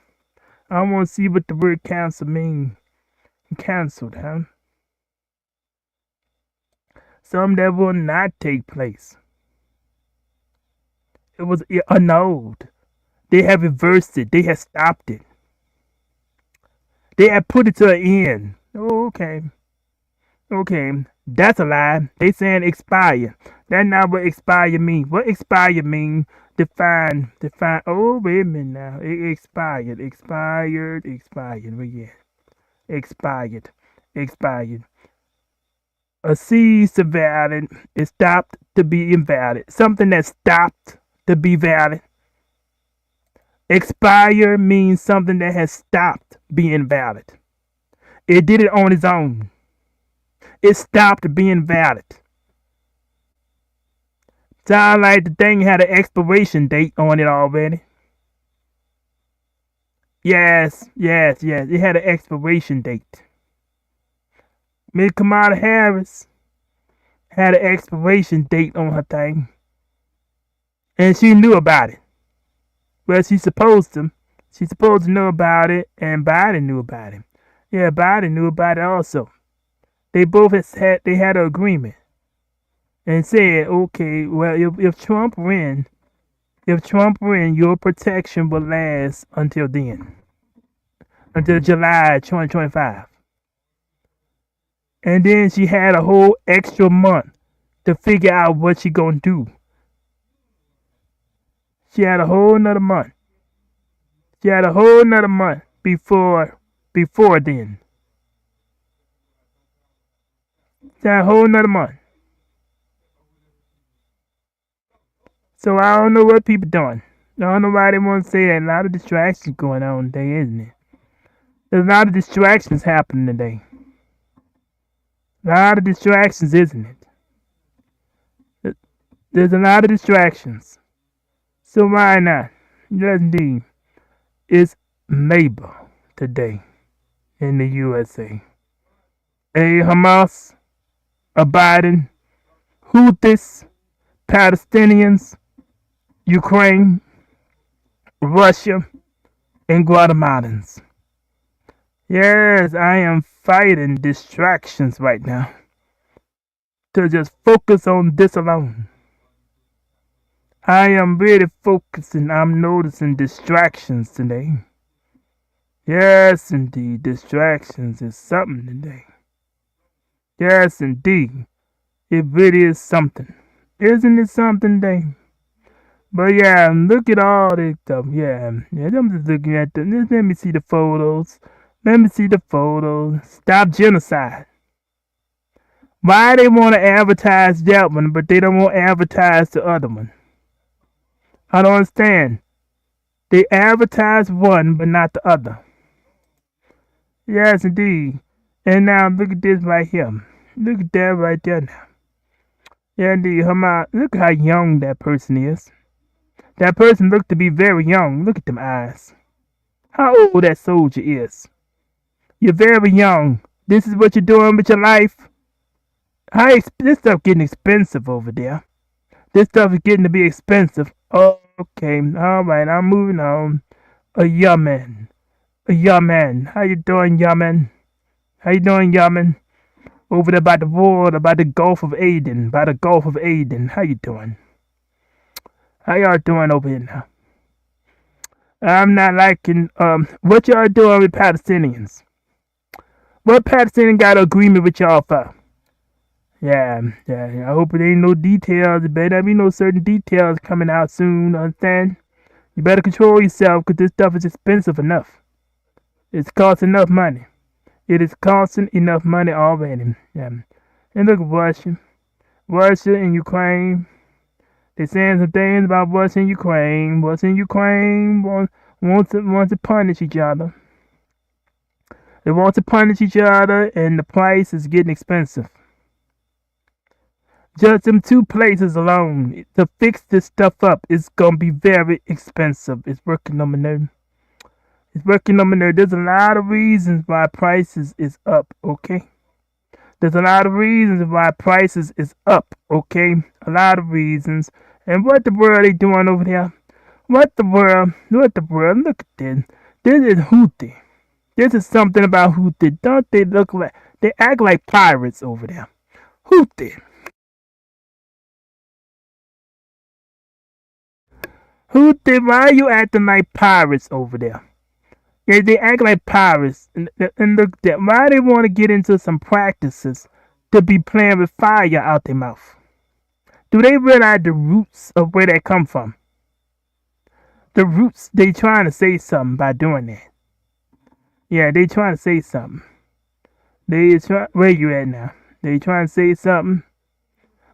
I want to see what the word cancel mean. Canceled, huh? Some that will not take place. It was annulled. They have reversed it. They have stopped it. They have put it to an end. Oh, okay. Okay. That's a lie. They saying expire. That's not what expire mean. What expire mean? Define. Oh, wait a minute now. It expired. Where you at? Expired. A cease to valid. It stopped to be invalid. Something that stopped to be valid. Expire means something that has stopped being valid. It did it on its own. It stopped being valid. Sound like the thing had an expiration date on it already. Yes. It had an expiration date. Miss Kamala Harris had an expiration date on her thing. And she knew about it. Well, she's supposed to. She's supposed to know about it, and Biden knew about it. Yeah, Biden knew about it also. They both had an agreement and said, okay, well, if Trump win, your protection will last until then, until July 2025. And then she had a whole extra month to figure out what she gonna do. She had a whole nother month. Before then. She had a whole nother month. So I don't know what people doing. I don't know why they want to say that. A lot of distractions going on today, isn't it? There's a lot of distractions happening today. A lot of distractions, isn't it? There's a lot of distractions. So why not? Yes, indeed. It's labor today in the USA. A Hamas, a Biden, Houthis, Palestinians, Ukraine, Russia, and Guatemalans. Yes, I am fighting distractions right now to just focus on this alone. I am really focusing. I'm noticing distractions today. Yes, indeed. Distractions is something today. Yes, indeed. It really is something. Isn't it something today? But yeah, look at all this stuff. Yeah, I'm just looking at them. Let me see the photos. Let me see the photos. Stop genocide. Why they want to advertise that one, but they don't want to advertise the other one? I don't understand. They advertise one, but not the other. Yes, indeed. And now look at this right here. Look at that right there now. Yeah, indeed. Hamas. Look how young that person is. That person looked to be very young. Look at them eyes. How old that soldier is. You're very young. This is what you're doing with your life. This stuff getting expensive over there. This stuff is getting to be expensive. Oh, okay. All right. I'm moving on. A Yemen. A Yemen. How you doing, Yemen? How you doing, Yemen? Over there by the water, by the Gulf of Aden. By the Gulf of Aden. How you doing? How y'all doing over here now? I'm not liking what y'all doing with Palestinians. What Palestinian got an agreement with y'all for? Yeah. I hope it ain't no details. There better be no certain details coming out soon, understand? You better control yourself because this stuff is expensive enough. It's costing enough money. It is costing enough money already. Yeah. And look at Russia. Russia and Ukraine. They're saying some things about Russia and Ukraine. Russia and Ukraine wants to punish each other. They want to punish each other, and the price is getting expensive. Just them two places alone to fix this stuff up is gonna be very expensive. It's working on my nerve. There's a lot of reasons why prices is up. Okay. There's a lot of reasons why prices is up. Okay. A lot of reasons. And what the world they doing over there? What the world? Look at this. This is Houthi. This is something about Houthi. Don't they look like, they act like pirates over there. Houthi, why are you acting like pirates over there? Yeah, they act like pirates. And look at why they want to get into some practices to be playing with fire out their mouth. Do they realize the roots of where they come from? The roots, they trying to say something by doing that. Yeah, they trying to say something. Where you at now? They trying to say something.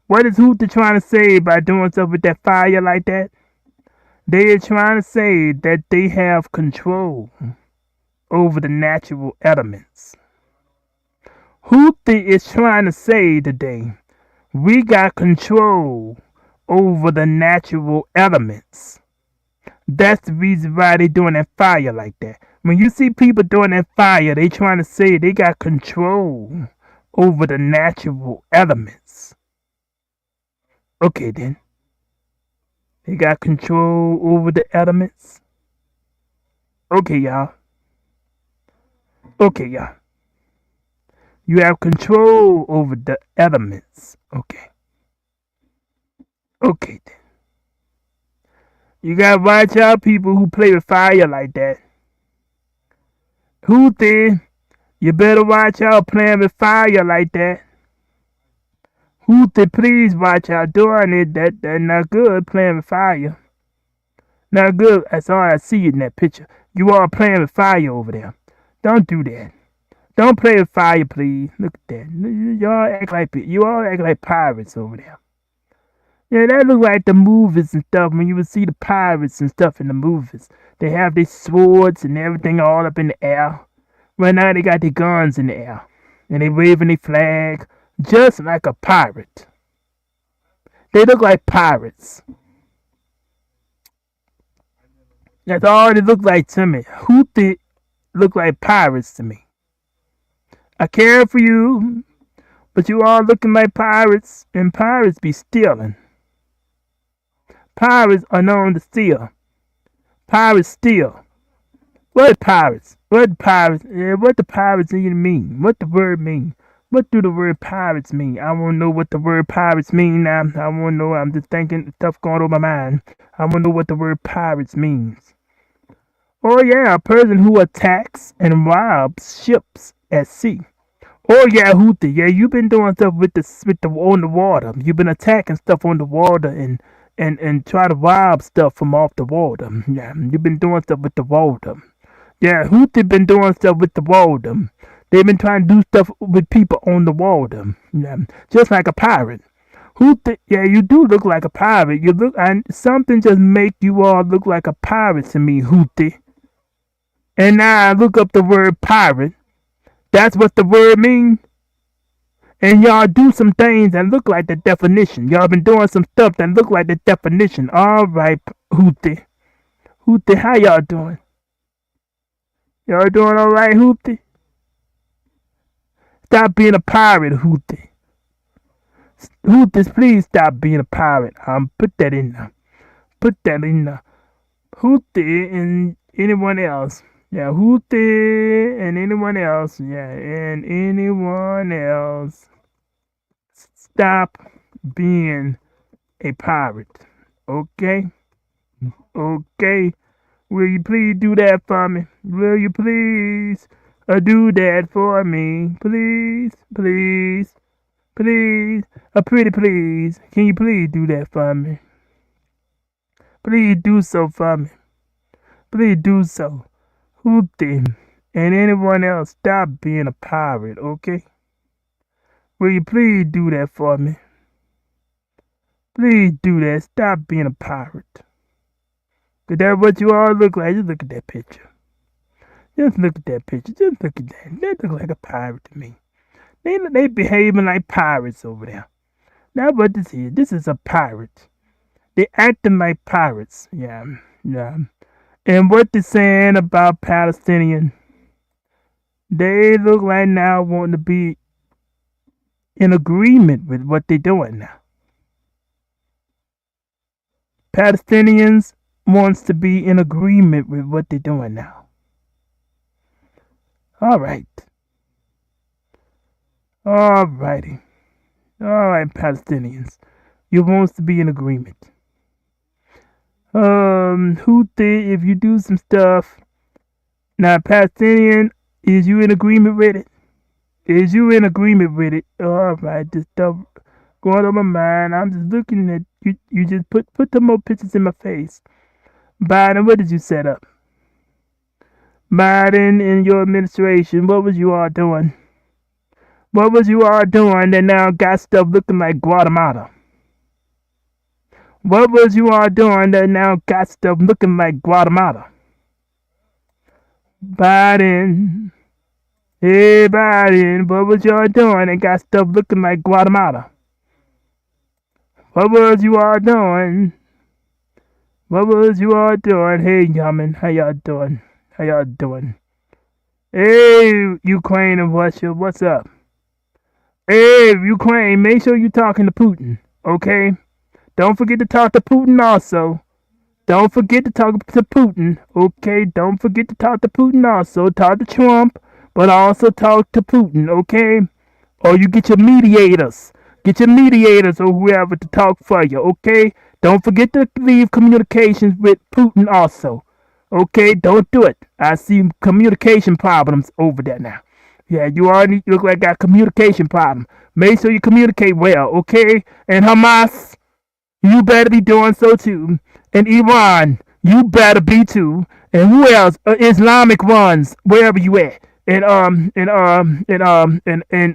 What is Houthi trying to say by doing stuff with that fire like that? They are trying to say that they have control over the natural elements. Houthi is trying to say today, we got control over the natural elements. That's the reason why they doing that fire like that. When you see people doing that fire, they trying to say they got control over the natural elements. Okay then. They got control over the elements. Okay, y'all. You have control over the elements. Okay then. You gotta watch out people who play with fire like that. Houthi, you better watch out playing with fire like that. Houthi, please watch out doing it. That's not good playing with fire. Not good. That's all I see in that picture. You all playing with fire over there. Don't do that. Don't play with fire, please. Look at that. You all act like pirates over there. Yeah, that look like the movies and stuff. When you would see the pirates and stuff in the movies, they have their swords and everything all up in the air. Right now they got their guns in the air, and they waving their flag, just like a pirate. They look like pirates. That's all they look like to me. Houthi look like pirates to me. I care for you, but you all looking like pirates, and pirates be stealing. Pirates are known to steal. Pirates steal. What pirates? What pirates? Yeah, what the pirates even mean? What the word mean? What do the word pirates mean? I want to know what the word pirates mean now. I want to know. I'm just thinking stuff going over my mind. I want to know what the word pirates means. Oh yeah, a person who attacks and robs ships at sea. Oh yeah, Houthi. Yeah, you've been doing stuff with the on the water. You've been attacking stuff on the water and and try to rob stuff from off the water. Yeah, you've been doing stuff with the water. Yeah, Houthi been doing stuff with the water. They've been trying to do stuff with people on the water. Yeah, just like a pirate. Houthi, yeah, you do look like a pirate. You look, and something just make you all look like a pirate to me, Houthi. And now I look up the word pirate. That's what the word means. And y'all do some things that look like the definition. Y'all been doing some stuff that look like the definition. All right, Houthi. Houthi, how y'all doing? Y'all doing all right, Houthi? Stop being a pirate, Houthi. Houthis, please stop being a pirate. Put that in there. Put that in there. Houthi and anyone else. Yeah, Houthi and anyone else. Yeah, and anyone else. Stop being a pirate. Okay? Okay? Will you please do that for me? Will you please do that for me? Please, please, please. Pretty please. Can you please do that for me? Please do so for me. Please do so. Houthi and anyone else, stop being a pirate, okay? Will you please do that for me? Please do that. Stop being a pirate. Is that what you all look like? Just look at that picture. Just look at that picture. Just look at that. They look like a pirate to me. They behaving like pirates over there. Now what this is? This is a pirate. They acting like pirates. Yeah. And what they're saying about Palestinians, they look like now wanting to be in agreement with what they're doing now. Palestinians wants to be in agreement with what they're doing now. All right. All righty. All right, Palestinians. You wants to be in agreement. Houthi, if you do some stuff, now Palestinian, is you in agreement with it? Is you in agreement with it? All right, this stuff going on my mind. I'm just looking at you. You just put some more pictures in my face. Biden, what did you set up? Biden and your administration, what was you all doing? What was you all doing that now got stuff looking like Guatemala? What was you all doing that now got stuff looking like Guatemala? Biden. Hey, Biden, what was y'all doing that got stuff looking like Guatemala? What was you all doing? What was you all doing? Hey, Yaman, how y'all doing? How y'all doing? Hey, Ukraine and Russia, what's up? Hey, Ukraine, make sure you're talking to Putin, okay? Don't forget to talk to Putin also. Don't forget to talk to Putin, okay? Don't forget to talk to Putin also. Talk to Trump, but also talk to Putin, okay? Or you get your mediators. Get your mediators or whoever to talk for you, okay? Don't forget to leave communications with Putin also, okay? Don't do it. I see communication problems over there now. Yeah, you already look like got communication problem. Make sure you communicate well, okay? And Hamas, you better be doing so too. And Iran, you better be too. And who else? Islamic ones, wherever you at. And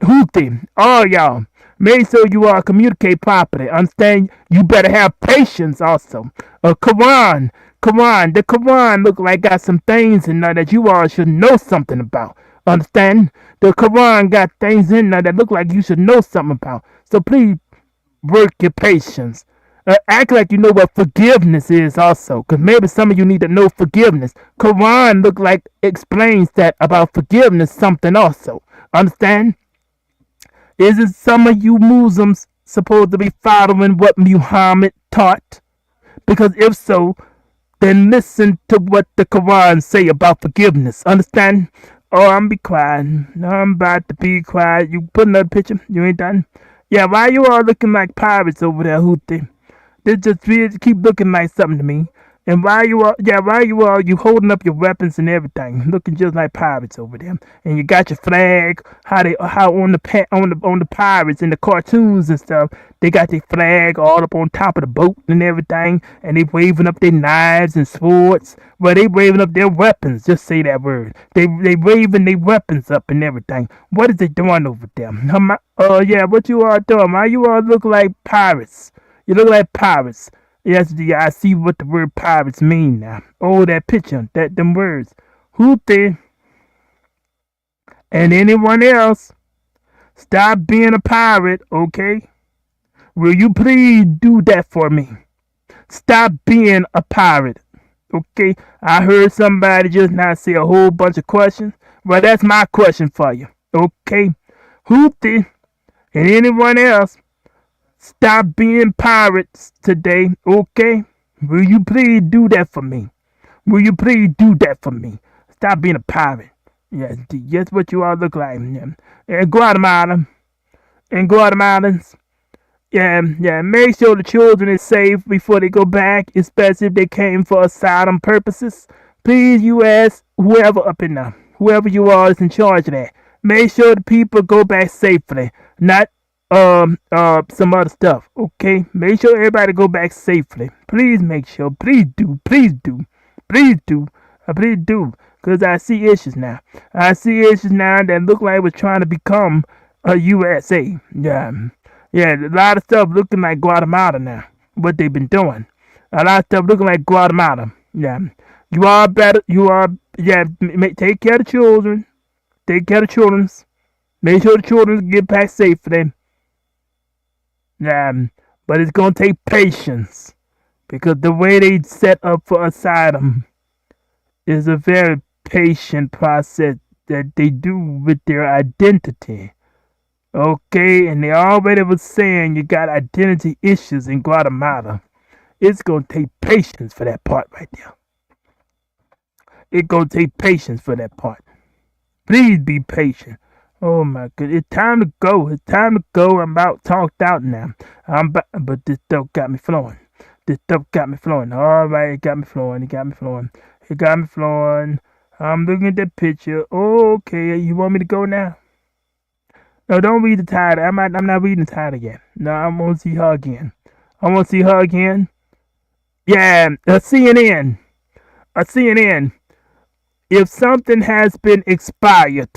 Houthi, all y'all. Make sure you all communicate properly. Understand? You better have patience also. Quran, the Quran look like got some things in there that you all should know something about. Understand? The Quran got things in there that look like you should know something about. So please work your patience. Act like you know what forgiveness is also, because maybe some of you need to know forgiveness. Quran look like explains that about forgiveness something also. Understand? Isn't some of you Muslims supposed to be following what Muhammad taught? Because if so, then listen to what the Quran say about forgiveness. Understand? Oh, I'm be quiet. I'm about to be quiet. You put another picture? You ain't done? Yeah, why you all looking like pirates over there, Houthi? They just really keep looking like something to me. And you holding up your weapons and everything, looking just like pirates over there. And you got your flag, how on the pirates and the cartoons and stuff, they got their flag all up on top of the boat and everything, and they waving up their knives and swords. Well, they waving up their weapons. Just say that word. They waving their weapons up and everything. What is they doing over there? What you all doing? Why you all look like pirates? You look like pirates. Yes, I see what the word pirates mean now. Oh, that picture, them words. Houthi and anyone else, stop being a pirate, okay? Will you please do that for me? Stop being a pirate, okay? I heard somebody just now say a whole bunch of questions. Well, that's my question for you, okay? Houthi and anyone else, stop being pirates today, okay? Will you please do that for me? Will you please do that for me? Stop being a pirate. Yes, that's what you all look like. And Guatemala, and Guatemalans, make sure the children is safe before they go back, especially if they came for asylum purposes. Please, you ask whoever up in there, whoever you are is in charge of that. Make sure the people go back safely, not some other stuff, okay? Make sure everybody go back safely. Please make sure. Please do. Please do. Please do. Please do. Because I see issues now. I see issues now that look like we're trying to become a USA. Yeah, a lot of stuff looking like Guatemala now. What they've been doing. A lot of stuff looking like Guatemala. Yeah. You are better. Take care of the children. Take care of the children. Make sure the children get back safely. But it's going to take patience, because the way they set up for asylum is a very patient process that they do with their identity. Okay, and they already was saying you got identity issues in Guatemala. It's going to take patience for that part right there. It's going to take patience for that part. Please be patient. Oh my goodness, it's time to go. It's time to go. I'm about talked out now. But this stuff got me flowing. All right, it got me flowing. I'm looking at that picture. Okay, you want me to go now? No, don't read the title. I'm not reading the title yet. No, I want to see her again. Yeah, a CNN. If something has been expired,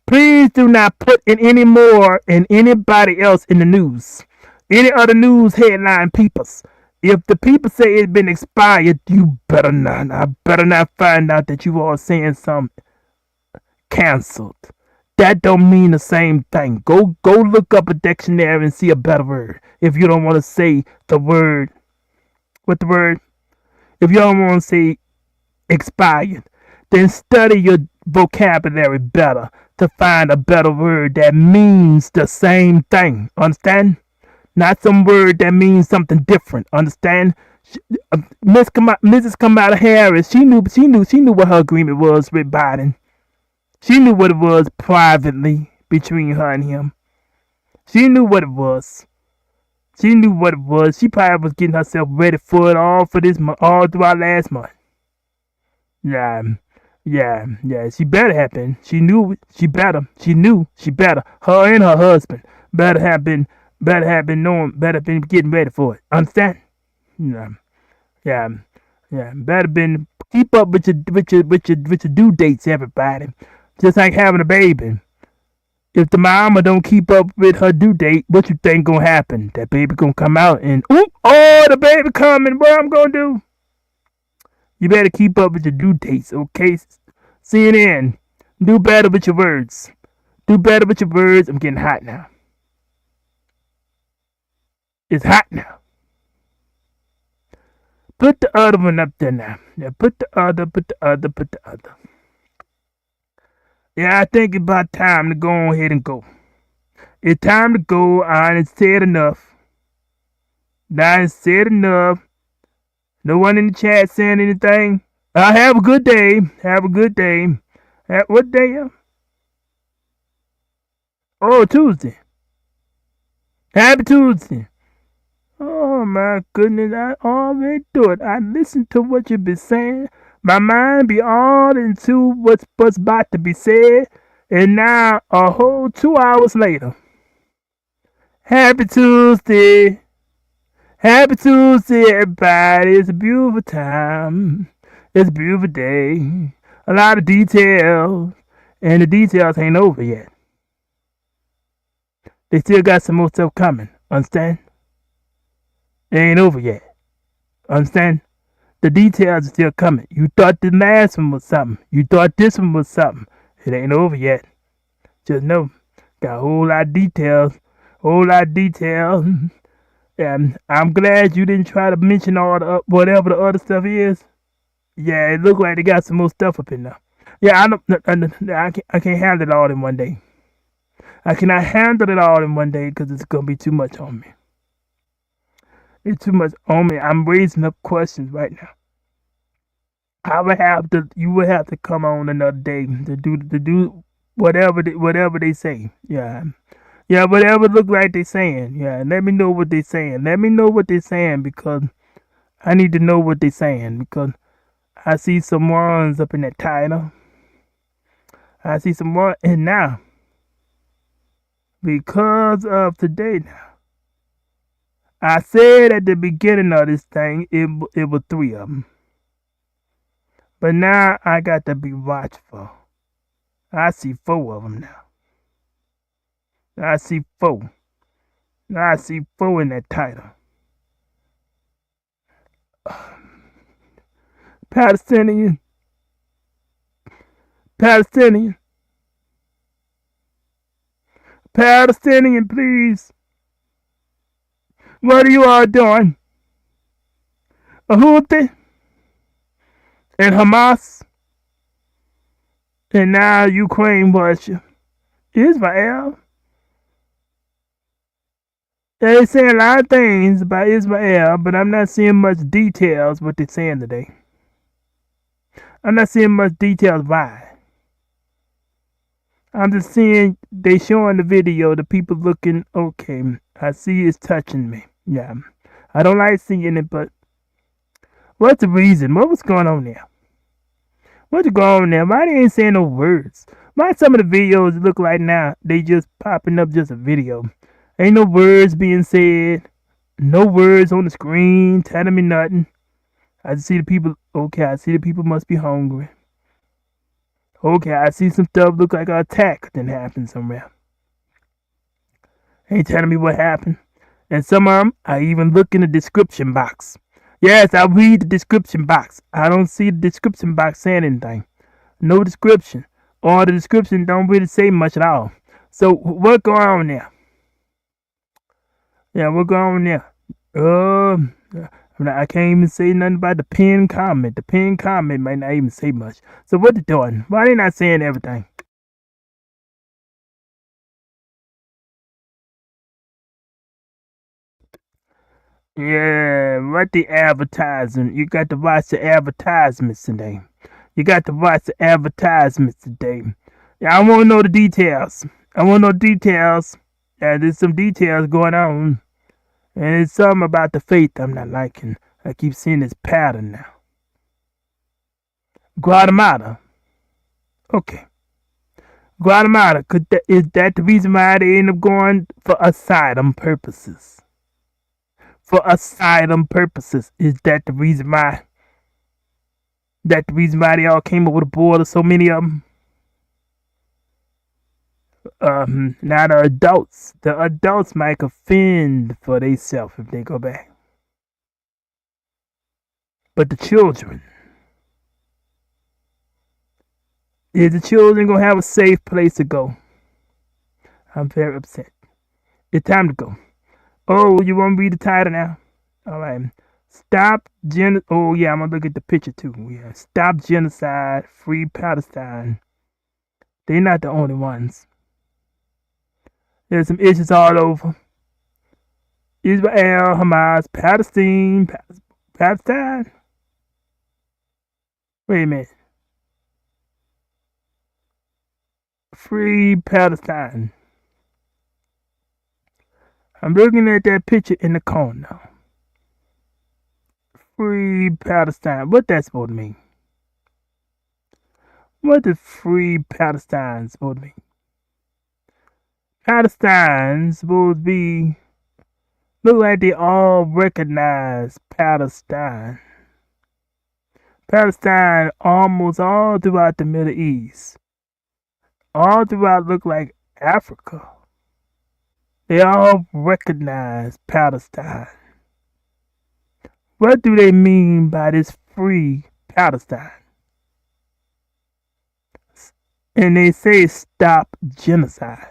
please do not put in any more in anybody else in the news. Any other news headline peoples. If the people say it's been expired, you better not. I better not find out that you all saying something canceled. That don't mean the same thing. Go look up a dictionary and see a better word. If you don't want to say the word. What the word? If you don't want to say expired, then study your vocabulary better to find a better word that means the same thing. Understand? Not some word that means something different. Understand? Mrs. Kamala Harris, she knew what her agreement was with Biden. She knew what it was privately between her and him. She knew what it was. She probably was getting herself ready for it all for this month, all throughout last month. Yeah. She better have been. She knew. She better. Her and her husband better have been getting ready for it. Understand? Yeah. Better been keep up with your due dates, everybody. Just like having a baby. If the mama don't keep up with her due date, what you think gonna happen? That baby gonna come out and the baby coming. What I'm gonna do? You better keep up with your due dates, okay? CNN, do better with your words. I'm getting hot now. It's hot now. Put the other one up there now. Yeah, put the other. Yeah, I think it's about time to go ahead and go. It's time to go. I ain't said enough. No one in the chat saying anything. Have a good day. What day? Oh, Tuesday. Happy Tuesday. Oh, Oh my goodness, I already do it. I listen to what you be saying. My mind be all into what's about to be said. And now a whole 2 hours later. Happy Tuesday. Happy Tuesday, everybody. It's a beautiful time. It's a beautiful day. A lot of details. And the details ain't over yet. They still got some more stuff coming. Understand? It ain't over yet. Understand? The details are still coming. You thought the last one was something. You thought this one was something. It ain't over yet. Just know, got a whole lot of details. Whole lot of details. And I'm glad you didn't try to mention all the whatever the other stuff is. Yeah, it looked like they got some more stuff up in there. Yeah, I can't handle it all in one day. I cannot handle it all in one day because it's gonna be too much on me. It's too much on me. I'm raising up questions right now. You would have to come on another day to do whatever they say. Yeah. Yeah, whatever look like they saying. Yeah, let me know what they saying. Let me know what they saying because I need to know what they saying because I see some ones up in that title. I see some more and now because of today now. I said at the beginning of this thing it was 3 of them. But now I got to be watchful. I see 4 of them now. I see 4. I see 4 in that title. Palestinian. Palestinian. Palestinian, please. What are you all doing? A Houthi and Hamas and now Ukraine Russia. Israel. They're saying a lot of things about Israel, but I'm not seeing much details what they're saying today. I'm not seeing much details why. I'm just seeing they showing the video, the people looking okay. I see it's touching me. Yeah. I don't like seeing it, but what's the reason? What was going on there? What's going on there? Why they ain't saying no words? Why some of the videos look like now they just popping up just a video? Ain't no words being said. No words on the screen telling me nothing. I see the people. Okay, I see the people must be hungry. Okay, I see some stuff look like an attack that happened somewhere. Ain't telling me what happened. And some of them, I even look in the description box. Yes, I read the description box. I don't see the description box saying anything. No description. Or the description don't really say much at all. So what going on there? Yeah, what going on there? I can't even say nothing about the pinned comment. The pinned comment might not even say much. So what they doing? Why they not saying everything? Yeah, what the advertising? You got to watch the advertisements today. You got to watch the advertisements today. Yeah, I want to know the details. I want to know details. Yeah, there's some details going on. And it's something about the faith I'm not liking. I keep seeing this pattern now. Guatemala. Okay. Guatemala. Is that the reason why they end up going for asylum purposes? For asylum purposes. Is that the reason why? That the reason why they all came over the border, so many of them? Now the adults might offend for themselves if they go back. But the children, is the children gonna have a safe place to go? I'm very upset. It's time to go. Oh, you want to read the title now? All right. Oh yeah, I'm gonna look at the picture too. Yeah, stop genocide, free Palestine. They're not the only ones. There's some issues all over. Israel, Hamas, Palestine. Wait a minute. Free Palestine. I'm looking at that picture in the corner. free Palestine. What that's supposed to mean? What does free Palestine supposed to mean? Palestine's supposed to be look like they all recognize Palestine. Palestine almost all throughout the Middle East. All throughout look like Africa. They all recognize Palestine. What do they mean by this free Palestine? And they say stop genocide.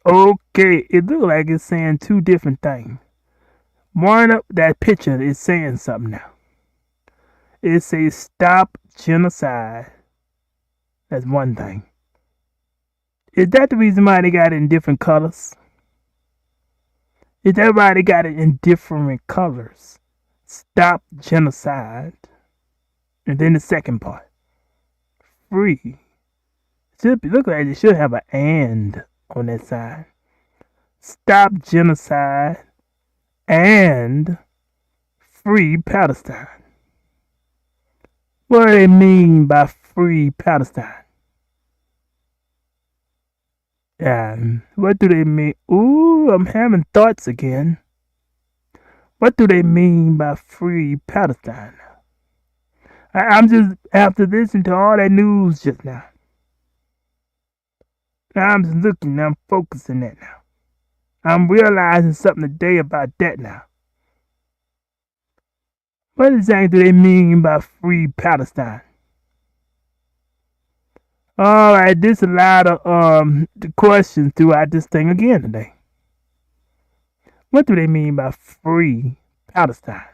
Okay, it looks like it's saying two different things. One up that picture is saying something now. It says stop genocide. That's one thing. Is that the reason why they got it in different colors? Is that why they got it in different colors? Stop genocide. And then the second part. Free. Should be, look like it should have an and on that side. Stop genocide and free Palestine. What do they mean by free Palestine? What do they mean? Ooh, I'm having thoughts again. What do they mean by free Palestine? I'm just, after listening to all that news just now, I'm just looking, I'm focusing that now. I'm realizing something today about that now. What exactly do they mean by free Palestine? Alright, there's a lot of questions throughout this thing again today. What do they mean by free Palestine?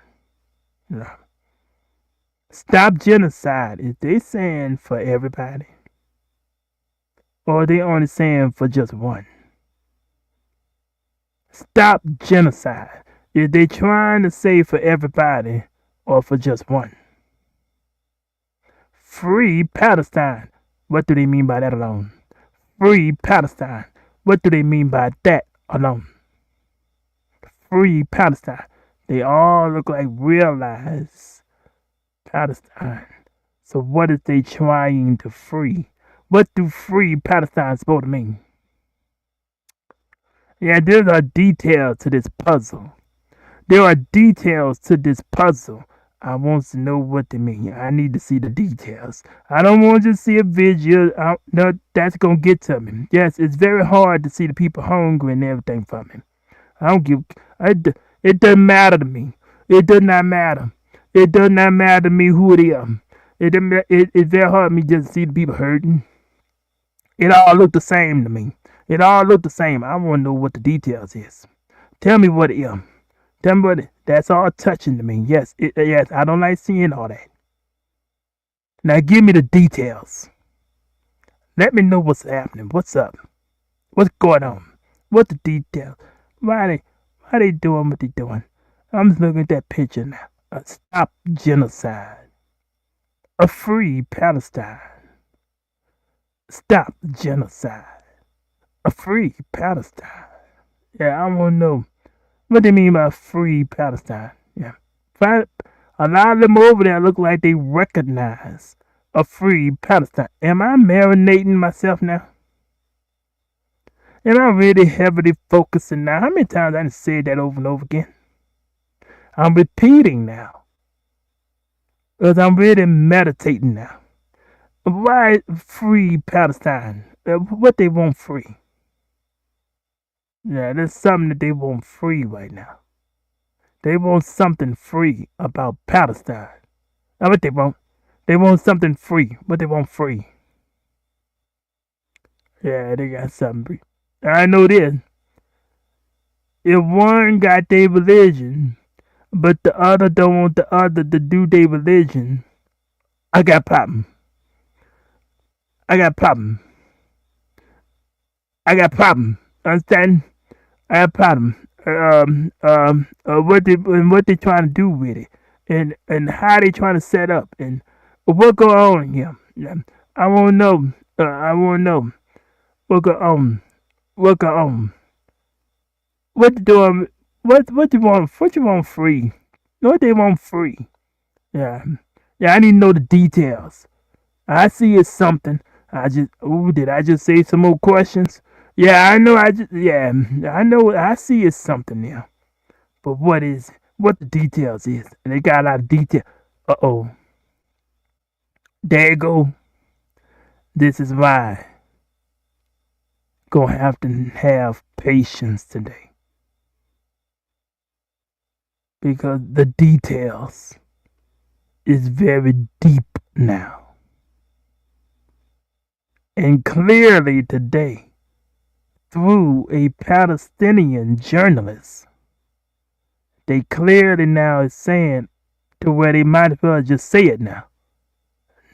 Stop genocide. Is they saying for everybody? Or are they only saying for just one? Stop genocide. Is they trying to say for everybody or for just one? Free Palestine. What do they mean by that alone? Free Palestine. What do they mean by that alone? Free Palestine. They all look like realize Palestine. So what is they trying to free? What do free Palestine supposed to mean? Yeah, there are details to this puzzle. There are details to this puzzle. I want to know what they mean. I need to see the details. I don't want to just see a video. No, that's going to get to me. Yes, it's very hard to see the people hungry and everything for me. I don't give... It doesn't matter to me. It does not matter. It does not matter to me who they are. It's very hard for me just to see the people hurting. It all look the same to me. It all look the same. I want to know what the details is. Tell me what it is. Tell me what it is. That's all touching to me. Yes, yes, I don't like seeing all that. Now give me the details. Let me know what's happening. What's up? What's going on? What's the details? Why they doing what they doing? I'm just looking at that picture now. Stop genocide. A free Palestine. Stop genocide. A free Palestine. Yeah, I want to know what they mean by free Palestine. Yeah. A lot of them over there look like they recognize a free Palestine. Am I marinating myself now? Am I really heavily focusing now? How many times I done said that over and over again? I'm repeating now. Because I'm really meditating now. Why free Palestine? What they want free? Yeah, there's something that they want free right now. They want something free about Palestine. Now what they want? They want something free. What they want free? Yeah, they got something free. I know this. If one got their religion, but the other don't want the other to do their religion, I got problem. I got problem. Understand? I have problem. What they trying to do with it, and how they trying to set up, and what go on here. Yeah. I want to know. What go on. What go on. What they doing? What you want? What you want free? What they want free? Yeah, yeah. I need to know the details. I see it's something. Did I just say some more questions? Yeah, I know. Yeah, I know. I see it's something there. But what is it? What the details is? And they got a lot of detail. Uh-oh. There you go. This is why. Gonna have to have patience today. Because the details is very deep now. And clearly today, through a Palestinian journalist, they clearly now is saying to where they might as well just say it now.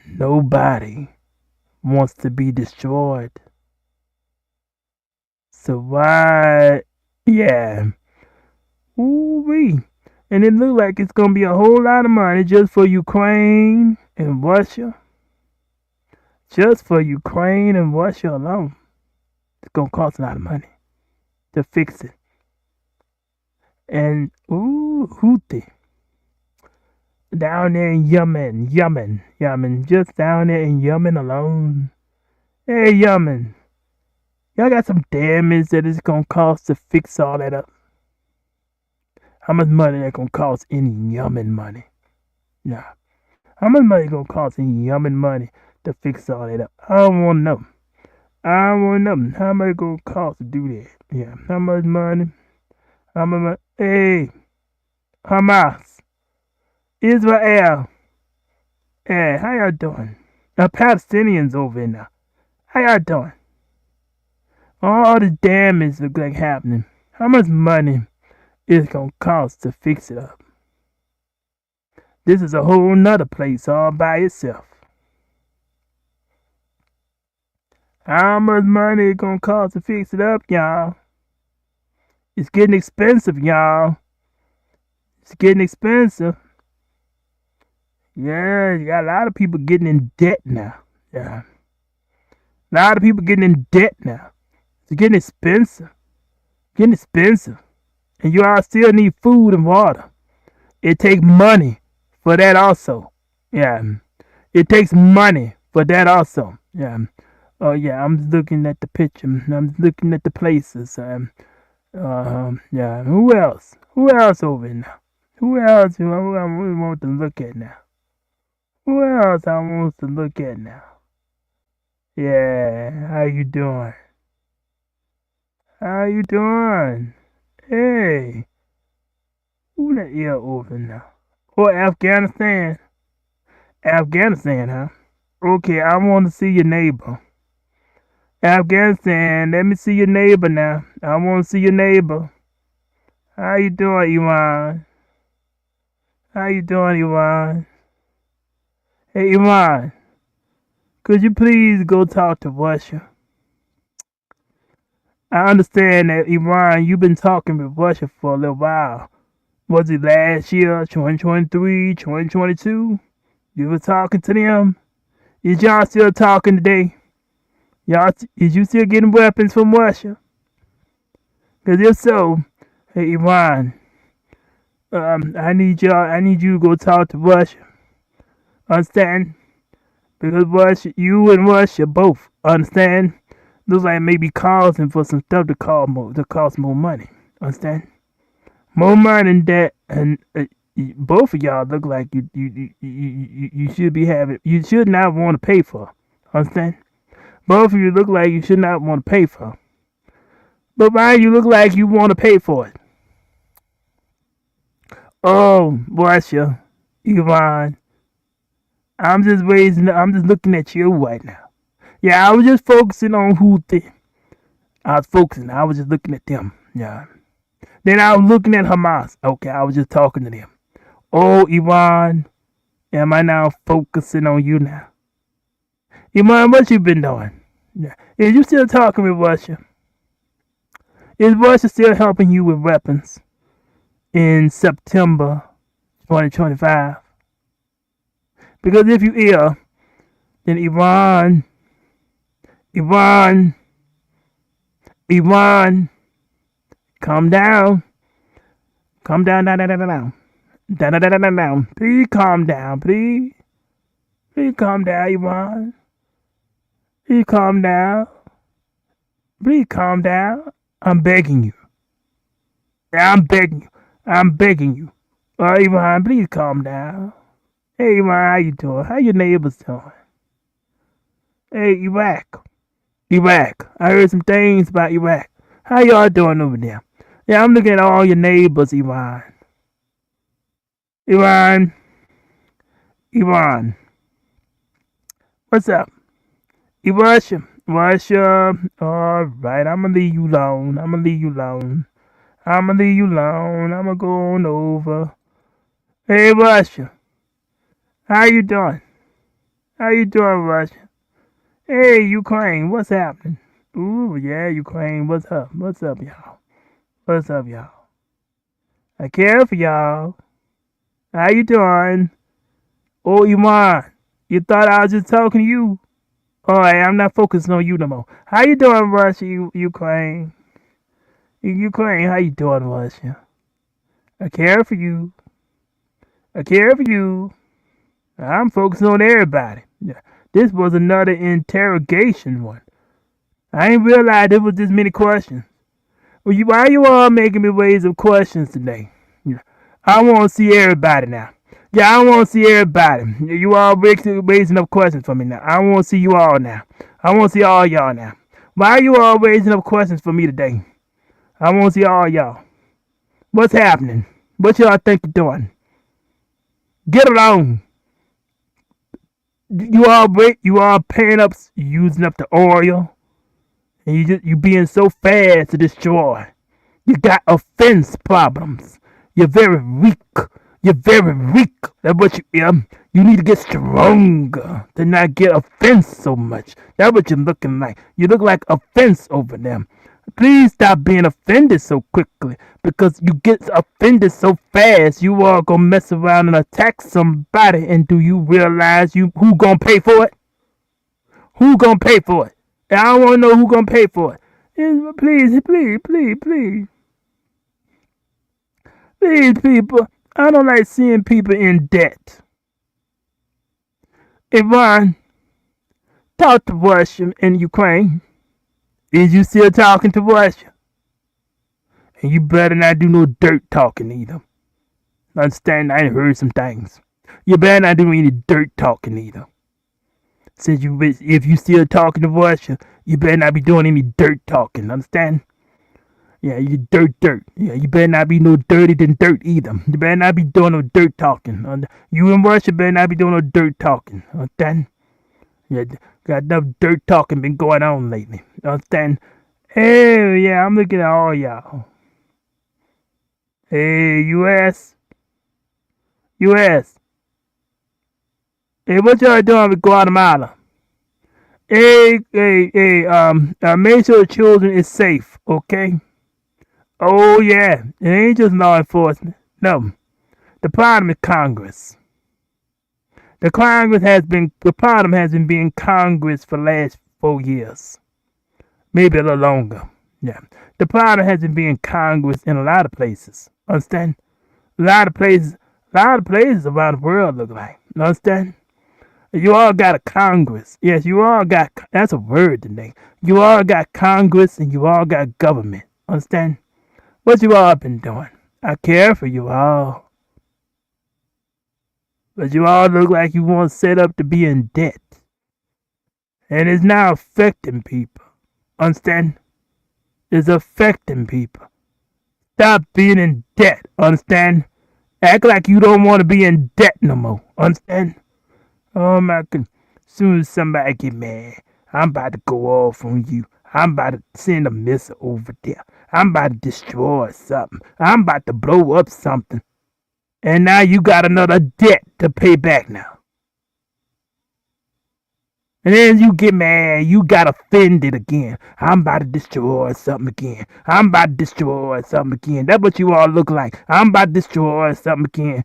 Nobody wants to be destroyed. So why? Yeah. Ooh-wee. And it looks like it's going to be a whole lot of money just for Ukraine and Russia. Just for Ukraine and Russia alone. It's going to cost a lot of money to fix it. And, Houthi. Down there in Yemen. Just down there in Yemen alone. Hey, Yemen. Y'all got some damage that it's going to cost to fix all that up. How much money that going to cost in Yemen money? Yeah. How much money going to cost in Yemen money to fix all that up? I don't want to know. I want to know how much it going to cost to do that. Yeah. How much money? How much money? Hey. Hamas. Israel. Hey, how y'all doing? The Palestinians over there now. How y'all doing? All the damage look like happening. How much money is it gonna cost to fix it up? This is a whole nother place all by itself. How much money it gonna cost to fix it up, y'all? It's getting expensive, y'all. It's getting expensive. Yeah, you got a lot of people getting in debt now. Yeah. A lot of people getting in debt now. It's getting expensive. Getting expensive. And you all still need food and water. It takes money for that also. Yeah. It takes money for that also. Yeah. Oh yeah, I'm just looking at the picture. I'm just looking at the places. Yeah. Who else? Who else over here now? Who else I want to look at now? Who else I want to look at now? Yeah, how you doing? How you doing? Hey, who that ear over now? Oh, Afghanistan. Afghanistan, huh? Okay, I want to see your neighbor. Afghanistan, let me see your neighbor now. I want to see your neighbor. How you doing, Iran? How you doing, Iran? Hey, Iran, could you please go talk to Russia? I understand that, Iran, you've been talking with Russia for a little while. Was it last year, 2023, 2022? You were talking to them? Is y'all still talking today? Is you still getting weapons from Russia? Because if so, hey, Iran, I need you to go talk to Russia. Understand? Because Russia, you and Russia both, understand? Looks like maybe causing for some stuff to cost more money. Understand? More money than that, and both of y'all look like you should be having. You should not want to pay for. Understand? Both of you look like you should not want to pay for. But why you look like you want to pay for it? Oh, Russia, Iran. I'm just looking at you right now. Yeah, I was just focusing on Houthi. I was just looking at them. Yeah. Then I was looking at Hamas. Okay, I was just talking to them. Oh, Iran, am I now focusing on you now? Iran, what you been doing? Yeah. Is you still talking with Russia? Is Russia still helping you with weapons in September 2025? Because if you are, then Iran, calm down. Calm down, down, down, down, down. Down, down, down, down, down. Please calm down, please. Please calm down, Ivan. Please calm down. Please calm down. I'm begging you. I'm begging you. I'm begging you. Ivan, please calm down. Hey, Ivan, how you doing? How your neighbors doing? Hey, Iraq. Iraq. I heard some things about Iraq. How y'all doing over there? Yeah, I'm looking at all your neighbors, Ivan. Ivan. Ivan. What's up? Russia. Russia. Alright, I'm gonna leave you alone. I'm gonna leave you alone. I'm gonna leave you alone. I'm gonna go on over. Hey, Russia. How you doing? How you doing, Russia? Hey, Ukraine. What's happening? Ooh, yeah, Ukraine. What's up? What's up, y'all? What's up, y'all? I care for y'all. How you doing? Oh, Iman. You thought I was just talking to you? Alright, I'm not focusing on you no more. How you doing, Russia, Ukraine? Ukraine, how you doing, Russia? I care for you. I care for you. I'm focusing on everybody. Yeah. This was another interrogation one. I didn't realize there was this many questions. Well, why you all making me raise up questions today? Yeah. I want to see everybody now. Yeah, I want to see everybody. You all raising up questions for me now. I want to see you all now. I want to see all y'all now. Why are you all raising up questions for me today? I want to see all y'all. What's happening? What y'all think you're doing? Get along. You all paying up, using up the oil, and you being so fast to destroy. You got offense problems. You're very weak. You're very weak. That's what you need to get stronger to not get offense so much. That's what you're looking like. You look like offense over them. Please stop being offended so quickly, because you get offended so fast. You all gonna mess around and attack somebody, and do you realize who gonna pay for it? Who gonna pay for it? And I don't want to know who gonna pay for it. And please, people. I don't like seeing people in debt. Ivan, talk to Russia and Ukraine. Is you still talking to Russia? And you better not do no dirt talking either. Understand? I heard some things. You better not do any dirt talking either. Since if you still talking to Russia, you better not be doing any dirt talking. Understand? Yeah, you dirt. Yeah, you better not be no dirty than dirt either. You better not be doing no dirt talking. You and Russia better not be doing no dirt talking. Understand? Yeah, got enough dirt talking been going on lately. Understand? Hey, yeah, I'm looking at all y'all. Hey, U.S. Hey, what y'all doing with Guatemala? Hey, make sure the children is safe, okay? Oh, yeah, it ain't just law enforcement. No, the problem is Congress. The problem has been being Congress for the last 4 years. Maybe a little longer. Yeah. The problem has been being Congress in a lot of places. Understand? A lot of places around the world look like. Understand? You all got a Congress. Yes, you all got, that's a word today. You all got Congress and you all got government. Understand? What you all been doing? I care for you all. But you all look like you want set up to be in debt. And it's now affecting people. Understand? It's affecting people. Stop being in debt. Understand? Act like you don't want to be in debt no more. Understand? Oh my goodness. As soon as somebody get mad, I'm about to go off on you. I'm about to send a missile over there. I'm about to destroy something. I'm about to blow up something. And now you got another debt to pay back now. And then you get mad. You got offended again. I'm about to destroy something again. I'm about to destroy something again. That's what you all look like. I'm about to destroy something again.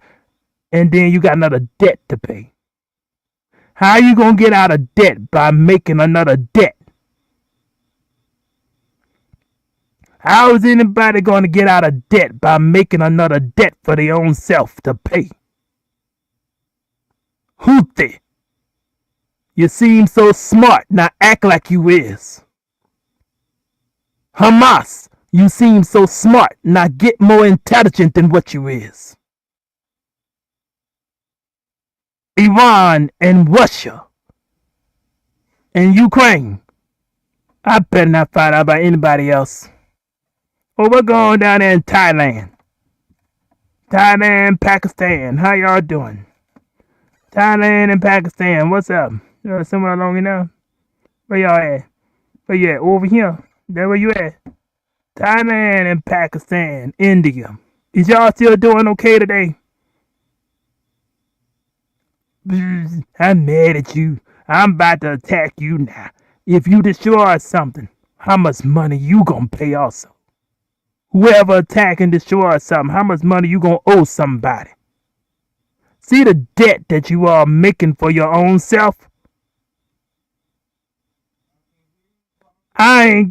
And then you got another debt to pay. How you going to get out of debt? By making another debt. How is anybody going to get out of debt by making another debt for their own self to pay? Houthi, you seem so smart, now act like you is. Hamas, you seem so smart, now get more intelligent than what you is. Iran and Russia and Ukraine, I better not find out about anybody else. Well, we're going down there in Thailand. Thailand, Pakistan, how y'all doing? Thailand and Pakistan, what's up? Somewhere along enough? Where y'all at? Where you at? Over here. That where you at? Thailand and Pakistan, India. Is y'all still doing okay today? I'm mad at you. I'm about to attack you now. If you destroy something, how much money you gonna pay also? Whoever attack and destroy something, how much money you gonna owe somebody? See the debt that you are making for your own self? I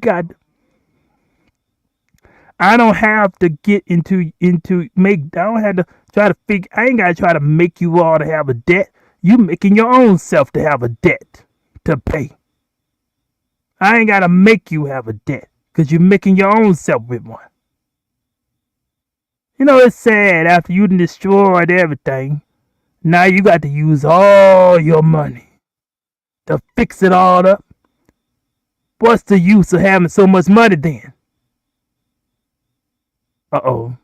don't have to get I don't have to try to figure, I ain't gotta try to make you all to have a debt. You making your own self to have a debt to pay. I ain't gotta make you have a debt, because you're making your own self with one. You know, it's sad after you done destroyed everything, now you got to use all your money to fix it all up. What's the use of having so much money then? Uh-oh.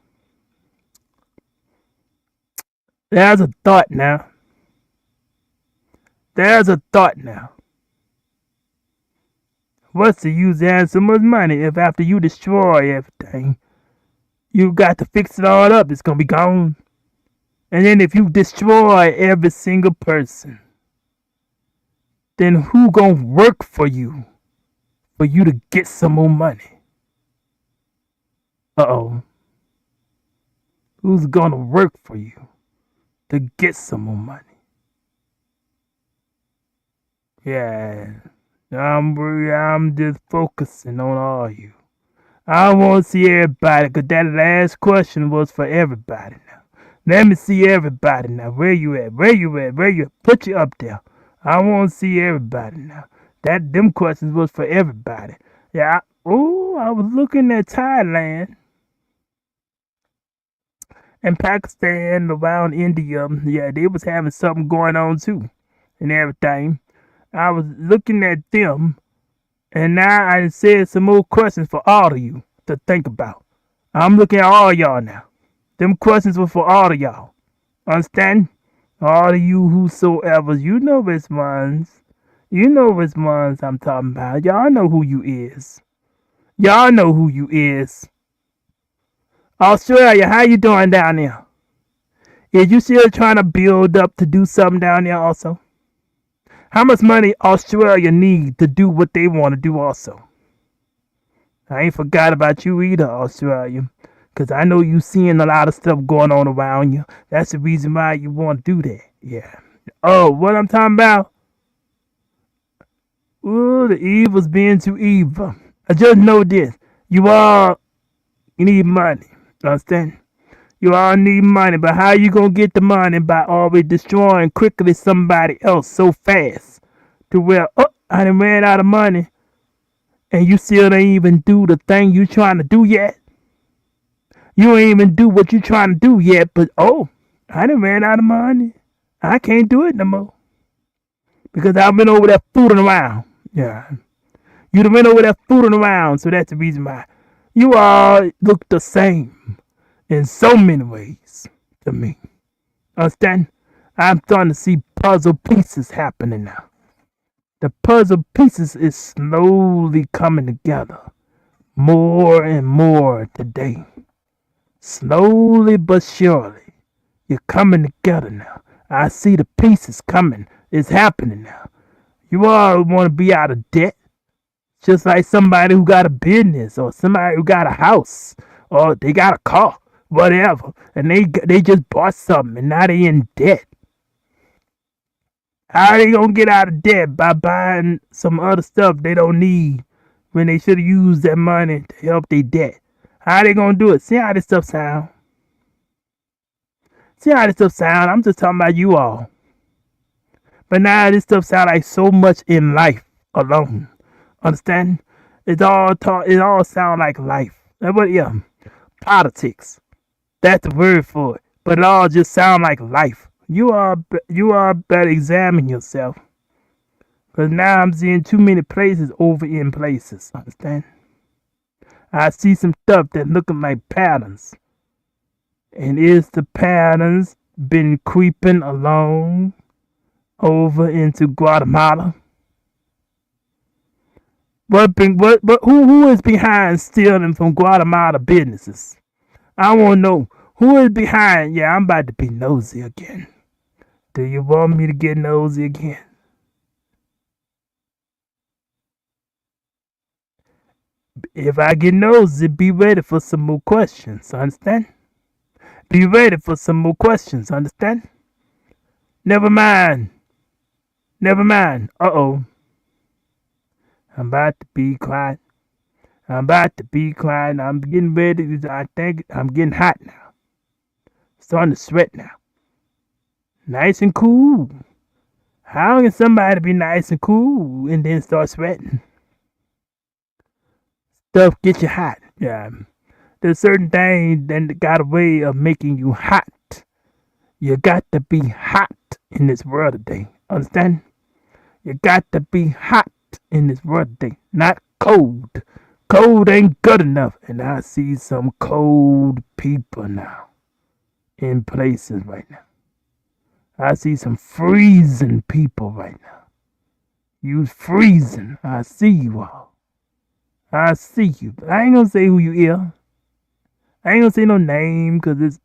There's a thought now. What's the use of having so much money if after you destroy everything, you got to fix it all up, it's going to be gone? And then if you destroy every single person, then who going to work for you to get some more money? Uh-oh. Who's going to work for you to get some more money? Yeah, I'm just focusing on all you. I want to see everybody, because that last question was for everybody now. Let me see everybody now. Where you at? Put you up there. I want to see everybody now. Them questions was for everybody. Yeah. I was looking at Thailand and Pakistan, around India. Yeah, they was having something going on too, and everything. I was looking at them, and now I said some more questions for all of you to think about. I'm looking at all y'all now. Them questions were for all of y'all. Understand? All of you whosoever, you know which ones. You know which ones I'm talking about. Y'all know who you is. Australia, how you doing down there? Is you still trying to build up to do something down there also? How much money Australia need to do what they want to do also? I ain't forgot about you either, Australia. Because I know you seeing a lot of stuff going on around you. That's the reason why you want to do that. Yeah. Oh, what I'm talking about? Ooh, the evil's being too evil. I just know this. You all need money. Understand? You all need money. But how you going to get the money? By always destroying quickly somebody else so fast. To where, I done ran out of money. And you still ain't even do the thing you trying to do yet. You ain't even do what you trying to do yet, but I done ran out of money. I can't do it no more. Because I've been over there fooling around. Yeah. You done been over there fooling around, so that's the reason why. You all look the same in so many ways to me. Understand? I'm starting to see puzzle pieces happening now. The puzzle pieces is slowly coming together. More and more today. Slowly but surely, you're coming together now. I see the pieces coming. It's happening now. You all want to be out of debt. Just like somebody who got a business or somebody who got a house or they got a car, whatever. And they just bought something and now they in debt. How are they going to get out of debt? By buying some other stuff they don't need when they should have used that money to help their debt. How they gonna do it? See how this stuff sound? See how this stuff sound? I'm just talking about you all. But now this stuff sound like so much in life alone. Understand? It all sound like life. But yeah, politics. That's the word for it. But it all just sound like life. You all better examine yourself. Because now I'm seeing too many places over in places. Understand? I see some stuff that looking like patterns. And is the patterns been creeping along over into Guatemala? Who is behind stealing from Guatemala businesses? I want to know who is behind. Yeah, I'm about to be nosy again. Do you want me to get nosy again? If I get nosy, be ready for some more questions, understand? Be ready for some more questions, understand? Never mind. Uh-oh. I'm about to be quiet. I'm getting ready. I think I'm getting hot now. Starting to sweat now. Nice and cool. How can somebody be nice and cool and then start sweating? Stuff get you hot. Yeah. There's certain things that got a way of making you hot. You got to be hot in this world today. Understand? You got to be hot in this world today. Not cold. Cold ain't good enough. And I see some cold people now in places right now. I see some freezing people right now. You freezing. I see you all. I see you. But I ain't gonna say who you is. I ain't gonna say no name because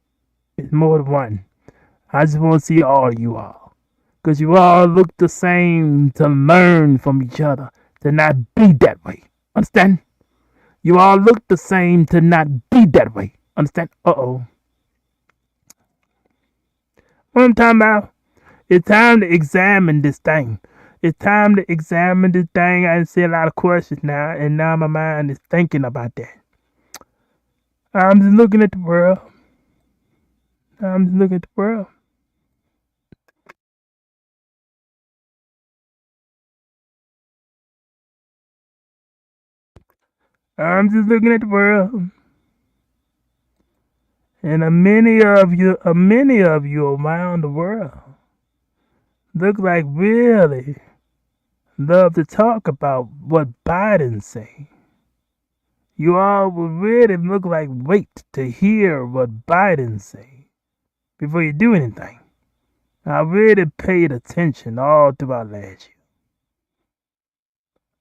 it's more than one. I just want to see all you all. Because you all look the same to learn from each other. To not be that way. Understand? You all look the same to not be that way. Understand? Uh-oh. What I'm talking about? It's time to examine this thing. It's time to examine this thing. I see a lot of questions now, and now my mind is thinking about that. I'm just looking at the world. I'm just looking at the world. I'm just looking at the world. And many of you around the world look like really love to talk about what Biden say. You all would really look like wait to hear what Biden say before you do anything. I really paid attention all throughout last year.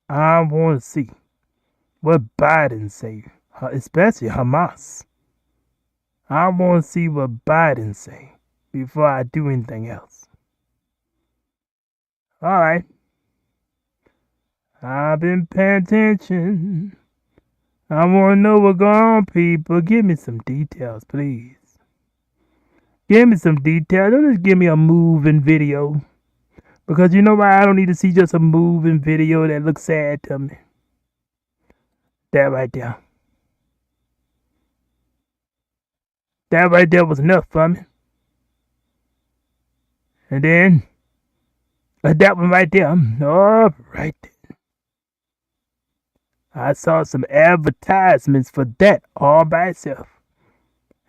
I want to see what Biden say, especially Hamas. I want to see what Biden say before I do anything else. All right. I've been paying attention. I want to know what's going on, people. Give me some details, please. Give me some details. Don't just give me a moving video. Because you know why I don't need to see just a moving video that looks sad to me. That right there. That right there was enough for me. And then, that one right there. All right. I saw some advertisements for that all by itself.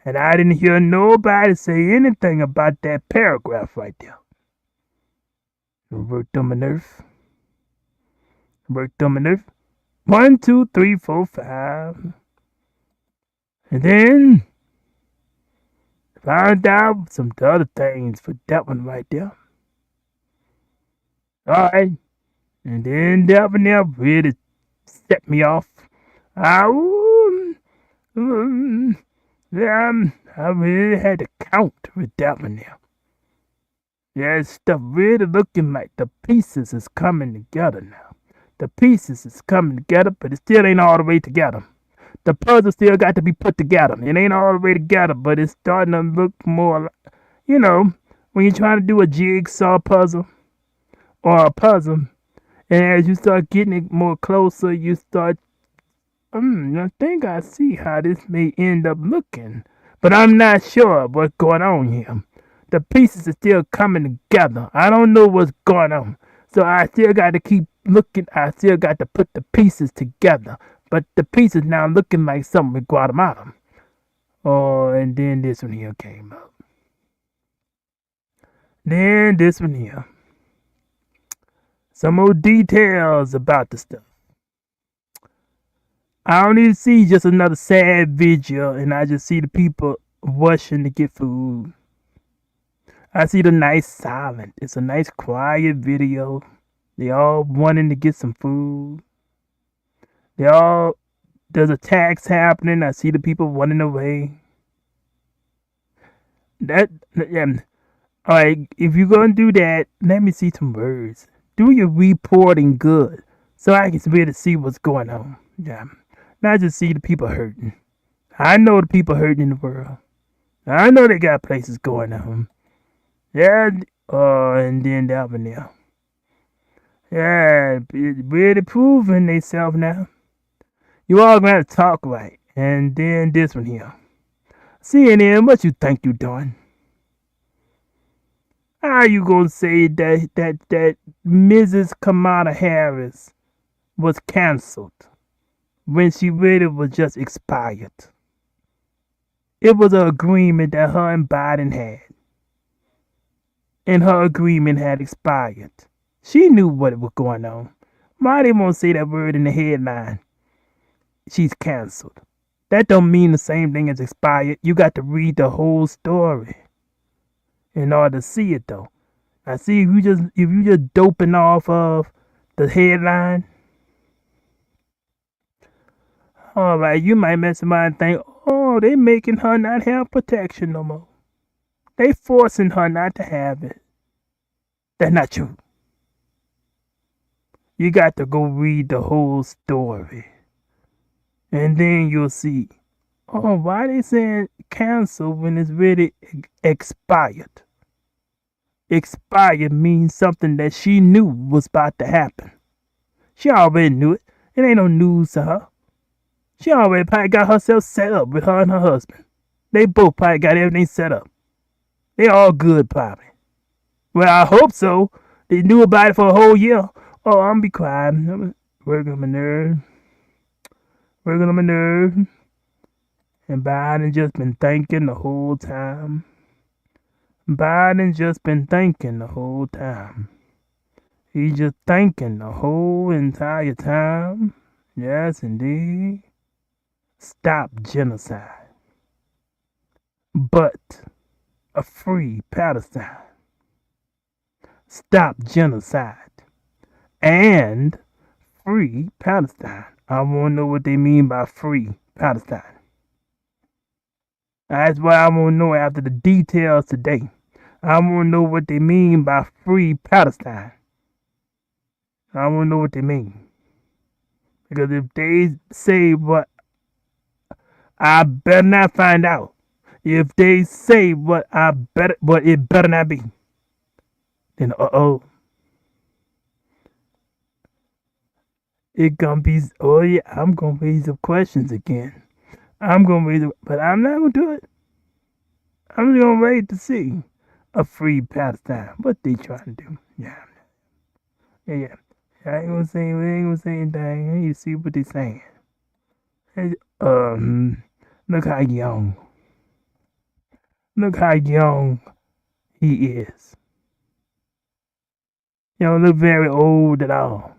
And I didn't hear nobody say anything about that paragraph right there. It worked on my nerve. 1, 2, 3, 4, 5. And then found out some other things for that one right there. Alright. And then that one there really set me off. I really had to count with that one there. Yeah, stuff really looking like the pieces is coming together now. The pieces is coming together, but it still ain't all the way together. The puzzle still got to be put together. It ain't all the way together, but it's starting to look more like, when you're trying to do a jigsaw puzzle or a puzzle, and as you start getting it more closer, you start I think I see how this may end up looking, but I'm not sure what's going on here. The pieces are still coming together. I don't know what's going on. So I still got to keep looking. I still got to put the pieces together. But the pieces now looking like something with Guatemala. Oh, and then this one here came up. Then this one here. Some more details about the stuff. I don't even see just another sad video, and I just see the people rushing to get food. I see the nice silent. It's a nice quiet video. They all wanting to get some food. There's attacks happening. I see the people running away. Yeah. All right, if you're gonna do that, let me see some words. Do your reporting good, so I can really see what's going on. Yeah, not just see the people hurting. I know the people hurting in the world. I know they got places going on. Yeah, and then that one there. Yeah, really proving themselves now. You all gonna have to talk right. And then this one here. CNN, what you think you doing? How you gonna say that Mrs. Kamala Harris was canceled when she really was just expired? It was an agreement that her and Biden had. And her agreement had expired. She knew what was going on. Why they won't say that word in the headline? She's canceled. That don't mean the same thing as expired. You got to read the whole story in order to see it though. I see if you just doping off of the headline. Alright, you might mess around and think, oh, they making her not have protection no more. They forcing her not to have it. That's not true. You got to go read the whole story. And then you'll see, oh, why they saying cancel when it's really expired? Expired means something that she knew was about to happen. She already knew it. It ain't no news to her. She already probably got herself set up with her and her husband. They both probably got everything set up. They all good probably. Well, I hope so. They knew about it for a whole year. Oh, I'm be quiet. I'm working on my nerve. Working on my nerve. And Biden just been thinking the whole time. Biden just been thinking the whole time. He just thinking the whole entire time. Yes, indeed. Stop genocide. But a free Palestine. Stop genocide. And free Palestine. I want to know what they mean by free Palestine. That's what I want to know after the details today. I want to know what they mean by free Palestine. I want to know what they mean. Because if they say what, I better not find out. If they say what it better not be. Then it gonna be, oh yeah, I'm gonna raise some questions again. But I'm not gonna do it. I'm just gonna wait to see a free Palestine. What they trying to do? Yeah. I ain't gonna say anything. I need to see what they saying. Look how young. Look how young he is. You don't look very old at all.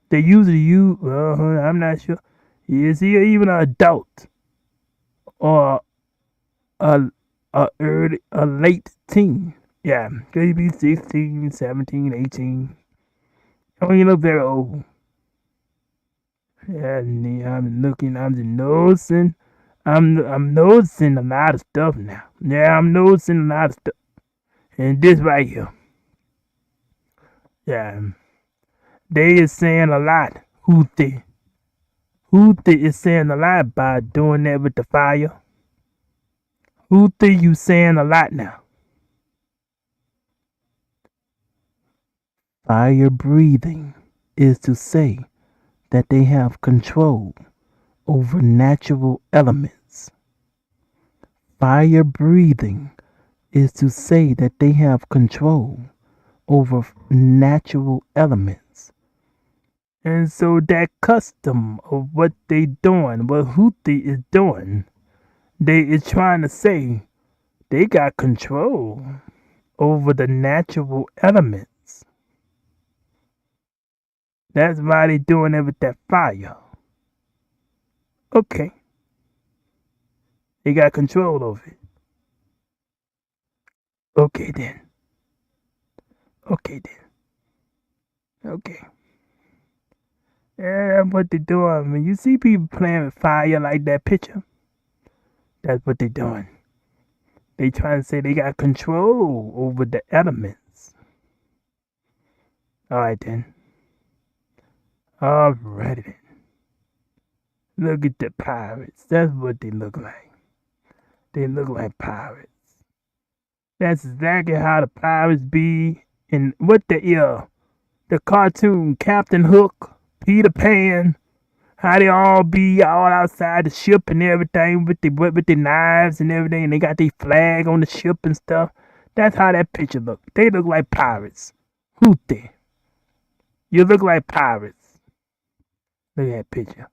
They usually use, I'm not sure. Is he even an adult? Or a late teen? Yeah, could he be 16, 17, 18? Oh, you look very old. Yeah, I'm just noticing. I'm noticing a lot of stuff now. Yeah, I'm noticing a lot of stuff. And this right here. Yeah. They is saying a lot. Houthi is saying a lot by doing that with the fire. Houthi, you saying a lot now. Fire breathing is to say that they have control over natural elements. Fire breathing is to say that they have control over natural elements. And so that custom of what they doing, what Houthi is doing, they is trying to say they got control over the natural elements. That's why they doing it with that fire. Okay. They got control over it. Okay then. Okay. Yeah, that's what they doing. When you see people playing with fire like that picture, that's what they doing. They trying to say they got control over the elements. Alright then. Alrighty then. Look at the pirates. That's what they look like. They look like pirates. That's exactly how the pirates be in what the cartoon Captain Hook, Peter Pan, how they all be all outside the ship and everything with the knives and everything, and they got their flag on the ship and stuff. That's how that picture look. They look like pirates. Houthi. You look like pirates. Look at that picture.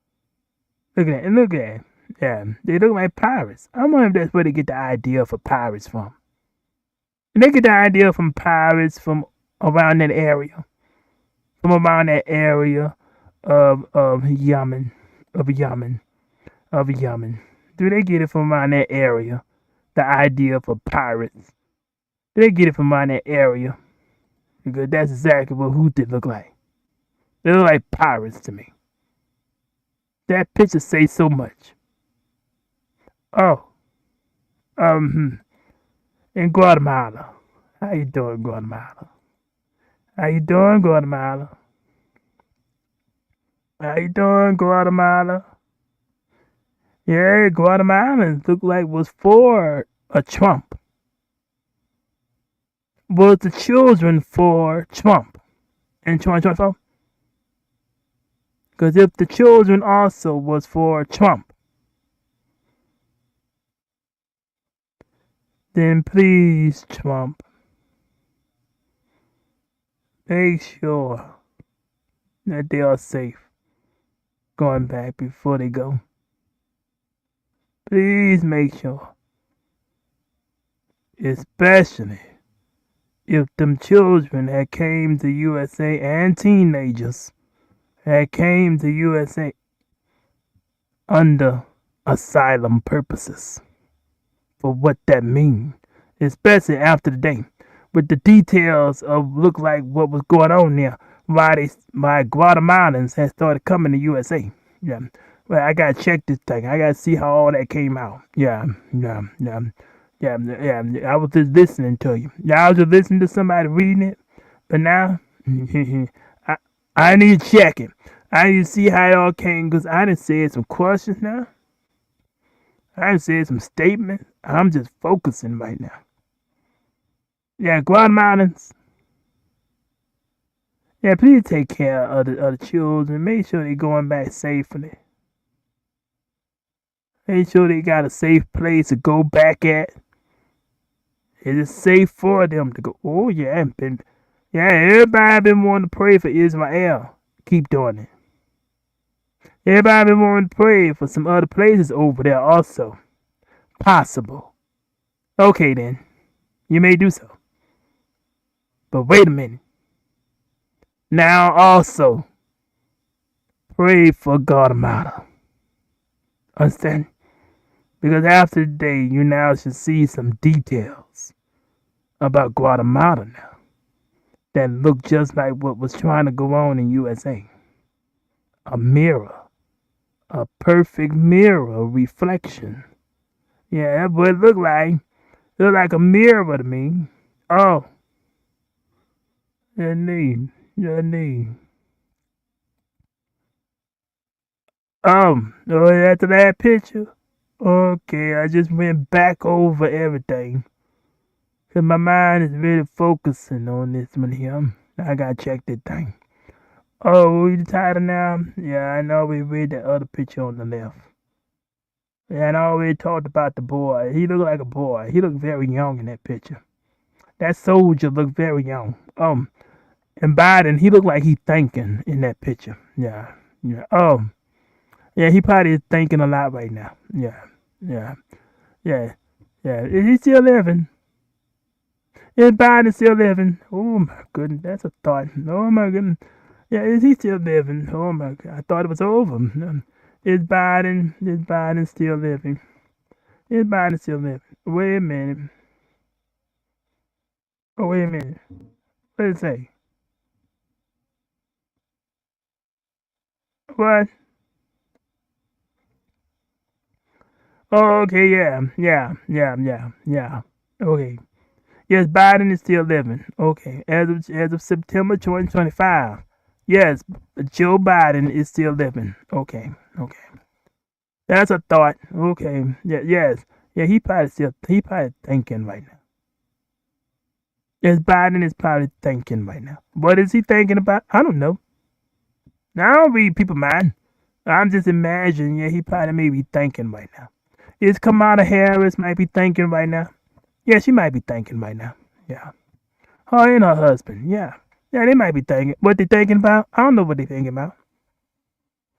Look at that. Yeah, they look like pirates. I wonder if that's where they get the idea for pirates from. And they get the idea from pirates from around that area. From around that area of Yemen. Do they get it from around that area? The idea for pirates. Do they get it from around that area? Because that's exactly what Houthi look like. They look like pirates to me. That picture says so much. In Guatemala. How you doing, Guatemala? How you doing, Guatemala? Yeah, Guatemalans look like was for a Trump. Was the children for Trump in 2024? Because if the children also was for Trump, then please, Trump, make sure that they are safe going back before they go. Please make sure. Especially if them children that came to USA and teenagers that came to USA under asylum purposes. For what that means, especially after the day, with the details of look like what was going on there, why Guatemalans had started coming to USA. Yeah, well, I gotta check this thing. I gotta see how all that came out. Yeah. I was just listening to you. I was just listening to somebody reading it, but now I need to check it. I need to see how it all came because I done said some questions now. I done said some statements. I'm just focusing right now. Yeah, Guatemalans. Yeah, please take care of the children. Make sure they're going back safely. Make sure they got a safe place to go back at. Is it safe for them to go? Oh, yeah. Everybody been wanting to pray for Israel. Keep doing it. Everybody been wanting to pray for some other places over there also. Possible. Okay, then. You may do so. But wait a minute. Now also, pray for Guatemala. Understand? Because after today, you now should see some details about Guatemala now that look just like what was trying to go on in USA. A mirror. A perfect mirror reflection. Yeah, that's what it looked like. It looked like a mirror to me. Oh. Your knee. After that picture? Okay, I just went back over everything. Because my mind is really focusing on this one here. I gotta check this thing. Oh, we the title now? Yeah, I know we read the other picture on the left. Yeah, and I already talked about the boy. He looked like a boy. He looked very young in that picture. That soldier looked very young. And Biden, he looked like he thinking in that picture. Yeah, yeah. Yeah, he probably is thinking a lot right now. Yeah, yeah, yeah, yeah. Is he still living? Is Biden still living? Oh my goodness, that's a thought. Oh my goodness. Yeah, is he still living? Oh my god, I thought it was over. Is Biden still living? Is Biden still living? Wait a minute. Oh, wait a minute. What did it say? What? Oh, okay, yeah. Okay. Yes, Biden is still living. Okay. As of September 2025. Yes, Joe Biden is still living. Okay. Okay. That's a thought. Okay. Yeah, yes. Yeah, he probably thinking right now. Yes, Biden is probably thinking right now. What is he thinking about? I don't know. Now, I don't read people's mind. I'm just imagining, yeah, he probably may be thinking right now. Is Kamala Harris might be thinking right now? Yeah, she might be thinking right now. Yeah. Her and her husband. Yeah. Yeah, they might be thinking. What they thinking about? I don't know what they thinking about.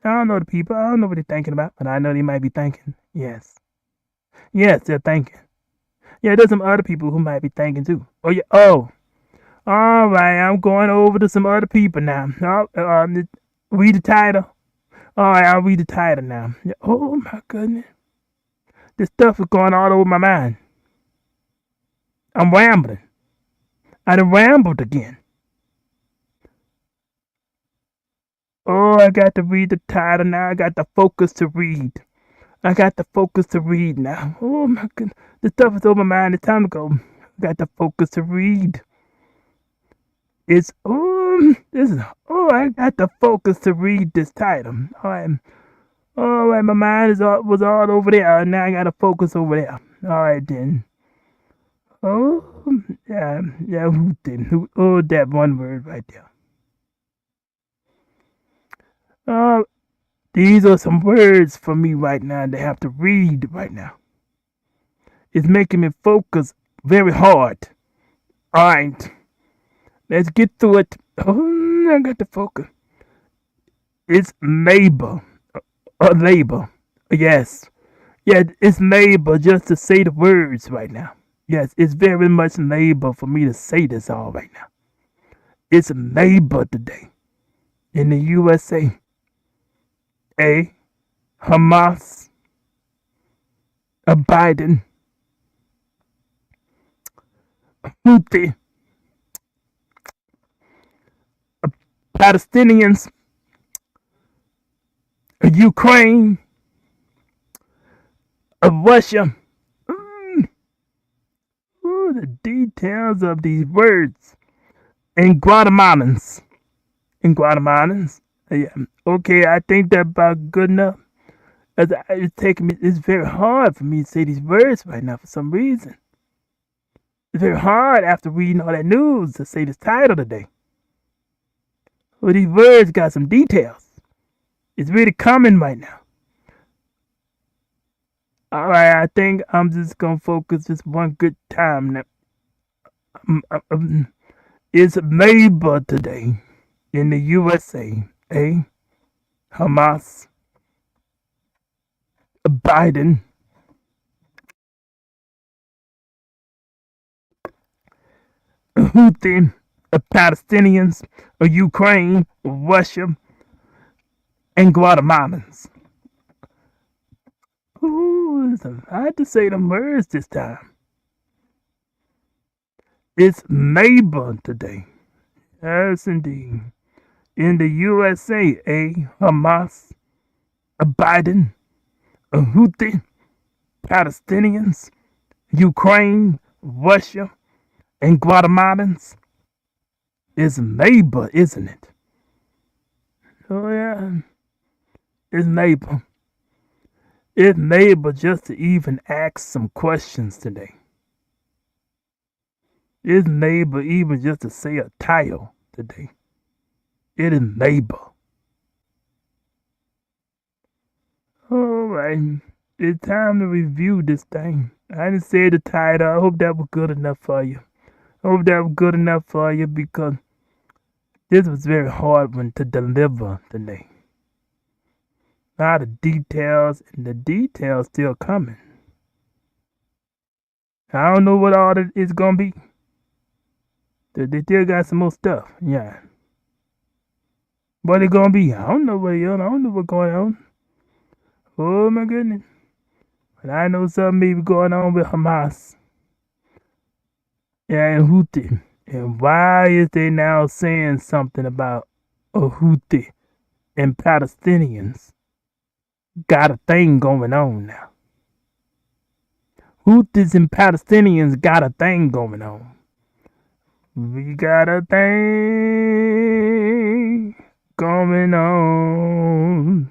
I don't know the people. I don't know what they're thinking about, but I know they might be thinking. Yes. Yes, they're thinking. Yeah, there's some other people who might be thinking too. Oh, yeah. Oh. All right, I'm going over to some other people now. Read the title. All right, I'll read the title now. Yeah. Oh, my goodness. This stuff is going all over my mind. I'm rambling. I done rambled again. Oh, I got to read the title now. I got the focus to read. I got the focus to read now. Oh my goodness. This stuff is over my mind. It's time to go. I got the focus to read. I got the focus to read this title. All right, my mind was all over there. Now I got to focus over there. All right then. Oh, yeah, who didn't? Oh, that one word right there. Uh, these are some words for me right now to have to read right now. It's making me focus very hard. All right, let's get through it. Oh, I got to focus. It's labor. Labor. Yes. Yeah, it's labor just to say the words right now. Yes, it's very much labor for me to say this all right now. It's labor today in the USA. Hamas, Biden, Houthi, Palestinians, Ukraine, Russia. Ooh, the details of these words. And Guatemalans. Yeah. Okay, I think that's about good enough. It's very hard for me to say these words right now for some reason. It's very hard after reading all that news to say this title today. Well, these words got some details. It's really coming right now. All right, I think I'm just gonna focus this one good time now. It's labor today in the USA. Hamas, Biden, Houthi, Palestinians, Ukraine, Russia, and Guatemalans. Ooh, I had to say them words this time. It's labor today. Yes, indeed. In the USA, Hamas, Biden, Houthi, Palestinians, Ukraine, Russia, and Guatemalans. It's labor, isn't it? Oh, yeah. It's labor. It's labor just to even ask some questions today. It's labor even just to say a title today. It is labor. Alright, it's time to review this thing. I didn't say the title. I hope that was good enough for you. Because this was a very hard one to deliver today. A lot of details, and the details still coming. I don't know what all that is gonna be. They still got some more stuff. Yeah. What it gonna be? I don't know what else. I don't know what's going on. Oh my goodness. But I know something may be going on with Hamas. Yeah, and Houthi. And why is they now saying something about a Houthi and Palestinians got a thing going on now? Houthis and Palestinians got a thing going on. We got a thing going on.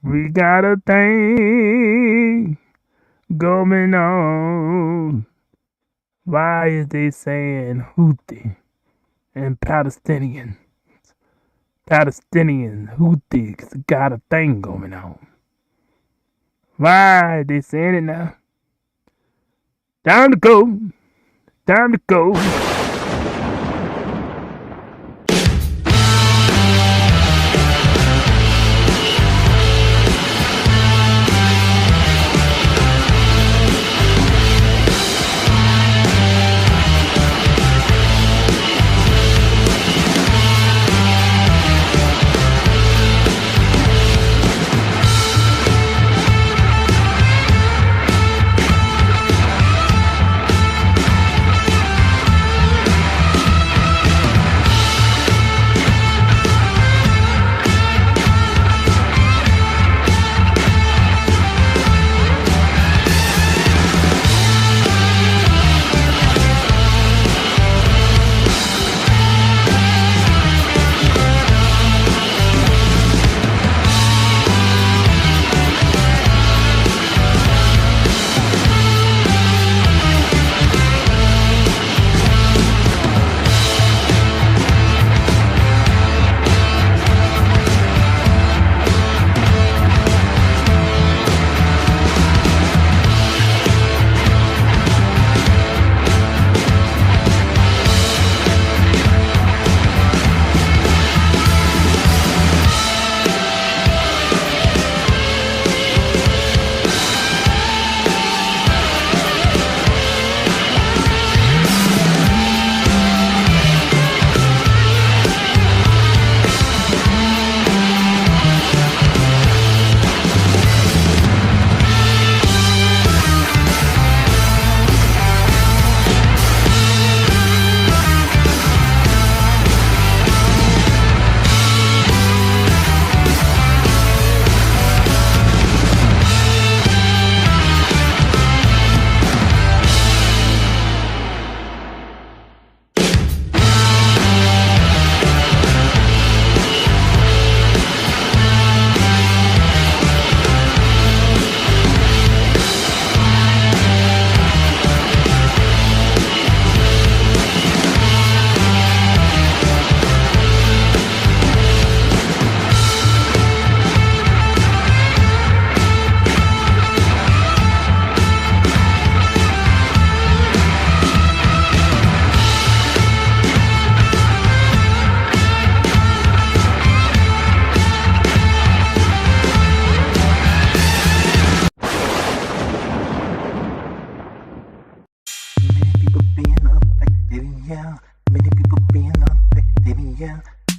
We got a thing going on. Why is they saying Houthi and Palestinians? Houthis got a thing going on. Why are they saying it now? Time to go.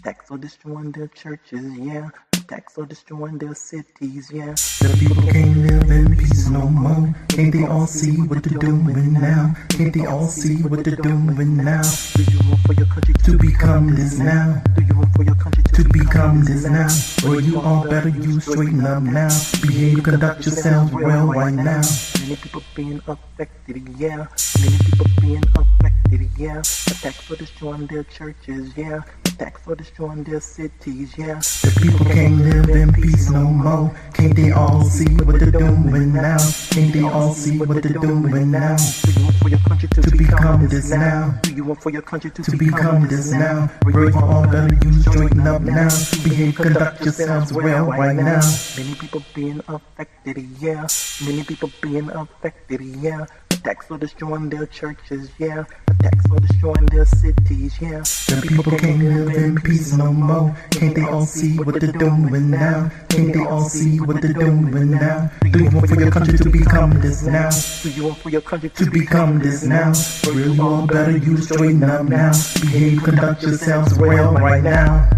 Attacks are destroying their churches, yeah. Attacks are destroying their cities, yeah. The people can't live in peace no more. Can't they all see what they're doing now? Can't they all see what they're doing now? Do you want for your country to become this now? Do you want for your country to become this now? Or you all better you straighten up now. Behave, conduct yourselves well right now. Many people being affected, yeah. Many people being affected, yeah. Attacks are destroying their churches, yeah. attacks for destroying their cities, yeah. The people can't live in peace no more. Can't they all see what they're doing now? Can't they all see what they're doing now? Do you want for your country to become this now? Do you want for your country to become this now? Brave for all, better you straighten up now. Behave, conduct yourselves well right now. Many people being affected, yeah. Many people being affected, yeah. Attacks for destroying their churches, yeah. Attacks for destroying their cities, yeah. The people can't live in peace no more. Can't they all see what they're doing now? Can't they all see what they're doing now? Do you want for your country to become this now? Do you want for your country to become this now? Real all better you straighten up now. Behave, conduct yourselves well right now.